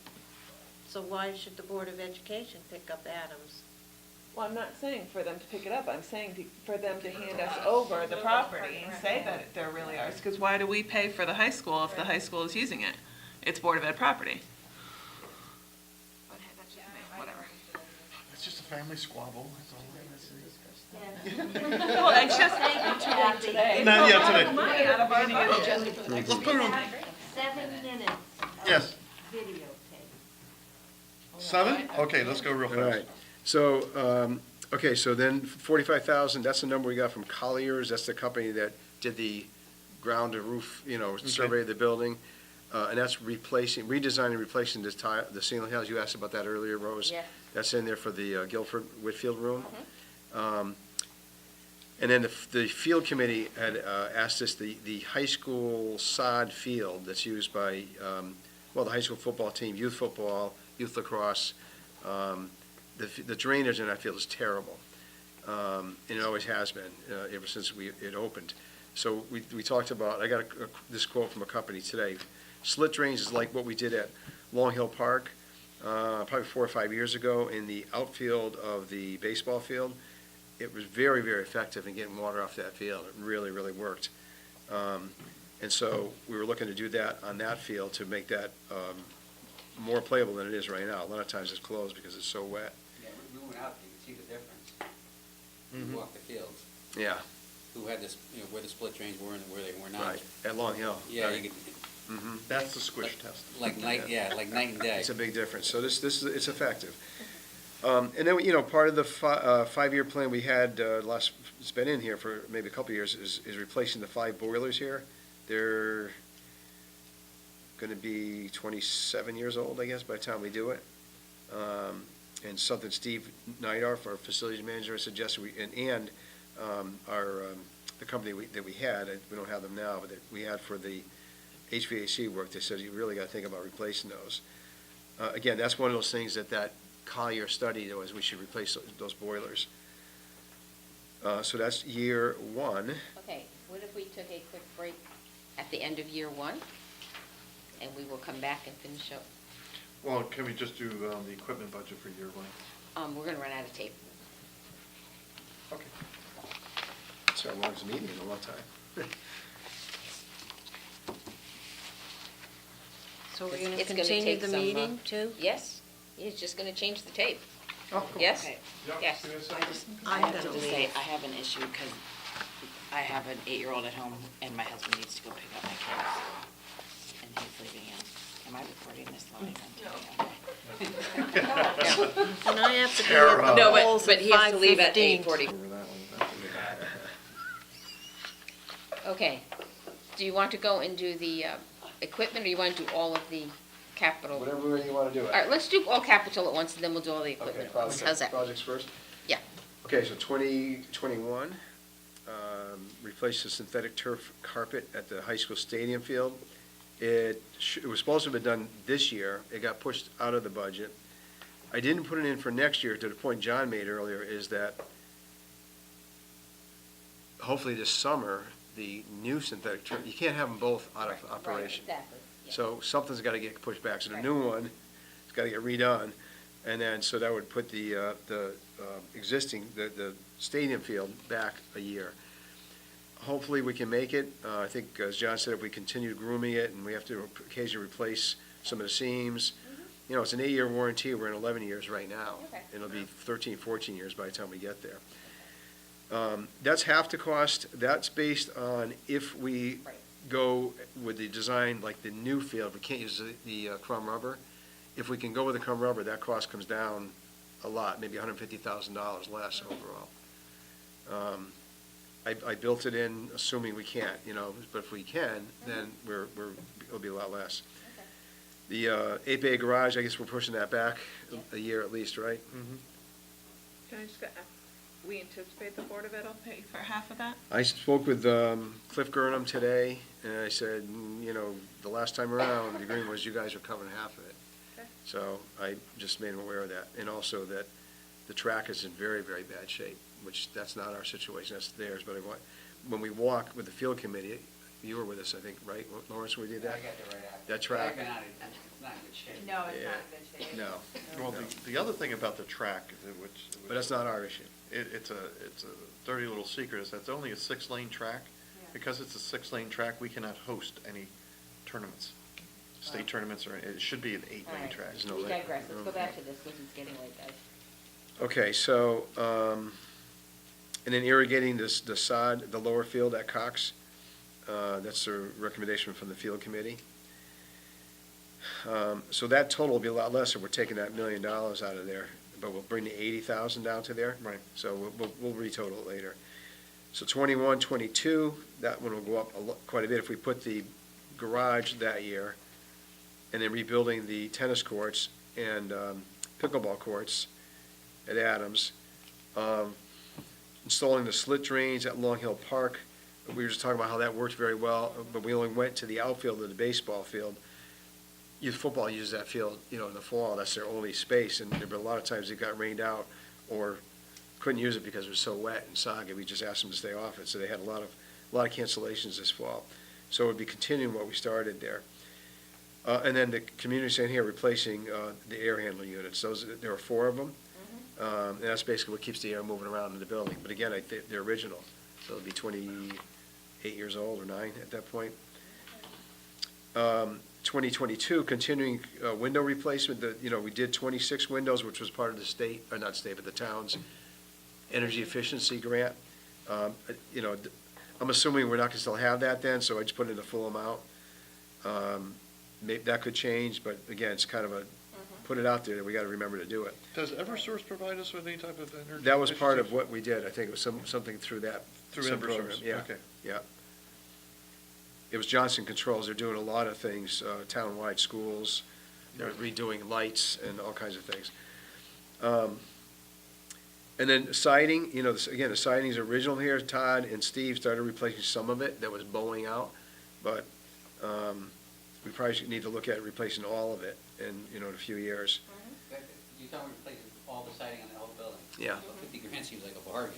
so why should the Board of Education pick up Adams? Well, I'm not saying for them to pick it up, I'm saying for them to hand us over the property and say that they're really ours, because why do we pay for the high school if the high school is using it? It's Board of Ed property. But hey, that's just me, whatever. it's just a family squabble, that's all. Well, it's just today. No, yeah, today. Money out of our budget. Let's put it on, 7 minutes yes, videotape. 7? Okay, let's go real All fast. right. So, okay, so then 45,000, that's the number we got from Colliers. That's the company that did the ground to roof, survey of the building. And that's redesigning, and replacing the ceiling tiles. You asked about that earlier, Rose. Yeah. That's in there for the Guilford Whitfield room. And then the field committee had asked us, the high school sod field that's used by, the high school football team, youth football, youth lacrosse, the drainage in that field is terrible. And it always has been, ever since it opened. So we talked about, I got this quote from a company today. Slit drains is like what we did at Long Hill Park, probably 4 or 5 years ago in the outfield of the baseball field. It was very, very effective in getting water off that field. It really, really worked. And so we were looking to do that on that field to make that more playable than it is right now. A lot of times it's closed because it's so wet. Yeah, we went out, you could see the difference. You walk the fields, Yeah, who had this, where the split drains were and where they were not. right, at Long Hill. Yeah, right. you could, That's the squish test. like night and day. It's a big difference. So it's effective. And then, part of the 5-year plan we had, it's been in here for maybe a couple of years, is replacing the 5 boilers here. They're going to be 27 years old, I guess, by the time we do it. And something Steve Neidorf, our facilities manager, suggested, the company that we had, we don't have them now, but that we had for the HVAC work, they said you really got to think about replacing those. Again, that's one of those things that Collier study was, we should replace those boilers. So that's year one. Okay, what if we took a quick break at the end of year one, and we will come back and finish up? Well, can we just do the equipment budget for year one? We're gonna run out of tape. Okay. It's our longest meeting in a long time. So we're going to It's gonna continue take the some, meeting too? Yes, he's just gonna change the tape. Oh, Yes? Okay. Yes. I I'm have to gonna just say, leave. I have an issue because I have an 8-year-old at home and my husband needs to go pick up my kids. And he's leaving in. Am I recording this live on TV? Okay. And I have to be Tara. at the No, polls but at he has to leave at 5:15. 8:40. Over that one. Okay, do you want to go and do the equipment, or you want to do all of the capital? Whatever way you want to do it. All right, let's do all capital at once, and then we'll do all the Okay, equipment at once. projects How's that? projects first? Yeah. Okay, so 2021, replace the synthetic turf carpet at the high school stadium field. It was supposed to have been done this year. It got pushed out of the budget. I didn't put it in for next year, to the point John made earlier, is that hopefully this summer, the new synthetic turf, you can't have them both out of operation. Right, exactly. Yeah. So something's got to get pushed back. So the Right. new one has got to get redone. And then, so that would put the existing, the stadium field back a year. Hopefully, we can make it. I think, as John said, if we continue grooming it, and we have to occasionally replace some of the seams, you know, it's an 8-year warranty. We're in 11 years right now. Okay. And it'll be 13, 14 years by the time we get there. That's half the cost. That's based on if we Right. go with the design, like the new field, we can't use the crumb rubber. If we can go with the crumb rubber, that cost comes down a lot, maybe $150,000 less overall. I built it in assuming we can't, you know, but if we can, then it'll be a lot less. The 8-bay garage, I guess we're pushing that back a year at least, right? Can I just go, we anticipate the Board of Ed will pay for half of that? I spoke with Cliff Gurnham today, and I said, you know, the last time around, the agreement was you guys were covering half of it. Okay. So I just made him aware of that, and also that the track is in very, very bad shape, which that's not our situation, that's theirs, but when we walk with the field committee, you were with us, I think, right, Lawrence, when we did that? I got there right after. That track? It's not in good shape. No, it's Yeah. not in good shape. No, Well, the other thing about the track, but that's not our issue. it's a dirty little secret, is that it's only a 6-lane track. Yeah. Because it's a 6-lane track, we cannot host any tournaments, state tournaments, or it should be an 8-lane All right. track. There's no We lane. digress, let's go back to this, because it's getting late, guys. Okay, so, and then irrigating the sod, the lower field at Cox, that's a recommendation from the field committee. So that total will be a lot less if we're taking that $1 million out of there, but we'll bring the 80,000 down to there. Right. So we'll retotal it later. So 21, 22, that one will go up quite a bit if we put the garage that year, and then rebuilding the tennis courts and pickleball courts at Adams. Installing the slit drains at Long Hill Park. We were just talking about how that worked very well, but we only went to the outfield of the baseball field. Youth football uses that field, you know, in the fall, that's their only space, and there were a lot of times it got rained out or couldn't use it because it was so wet and soggy. We just asked them to stay off it, so they had a lot of cancellations this fall. So it would be continuing what we started there. And then the community center here replacing the air handler units. There are 4 of them. And that's basically what keeps the air moving around in the building. But again, they're original, so it'll be 28 years old or 9 at that point. 2022, continuing window replacement. We did 26 windows, which was part of the state, or not state, but the town's energy efficiency grant. I'm assuming we're not gonna still have that then, so I just put in the full amount. That could change, but again, it's kind of put it out there that we gotta remember to do it. Does Eversource provide us with any type of energy? That was part of efficiency? what we did. I think it was something through that. Through some program. Eversource, Yeah, okay. yeah. It was Johnson Controls. They're doing a lot of things, townwide schools, they're redoing lights and all kinds of things. And then siding, again, the siding's original here. Todd and Steve started replacing some of it that was bowing out, but we probably need to look at replacing all of it in a few years. You don't replace all the siding on the whole building. Yeah. 50 grand seems like a bargain.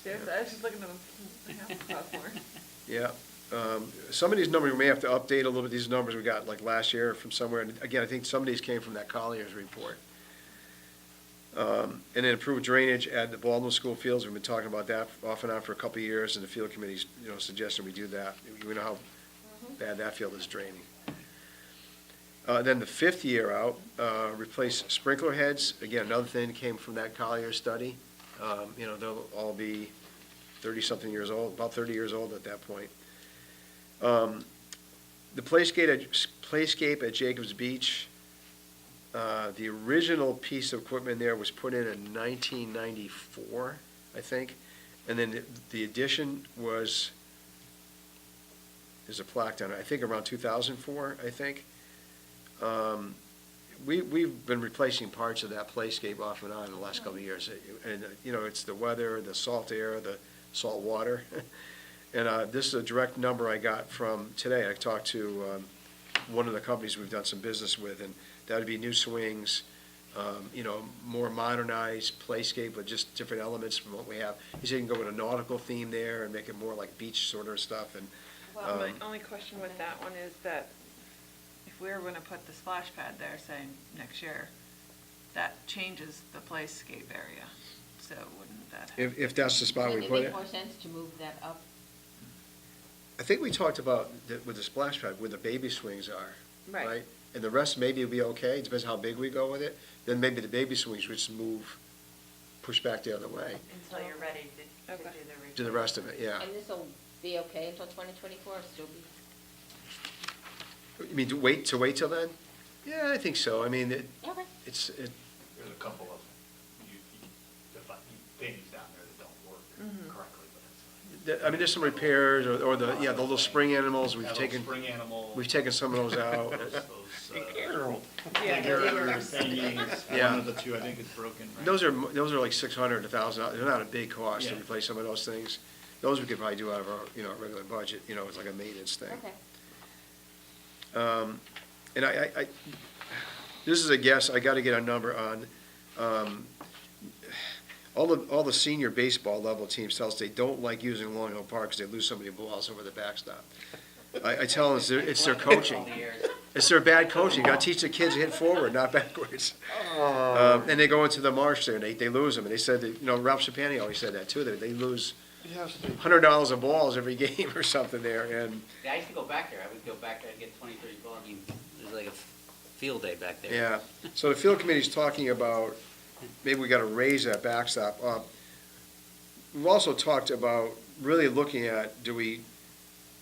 Seriously, I was just looking at the house cost more. Yeah. Some of these numbers we may have to update a little bit. These numbers we got like last year from somewhere. And again, I think some of these came from that Collier's report. And then improved drainage at the Baldwin School fields. We've been talking about that off and on for a couple of years, and the field committee's, suggesting we do that. We know how bad that field is draining. Then the fifth year out, replace sprinkler heads. Again, another thing that came from that Collier study. They'll all be 30-something years old, about 30 years old at that point. The playscape at Jacobs Beach, the original piece of equipment there was put in 1994, I think. And then the addition was, there's a plaque down there, I think around 2004, I think. We've been replacing parts of that playscape off and on in the last couple of years. And, it's the weather, the salt air, the salt water. And this is a direct number I got from today. I talked to one of the companies we've done some business with, and that would be new swings, more modernized playscape with just different elements from what we have. He said you can go with a nautical theme there and make it more like beach sort of stuff. And Well, my only question with that one is that if we were gonna put the splash pad there, say, next year, that changes the playscape area, so wouldn't that have? if that's the spot we Wouldn't put it it. make more sense to move that up? I think we talked about with the splash pad, where the baby swings are, Right. right? And the rest maybe will be okay, it depends how big we go with it. Then maybe the baby swings would just move, push back the other way, Until you're ready to Okay. do the repair. to the rest of it, yeah. And this'll be okay until 2024, or still be? You mean to wait till then? Yeah, I think so. I mean, Okay. it's, There's a couple of things down there that don't work correctly, but that's fine. I mean, there's some repairs, or the little spring animals, we've Yeah, those taken, spring animals. we've taken some of those out. Yeah, Fingers, thingies, Yeah. one of the two I think is broken, right? Those are like $600 to $1,000. They're not a big cost to Yeah. replace some of those things. Those we could probably do out of our, regular budget, it's like a maintenance thing. Okay. And I, this is a guess, I gotta get a number on, all the senior baseball level teams tell us they don't like using Long Hill Park because they lose so many balls over the backstop. I tell them it's their coaching. It's their bad coaching. You gotta teach the kids to hit forward, not backwards. And they go into the marsh there and they lose them. And they said that, Ralph Shapani always said that too, that they lose $100 of balls every game or something there, and, Yeah, I used to go back there. I would go back there and get 20, 30 balls. I mean, it was like a field day back there. yeah. So the field committee's talking about, maybe we gotta raise that backstop up. We've also talked about really looking at, do we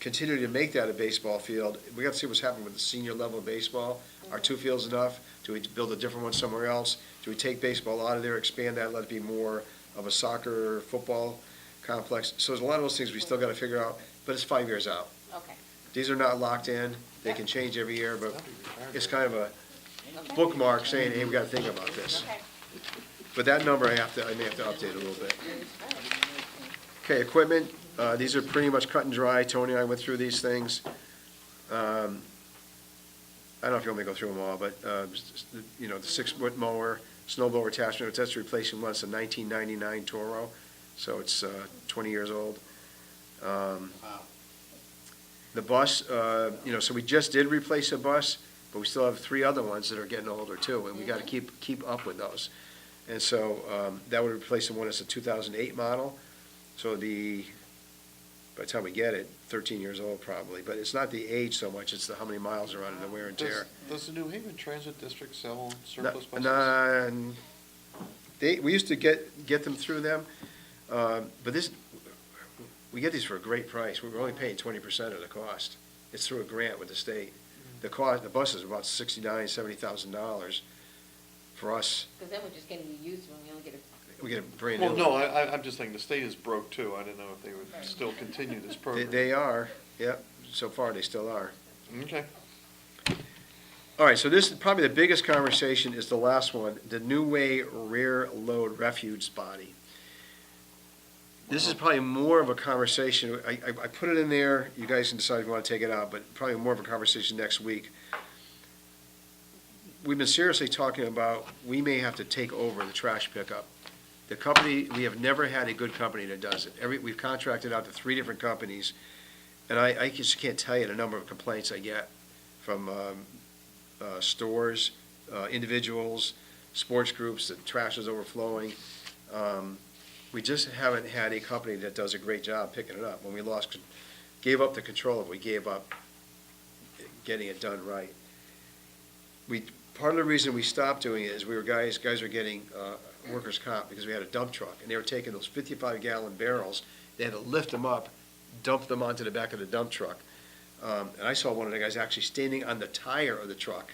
continue to make that a baseball field? We gotta see what's happening with the senior level of baseball. Are two fields enough? Do we build a different one somewhere else? Do we take baseball out of there, expand that, let it be more of a soccer, football complex? So there's a lot of those things we still gotta figure out, but it's 5 years out. Okay. These are not locked in, they can change every year, but it's kind of a bookmark saying, hey, we gotta think about this. Okay. But that number I may have to update a little bit. Okay, equipment, these are pretty much cut and dry. Tony and I went through these things. I don't know if you want me to go through them all, but, the 6-foot mower, snow blower attachment, that's replacing one, it's a 1999 Toro, so it's 20 years old. Wow. The bus, so we just did replace a bus, but we still have 3 other ones that are getting older too, and we gotta keep up with those. And so, that would replace the one that's a 2008 model, so by the time we get it, 13 years old probably, but it's not the age so much, it's how many miles are on it, the wear and tear. Does the New Haven Transit District sell surplus buses? We used to get them through them, but we get these for a great price. We're only paying 20% of the cost. It's through a grant with the state. The bus is about $69,000, $70,000 for us. Because then we're just getting the used one, we only get a. We get a brand new. Well, no, I'm just saying the state is broke too. I didn't know if they would still continue this program. They are, yep, so far they still are. Okay. All right, so this is probably the biggest conversation is the last one, the New Way rear load refuge body. This is probably more of a conversation, I put it in there, you guys can decide if you want to take it out, but probably more of a conversation next week. We've been seriously talking about, we may have to take over the trash pickup. The company, we have never had a good company that does it. We've contracted out to 3 different companies, and I just can't tell you the number of complaints I get from stores, individuals, sports groups, the trash is overflowing. We just haven't had a company that does a great job picking it up. When we gave up the control of it, we gave up getting it done right. Part of the reason we stopped doing it is guys were getting workers' comp because we had a dump truck, and they were taking those 55-gallon barrels, they had to lift them up, dump them onto the back of the dump truck. And I saw one of the guys actually standing on the tire of the truck,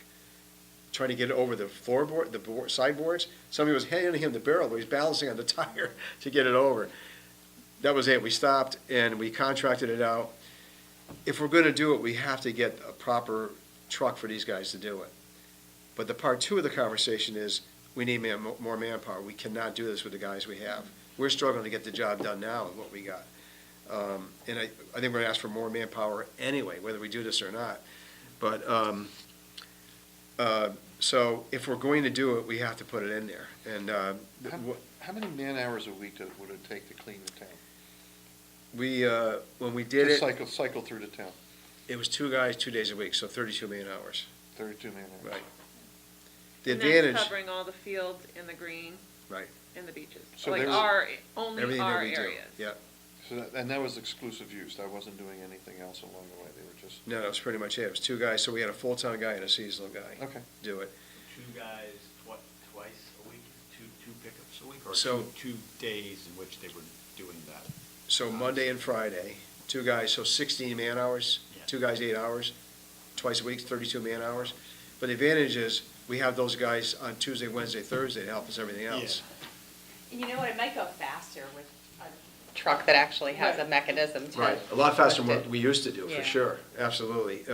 trying to get it over the floorboard, sideboards. Somebody was handing him the barrel, but he was balancing on the tire to get it over. That was it. We stopped, and we contracted it out. If we're going to do it, we have to get a proper truck for these guys to do it. But the part 2 of the conversation is we need more manpower. We cannot do this with the guys we have. We're struggling to get the job done now with what we got. And I think we're going to ask for more manpower anyway, whether we do this or not. But so if we're going to do it, we have to put it in there. And How many man-hours a week would it take to clean the town? when we did Just it, cycle through the town, it was 2 guys, 2 days a week, so 32 man-hours. 32 man-hours. Right. The And advantage, that's covering all the fields and the green right, and the beaches. So Like there's- only everything our that we do. areas. Yeah. So and that was exclusive use, I wasn't doing anything else along the way, they were just, No, that was pretty much it. It was 2 guys, so we had a full-time guy and a seasonal guy okay. do it. 2 guys, twice a week, two pickups a week, or So- two days in which they were doing that? So Monday and Friday, 2 guys, so 16 man-hours, Yeah. 2 guys, 8 hours, twice a week, 32 man-hours. But the advantage is, we have those guys on Tuesday, Wednesday, Thursday to help us everything else. You know what, it might go faster with a truck that actually has a mechanism to. Right, a lot faster than lift what it. we used to do, for Yeah. sure, absolutely.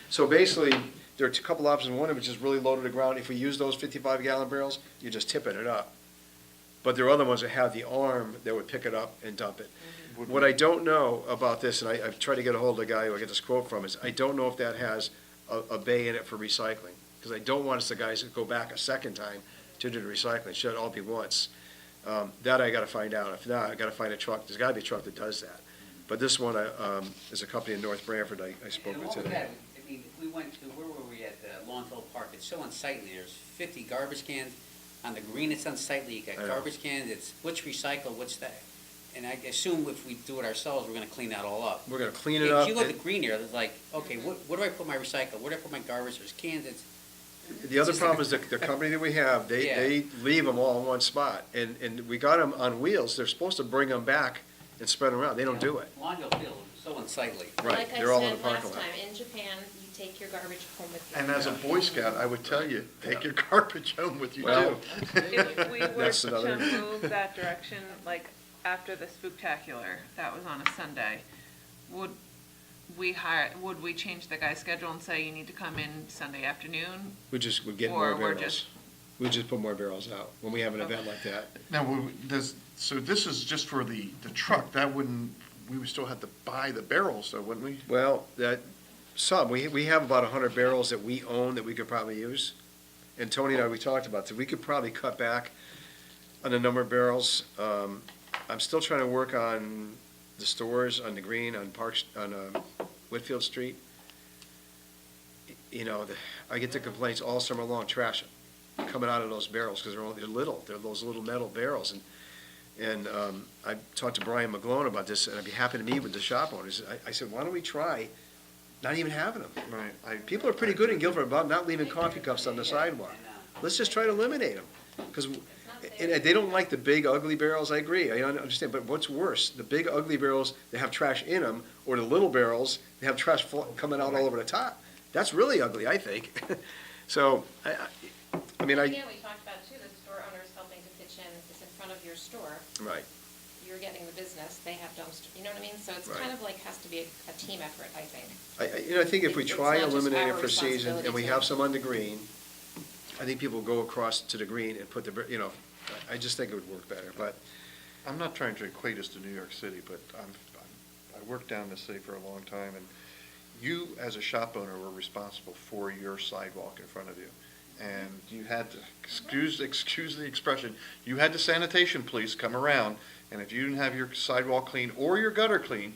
So basically, there are a couple options. One of which is really low to the ground. If we use those 55-gallon barrels, you're just tipping it up. But there are other ones that have the arm that would pick it up and dump it. Would What we- I don't know about this, and I've tried to get a hold of the guy who I get this quote from, is I don't know if that has a bay in it for recycling. Because I don't want us, the guys, to go back a second time to do the recycling. It should all be once. That I gotta find out. If not, I gotta find a truck. There's gotta be a truck that does that. But this one is a company in North Branford I spoke And with all of today. that, I mean, if we went to, where were we at, Longfellow Park, it's so unsightly, there's 50 garbage cans, on the green it's unsightly, you I got know. garbage cans, it's, what's recycled, what's that? And I assume if we do it ourselves, we're gonna clean that all up. We're gonna clean it If up. you look at green here, it's like, okay, where do I put my recycle, where do I put my garbage, there's cans, it's, The other problem is the company that we have, Yeah. they leave them all in one spot. And we got them on wheels. They're supposed to bring them back and spread them around. They don't do it. Longville Field, it's so unsightly. Right, Like I they're all in the said parking last lot. time, in Japan, you take your garbage home with you. And as a Boy Scout, I would tell you, take your garbage home with you Well, too. If we were That's to another- move that direction, like after the Spooktacular, that was on a Sunday, would we change the guy's schedule and say you need to come in Sunday afternoon? We just would get Or more we're barrels. just- We just put more barrels out when we have an event like that. Now, so this is just for the truck, that wouldn't, we would still have to buy the barrels though, wouldn't we? Well, we have about 100 barrels that we own that we could probably use. And Tony and I, we talked about that. We could probably cut back on the number of barrels. I'm still trying to work on the stores on the green, on Whitfield Street. You know, I get the complaints all summer long, trash coming out of those barrels, because they're little. They're those little metal barrels. And I talked to Brian McGlone about this, and I'd be happy to meet with the shop owners. I said, why don't we try not even having them? Right. People are pretty good in Guilford about not leaving coffee cups on the sidewalk. Let's just try to eliminate them. Because they don't like the big ugly barrels, I agree, I understand, but what's worse? The big ugly barrels that have trash in them, or the little barrels that have trash coming out all over the top? That's really ugly, I think. So, I mean, Again, we talked about too, the store owners helping to pitch in, it's in front of your store. right. you're getting the business, they have dumpster, you know what I mean? So it's Right. kind of like, has to be a team effort, I think. I think if we It's try not just eliminating it our for season, responsibility and we to- have some on the green, I think people go across to the green and put the, I just think it would work better, but, I'm not trying to equate us to New York City, but I worked down the city for a long time, and you, as a shop owner, were responsible for your sidewalk in front of you. And you had to, excuse the expression, you had the sanitation police come around, and if you didn't have your sidewalk clean or your gutter clean,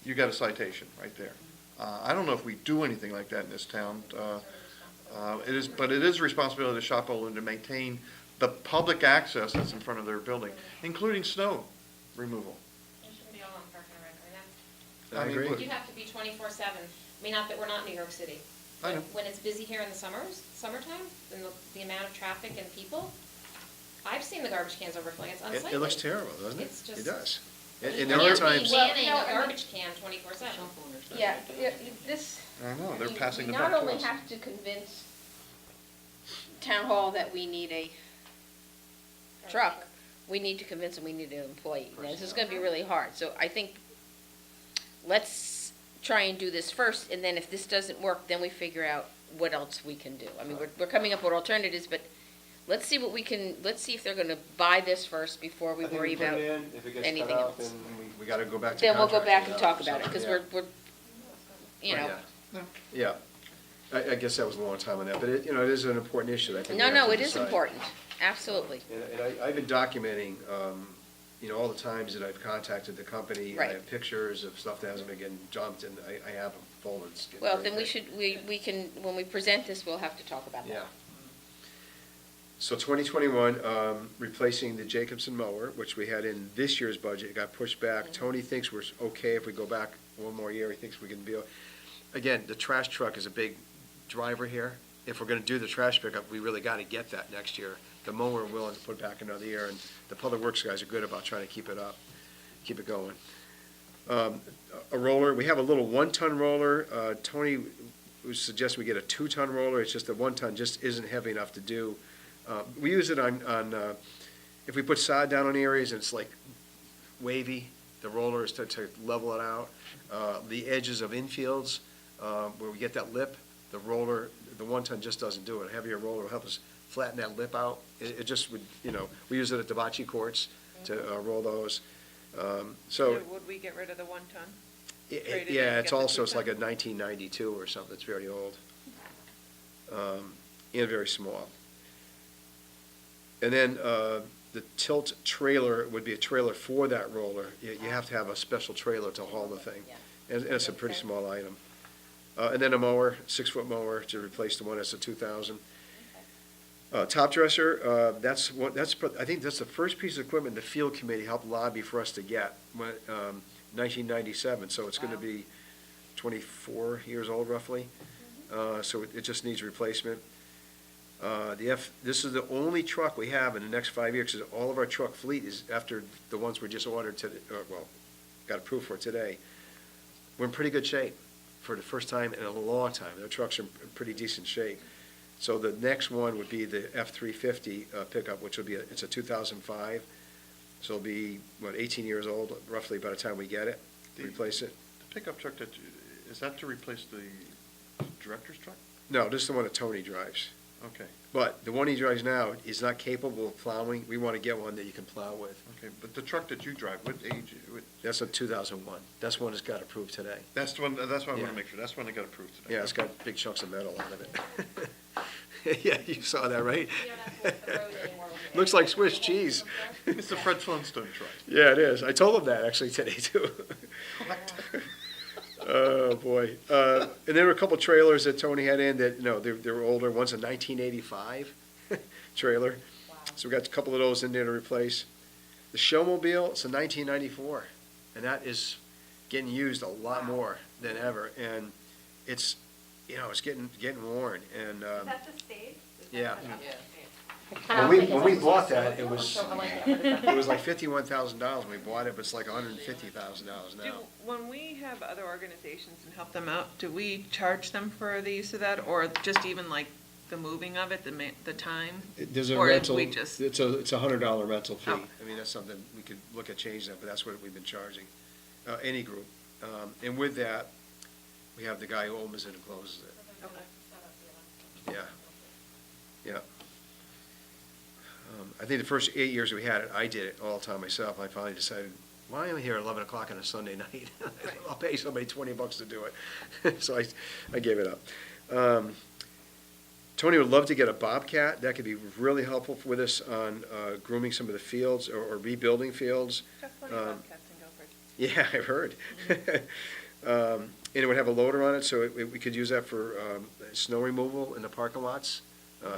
you got a citation right there. I don't know if we do anything like that in this town. But it is a responsibility of the shop owner to maintain the public access that's in front of their building, including snow removal. It shouldn't be all on Park and Rec, I mean, that's. I agree. look, You have to be 24/7. I mean, not that we're not New York City. I know. But when it's busy here in the summertime, and the amount of traffic and people, I've seen the garbage cans overflowing, it's unsightly. it looks terrible, doesn't it? It's just- It does. You And there are can't be times, manning Well, a no, I mean- garbage can 24/7. Yeah, this. I know, they're we- passing we them back to not only us. have to convince town hall that we need a truck, we need to convince them we need an employee. Now, this is gonna be really hard, so I think, let's try and do this first, and then if this doesn't work, then we figure out what else we can do. I mean, we're coming up with alternatives, but let's see what we can, let's see if they're gonna buy this first before we worry about anything else. we gotta go back to Then we'll go back contracting and it talk out or about it, because something, we're, you know. Yeah. I guess that was a long time on that, but it is an important issue, I think. No, we have no, to it is decide. important, absolutely. And I've been documenting, all the times that I've contacted the company. I Right. have pictures of stuff that hasn't been getting jumped, and I have them folded. It's getting Well, very then we thick. should, we can, when we present this, we'll have to talk about that. Yeah. So 2021, replacing the Jacobson mower, which we had in this year's budget, it got pushed back. Tony thinks we're okay if we go back one more year, he thinks we can be, again, the trash truck is a big driver here. If we're gonna do the trash pickup, we really gotta get that next year. The mower, we're willing to put back another year, and the public works guys are good about trying to keep it up, keep it going. A roller, we have a little 1-ton roller. Tony was suggesting we get a 2-ton roller. It's just the 1-ton just isn't heavy enough to do. We use it on, if we put sod down on areas and it's like wavy, the roller is to level it out. The edges of infields, where we get that lip, the roller, the 1-ton just doesn't do it. A heavier roller will help us flatten that lip out. It just would, we use it at the bocce courts to roll those. So, Would we get rid of the 1-ton? yeah, trade it in, it's get the also, it's like a 2-ton? 1992 or something, it's very old. And very small. And then the tilt trailer would be a trailer for that roller. You have to have a special trailer to haul the thing. And it's a pretty small item. And then a mower, 6-foot mower to replace the one that's a 2000. Top dresser, I think that's the first piece of equipment the field committee helped lobby for us to get, 1997, so it's gonna be 24 years old roughly. So it just needs replacement. This is the only truck we have in the next 5 years, because all of our truck fleet is after the ones we just ordered today, got approved for today. We're in pretty good shape for the first time in a long time. Our trucks are in pretty decent shape. So the next one would be the F-350 pickup, which will be, it's a 2005. So it'll be, 18 years old roughly by the time we get it, replace it. The pickup truck is that to replace the director's truck? No, this is the one that Tony drives. Okay, But the one he drives now is not capable of plowing. We want to get one that you can plow with. okay, but the truck that you drive, what age, That's a 2001. That's one that's got approved today. that's the one, that's what I Yeah. want to make sure, that's one that got approved today. Yeah, it's got big chunks of metal out of it. Yeah, you saw that, right? You don't have to work the road anymore. Looks like Swiss cheese. It's the Fred Flintstone truck. Yeah, it is. I told him that actually today, too. Oh, boy. And there were a couple trailers that Tony had in that, they were older. One's a 1985 trailer. So we got a couple of those in there to replace. The Showmobile, it's a 1994, and that is getting used a lot more than ever. And it's, it's getting worn, and, Is that the stage? yeah. I When don't we think bought it's- that, it was like $51,000 when we bought it, but it's like $150,000 now. When we have other organizations and help them out, do we charge them for the use of that, or just even like the moving of it, the time? There's a Or if rental, we just- it's a $100 rental fee. Oh. I mean, that's something, we could look at changing that, but that's what we've been charging, any group. And with that, we have the guy who opens it and closes it. Yeah, yeah. I think the first 8 years we had it, I did it all the time myself. I finally decided, why am I here at 11 o'clock on a Sunday night? I'll pay somebody $20 to do it. So I gave it up. Tony would love to get a Bobcat. That could be really helpful with us on grooming some of the fields or rebuilding fields. Got plenty of bobcats in Guilford. Yeah, I've heard. And it would have a loader on it, so we could use that for snow removal in the parking lots.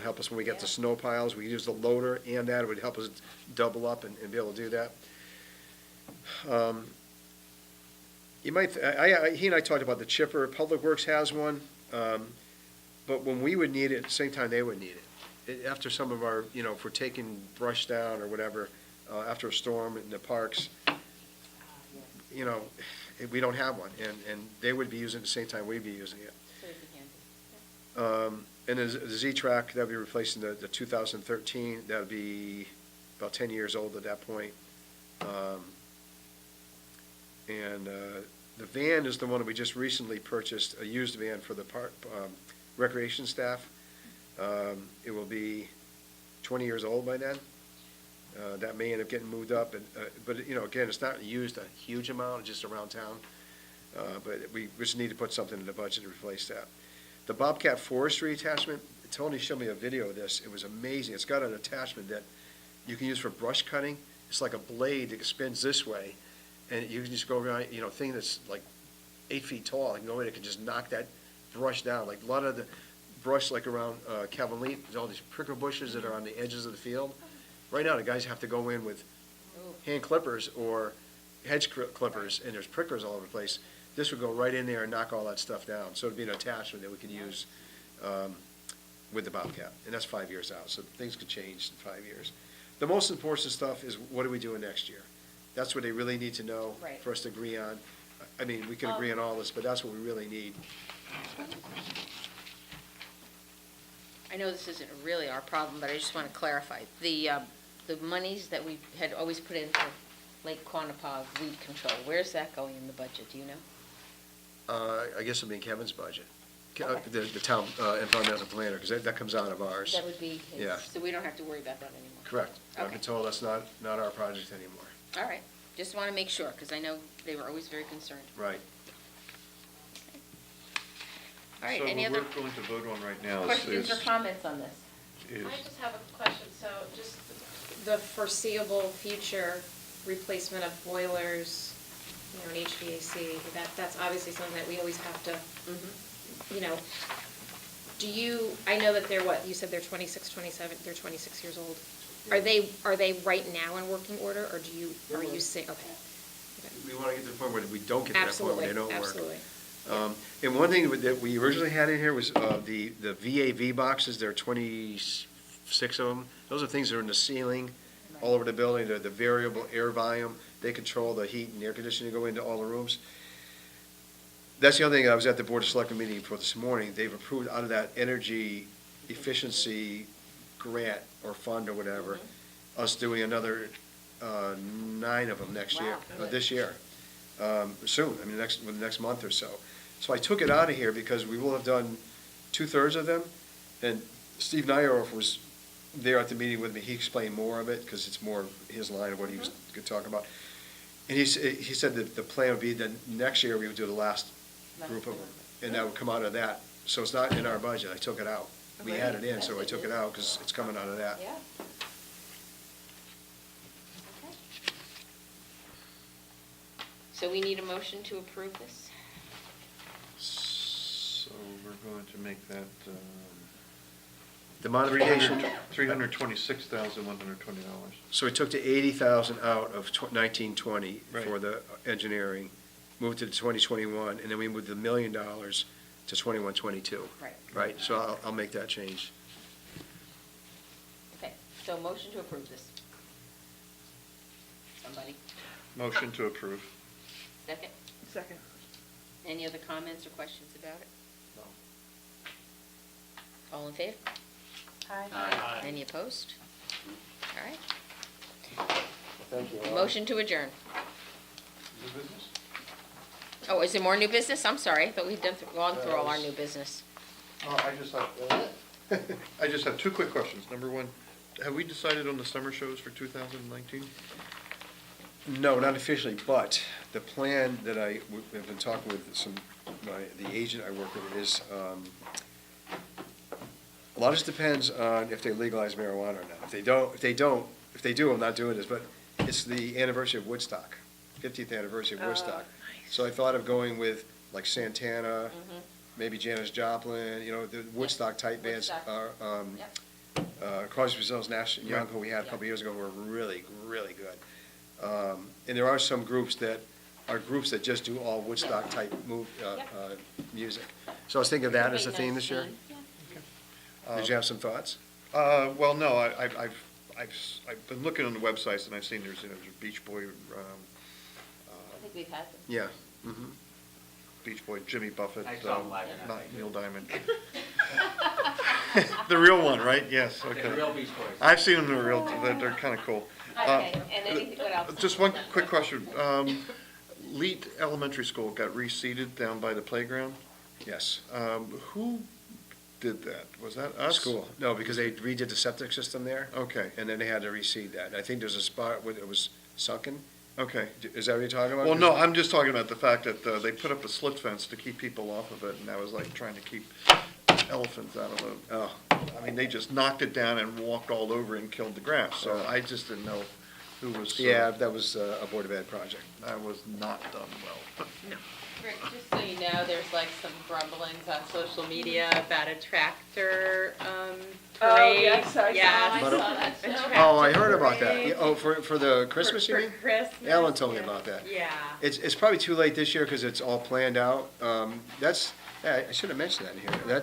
Help us when we get the snow piles. We use the loader and that. It would help us double up and be able to do that. You might, he and I talked about the chipper. Public Works has one. But when we would need it, at the same time they would need it. After some of our, if we're taking brush down or whatever, after a storm in the parks, we don't have one, and they would be using it at the same time we'd be using it. And the Z-Track, that would be replacing the 2013, that would be about 10 years old at that point. And the van is the one that we just recently purchased, a used van for the recreation staff. It will be 20 years old by then. That may end up getting moved up, but again, it's not used a huge amount, just around town. But we just need to put something in the budget to replace that. The Bobcat forestry attachment, Tony showed me a video of this. It was amazing. It's got an attachment that you can use for brush cutting. It's like a blade that spins this way, and you can just go around, thing that's like 8 feet tall. You can go in, it can just knock that brush down. Like a lot of the brush, like around Calvin Lee, there's all these prickle bushes that are on the edges of the field. Right now, the guys have to go in with hand clippers or hedge clippers, and there's prickers all over the place. This would go right in there and knock all that stuff down. So it'd be an attachment that we could use with the Bobcat, and that's 5 years out. So things could change in 5 years. The most important stuff is what are we doing next year? That's what they really need to know for us to agree on. I mean, we can agree on all this, but that's what we really need. I know this isn't really our problem, but I just want to clarify. The monies that we had always put in for Lake Quanapog weed control, where's that going in the budget, do you know? I guess it'll be in Kevin's budget, the town environmental planner, because that comes out of ours. That would be his, Yeah. so we don't have to worry about that anymore. Correct. I've Okay. been told that's not our project anymore. All right, just want to make sure, because I know they were always very concerned. Right. All right, So any what other we're going to vote on right now questions or is, comments on this? I just have a question, so just the foreseeable future replacement of boilers, and HVAC, that's obviously something that we always have to, I know that they're you said they're 26, 27, they're 26 years old. Are they right now in working order, or are you saying, okay. We want to get to the point where we don't get to that point where they don't work. Absolutely. And one thing that we originally had in here was the VAV boxes. There are 26 of them. Those are things that are in the ceiling, all over the building. They're the variable air volume. They control the heat and air conditioning that go into all the rooms. That's the other thing. I was at the Board of Selectmen meeting for this morning. They've approved out of that energy efficiency grant or fund or whatever, us doing another 9 of them next year, this year. Soon, I mean, within the next month or so. So I took it out of here because we will have done 2/3 of them. And Steve Nyoroff was there at the meeting with me. He explained more of it because it's more his line of what he was going to talk about. And he said that the plan would be that next year we would do the last group of them, and that would come out of that. So it's not in our budget. I took it out. We had it in, so I took it out because it's coming out of that. Yeah. So we need a motion to approve this? so we're going to make that The modification, $326,120. so we took the 80,000 out of 1920 Right. for the engineering, moved to the 2021, and then we moved the $1 million to 21-22. Right. Right, so I'll make that change. Okay, so motion to approve this. Somebody? Motion to approve. Second? Second. Any other comments or questions about it? All in favor? Aye. Any opposed? All right. Thank you. Motion to adjourn. New business? Oh, is there more new business? I'm sorry, I thought we'd gone through all our new business. I just have two quick questions. Number one, have we decided on the summer shows for 2019? No, not officially, but the plan that have been talking with the agent I work with is, a lot of this depends on if they legalize marijuana or not. If they do, I'm not doing this, but it's the anniversary of Woodstock, 50th anniversary of Woodstock. So I thought of going with like Santana, maybe Janis Joplin, the Woodstock type bands. Woodstock. Crosby, Stills, Nash and Young, who we had a couple years ago, were really, really good. And there are some groups that just do all Woodstock type music. So I was thinking of that as a theme this year. Did you have some thoughts? Well, no, I've been looking on the websites and I've seen there's Beach Boy, I think we've had them. Yeah. Mhm. Beach Boy, Jimmy Buffett, I saw him live in not that. Neil Diamond. The real one, right? Yes, okay. The real Beach Boys. I've seen them, they're kind of cool. Okay, and anything, what else? Just one quick question. Leet Elementary School got reseeded down by the playground. Yes. Who did that? Was that us? School. No, because they redid the septic system there, Okay, and then they had to reseed that. I think there's a spot where it was sunken. okay. Is that what you're talking about? Well, no, I'm just talking about the fact that they put up a slit fence to keep people off of it, and that was like trying to keep elephants out of the, Oh, I mean, they just knocked it down and walked all over and killed the grass, so I just didn't know who was. yeah, that was a Board of Ed project. That was not done well. Rick, just so you know, there's like some grumblings on social media about a tractor, Oh, parade. yes, I saw Yes. But- A tractor Oh, I heard about that. parade Yeah, oh, for the Christmas, you for mean? Christmas. Alan told me yeah. about that. Yeah. It's probably too late this year because it's all planned out. I should have mentioned that in here.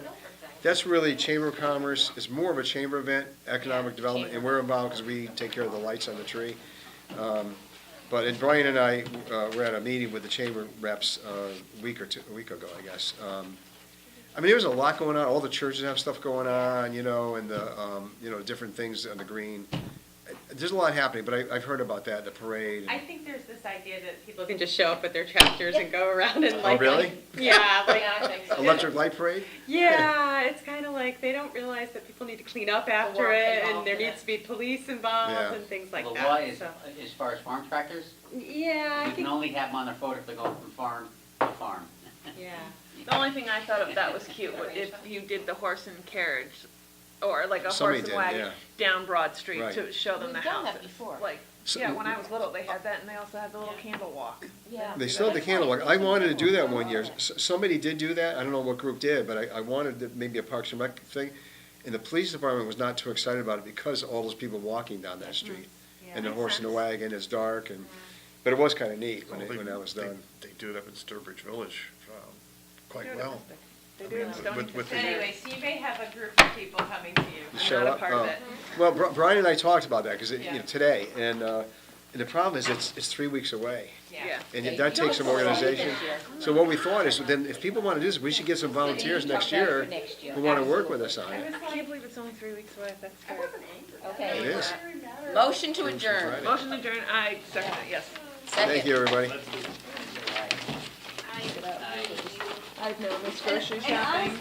That's really Chamber of Commerce. It's more of a chamber event, economic development, and we're involved because we take care of the lights on the tree. But Brian and I were at a meeting with the chamber reps a week ago, I guess. I mean, there's a lot going on. All the churches have stuff going on, and the different things on the green. There's a lot happening, but I've heard about that, the parade. I think there's this idea that people can just show up with their tractors and go around and like. really? Yeah, like. Yeah, I think so. Electric light parade? Yeah, it's kind of like they don't realize that people need to clean up after work it, involved and there in needs it. to be police involved Yeah. and things like The that. law is, so. as far as farm tractors, Yeah, I you can think. only have them on their foot if they go from farm to farm. Yeah. The only thing I thought of that was cute, was if you did the horse and carriage, or like a Somebody horse and did, wagon yeah. down Broad Street Right. to show them We've the done houses. that before. Like, So- yeah, when I was little, they had that, and they also had the little candle walk. Yeah. They still have the candle walk. I wanted to do that one year. Somebody did do that. I don't know what group did, but I wanted maybe a Parks and Rec thing. And the police department was not too excited about it because of all those people walking down that street. And the horse and the wagon is dark, but it was kind of neat when that was done. They do it up in Sturbridge Village quite They do it well. They do it in Stonington. with the- Anyway, so you may have a group of people coming to you. I'm Show not a up? part of Oh. it. Well, Brian and I talked about that because Yeah. today, and the problem is it's 3 weeks away. Yeah. And Okay. that takes some You know, it's organization. this year. So what we thought is, then if people want to do this, we should get some volunteers next year Next year. who want to work with us on it. I can't believe it's only 3 weeks away, that's scary. Okay. It is. Motion to adjourn. Friday. Motion adjourned, I second it, yes. Second. Thank you, everybody. I've known this grocery shopping.